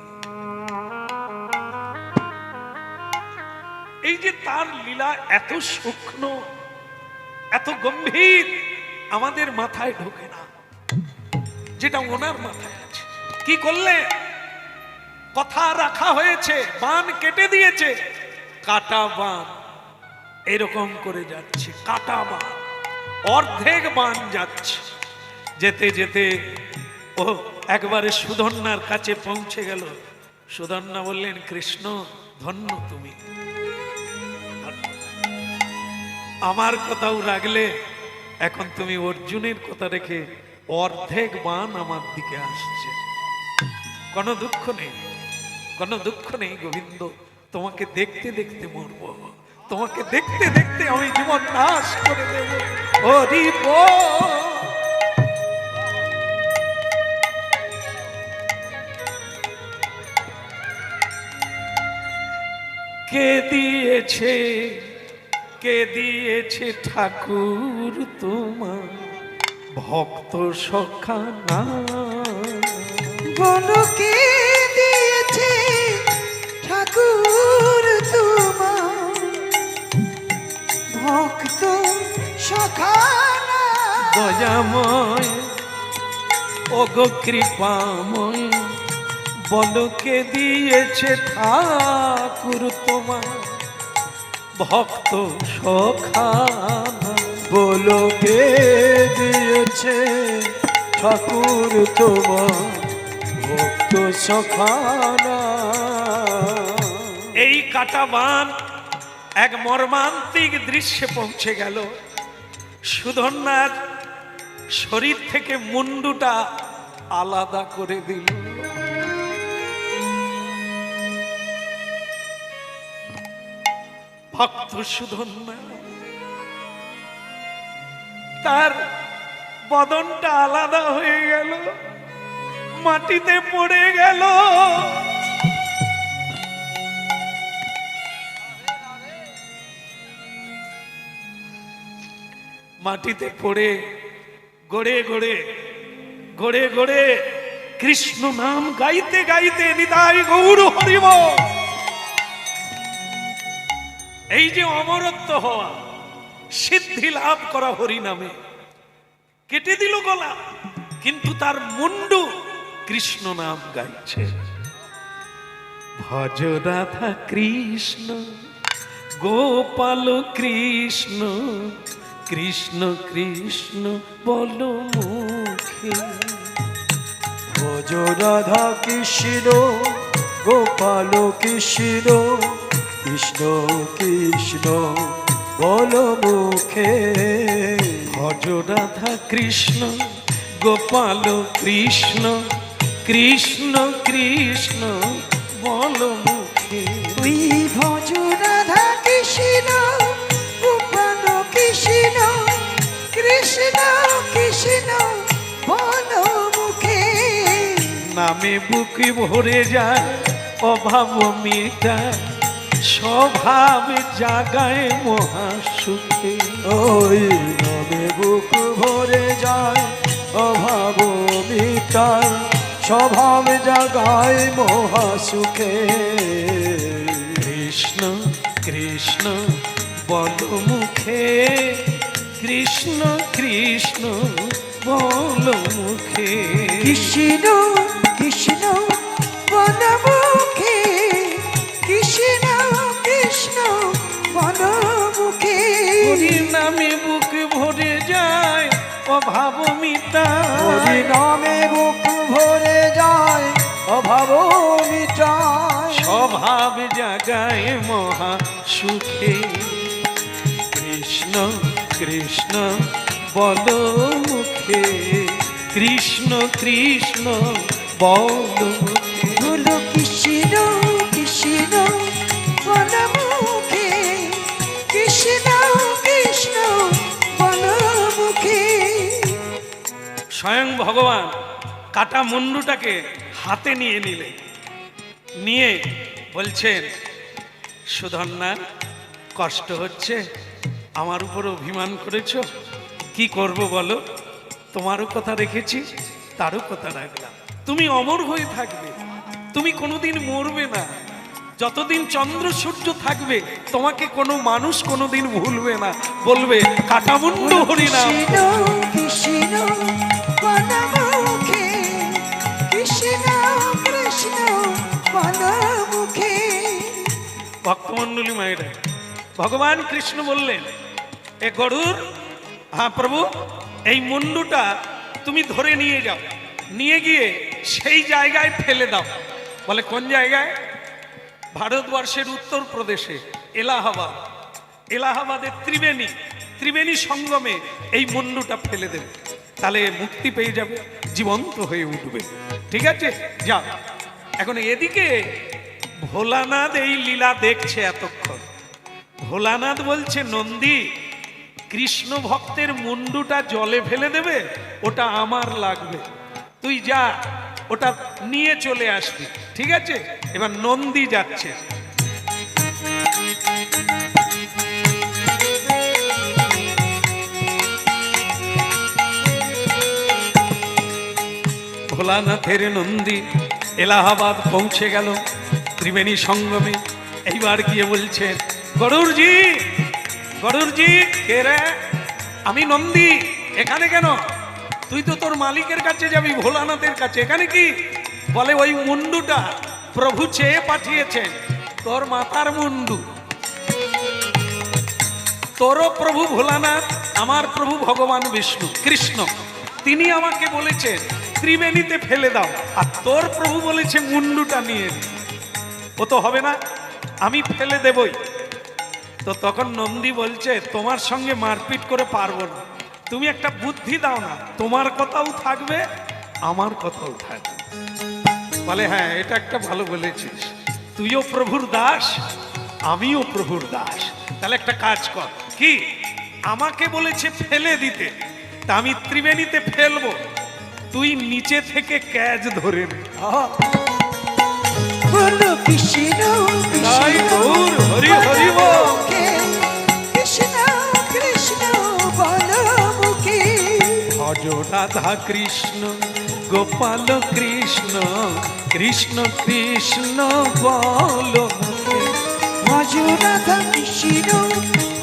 এই যে তার লীলা এত সূক্ষ্ম, এত গম্ভীর, আমাদের মাথায় ঢোকে না, যেটা ওনার মাথায় আছে। কি করলে? কথা রাখা হয়েছে, বাণ কেটে দিয়েছে, কাটা বাণ এরকম করে যাচ্ছে, কাটা বাণ, অর্ধেক বাণ যাচ্ছে। যেতে যেতে ও একবারে সুধন্যার কাছে পৌঁছে গেল। সুধন্যা বললেন, কৃষ্ণ ধন্য তুমি, আমার কথাও রাখলে। এখন তুমি অর্জুনের কথা রেখে অর্ধেক বাণ আমার দিকে আসছে। কোনো দুঃখ নেই, কোনো দুঃখ নেই গোবিন্দ, তোমাকে দেখতে দেখতে মরব, তোমাকে দেখতে দেখতে আমি জীবন নাশ করে দেব। হরি বল। কে দিয়েছে, কে দিয়েছে ঠাকুর তোমার ভক্ত সখা না? বলো কে দিয়েছে ঠাকুর তোমার ভক্ত সখানা? দয়াময় ওগো কৃপাময়, বলো কে দিয়েছে ঠাকুর তোমার ভক্ত সখানা? বলো কে দিয়েছে ঠাকুর তোমার ভক্ত সখানা? এই কাটা বান এক মর্মান্তিক দৃশ্যে পৌঁছে গেল। সুধন্যার শরীর থেকে মুন্ডুটা আলাদা করে দিল। ভক্ত সুধন্যা, তার বদনটা আলাদা হয়ে গেল, মাটিতে পড়ে গেল। মাটিতে পড়ে গড়ে গড়ে গড়ে গড়ে কৃষ্ণ নাম গাইতে গাইতে নিতাই গৌর হরিব। এই যে অমরত্ব হওয়া, সিদ্ধি লাভ করা হরি নামে, কেটে দিল গলা, কিন্তু তার মুন্ডু কৃষ্ণ নাম গাইছে। ভজ রাধা কৃষ্ণ গোপাল কৃষ্ণ, কৃষ্ণ কৃষ্ণ বল মুখে। ভজ রাধা কৃষ্ণ গোপাল কৃষ্ণ, কৃষ্ণ কৃষ্ণ বল মুখে। ভজ রাধা কৃষ্ণ গোপাল কৃষ্ণ, কৃষ্ণ কৃষ্ণ বল মুখে। ওই ভজ রাধা কৃষ্ণ গোপাল কৃষ্ণ, কৃষ্ণ কৃষ্ণ বল মুখে। নামে বুকে ভরে যায় অভাব মিটায়, স্বভাব জাগায় মহাসুখে। ওই নামে বুক ভরে যায় অভাব মিটায়, স্বভাব জাগায় মহাসুখে। কৃষ্ণ কৃষ্ণ বল মুখে, কৃষ্ণ কৃষ্ণ বল মুখে। কৃষ্ণ কৃষ্ণ বল মুখে, কৃষ্ণ কৃষ্ণ বল মুখে। হরি নামে বুক ভরে যায় অভাব মিটায়, হরি নামে বুক ভরে যায় অভাব মিটায়, স্বভাব জাগায় মহা সুখে। কৃষ্ণ কৃষ্ণ বল মুখে, কৃষ্ণ কৃষ্ণ বল মুখে। বলো কৃষ্ণ কৃষ্ণ বল মুখে, কৃষ্ণ কৃষ্ণ বল মুখে। স্বয়ং ভগবান কাটা মুন্ডুটাকে হাতে নিয়ে নিলেন, নিয়ে বলছেন, সুধন্যা কষ্ট হচ্ছে, আমার উপর অভিমান করেছ, কি করব বলো? তোমারও কথা রেখেছি, তারও কথা রাখলাম। তুমি অমর হয়ে থাকবে, তুমি কোনোদিন মরবে না। যতদিন চন্দ্র সূর্য থাকবে তোমাকে কোনো মানুষ কোনোদিন ভুলবে না, বলবে কাটা মুন্ডু হরিনাম। কৃষ্ণ বল মুখে, কৃষ্ণ কৃষ্ণ বল মুখে। ভক্তমণ্ডলী মায়েরা, ভগবান কৃষ্ণ বললেন, এ গরুর, হ্যাঁ প্রভু, এই মুন্ডুটা তুমি ধরে নিয়ে যাও, নিয়ে গিয়ে সেই জায়গায় ফেলে দাও। বলে কোন জায়গায়? ভারতবর্ষের উত্তরপ্রদেশে এলাহাবাদ, এলাহাবাদের ত্রিবেণী, ত্রিবেণী সঙ্গমে এই মুন্ডুটা ফেলে দেবে, তাহলে মুক্তি পেয়ে যাবে, জীবন্ত হয়ে উঠবে। ঠিক আছে, যাও। এখন এদিকে ভোলানাথ এই লীলা দেখছে এতক্ষণ। ভোলানাথ বলছে, নন্দী, কৃষ্ণ ভক্তের মুন্ডুটা জলে ফেলে দেবে, ওটা আমার লাগবে, তুই যা ওটা নিয়ে চলে আসবি। ঠিক আছে, এবার নন্দী যাচ্ছে। ভোলানাথের নন্দী এলাহাবাদ পৌঁছে গেল ত্রিবেণী সঙ্গমে। এইবার গিয়ে বলছে, গরুরজি, গরুরজি কে রে? আমি নন্দী, এখানে কেন? তুই তো তোর মালিকের কাছে যাবি, ভোলানাথের কাছে, এখানে কি? বলে ওই মুন্ডুটা প্রভু চেয়ে পাঠিয়েছেন, তোর মাথার মুন্ডু। তোরও প্রভু ভোলানাথ, আমার প্রভু ভগবান বিষ্ণু কৃষ্ণ, তিনি আমাকে বলেছেন ত্রিবেণীতে ফেলে দাও, আর তোর প্রভু বলেছে মুন্ডুটা নিয়ে নে। ও তো হবে না, আমি ফেলে দেবই। তো তখন নন্দী বলছে তোমার সঙ্গে মারপিট করে পারবো না, তুমি একটা বুদ্ধি দাও না, তোমার কথাও থাকবে আমার কথাও থাকবে। বলে হ্যাঁ এটা একটা ভালো বলেছিস, তুইও প্রভুর দাস আমিও প্রভুর দাস, তাহলে একটা কাজ কর। কি? আমাকে বলেছে ফেলে দিতে, তা আমি ত্রিবেণীতে ফেলবো, তুই নিচে থেকে ক্যাচ ধরে নে। বলো কৃষ্ণ তাই কৃষ্ণ গৌর হরি হরি বল। মুখে, কৃষ্ণ কৃষ্ণ বলো মুখে। ভজ রাধা কৃষ্ণ গোপাল কৃষ্ণ, কৃষ্ণ কৃষ্ণ বল মুখে। ভজ রাধা কৃষ্ণ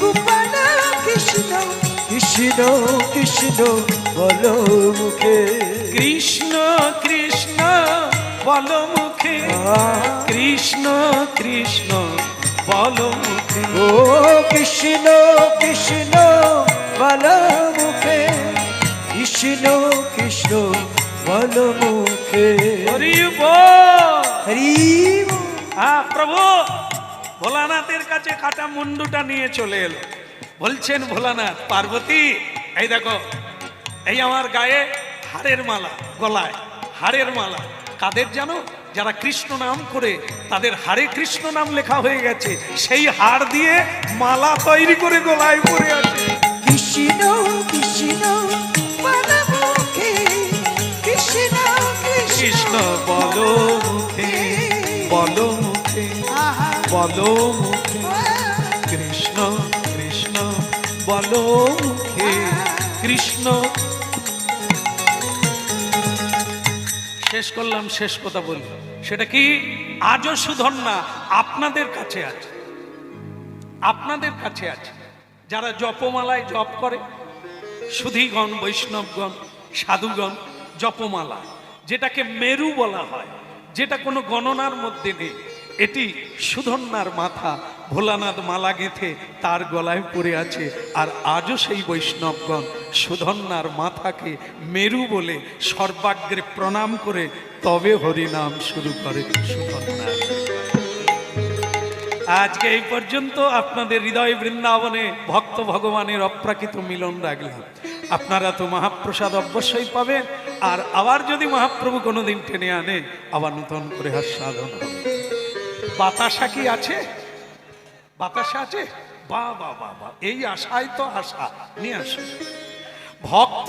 গোপাল কৃষ্ণ, কৃষ্ণ কৃষ্ণ বলো মুখে। কৃষ্ণ কৃষ্ণ বল মুখে, কৃষ্ণ কৃষ্ণ বল মুখে। ও কৃষ্ণ কৃষ্ণ বলো মুখে, কৃষ্ণ কৃষ্ণ বলো মুখে। হরি বল। হরি হ্যাঁ প্রভু ভোলানাথের কাছে কাটা মুন্ডুটা নিয়ে চলে এলো। বলছেন ভোলানাথ পার্বতী এই দেখো, এই আমার গায়ে হাড়ের মালা, গলায় হাড়ের মালা। কাদের জানো? যারা কৃষ্ণ নাম করে তাদের হাড়ে কৃষ্ণ নাম লেখা হয়ে গেছে, সেই হাড় দিয়ে মালা তৈরি করে গলায় পরে আছে। কৃষ্ণ কৃষ্ণ বলো মুখে, কৃষ্ণ কৃষ্ণ বলো মুখে, বলো মুখে, আহা বলো মুখে। কৃষ্ণ কৃষ্ণ বলো মুখে, কৃষ্ণ। শেষ করলাম, শেষ কথা বলি, সেটা কি? আজও সুধন্যা আপনাদের কাছে আছে, আপনাদের কাছে আছে। যারা জপমালায় জপ করে, সুধীগণ বৈষ্ণবগণ সাধুগণ, জপমালা যেটাকে মেরু বলা হয়, যেটা কোনো গণনার মধ্যে নেই, এটি সুধন্যার মাথা ভোলানাথ মালা গেঁথে তার গলায় পড়ে আছে। আর আজও সেই বৈষ্ণবগণ সুধন্যার মাথাকে মেরু বলে সর্বাগ্রে প্রণাম করে তবে হরিনাম শুরু করে সুধন্যা। আজকে এই পর্যন্ত আপনাদের হৃদয় বৃন্দাবনে ভক্ত ভগবানের অপ্রাকৃত মিলন রাখলাম। আপনারা তো মহাপ্রসাদ অবশ্যই পাবেন, আর আবার যদি মহাপ্রভু কোনোদিন টেনে আনে আবার নতুন করে সাধন হবে। বাতাসা কি আছে? বাতাসা আছে? বা বা বা বা, এই আশাই তো আশা নিয়ে আসুন ভক্ত।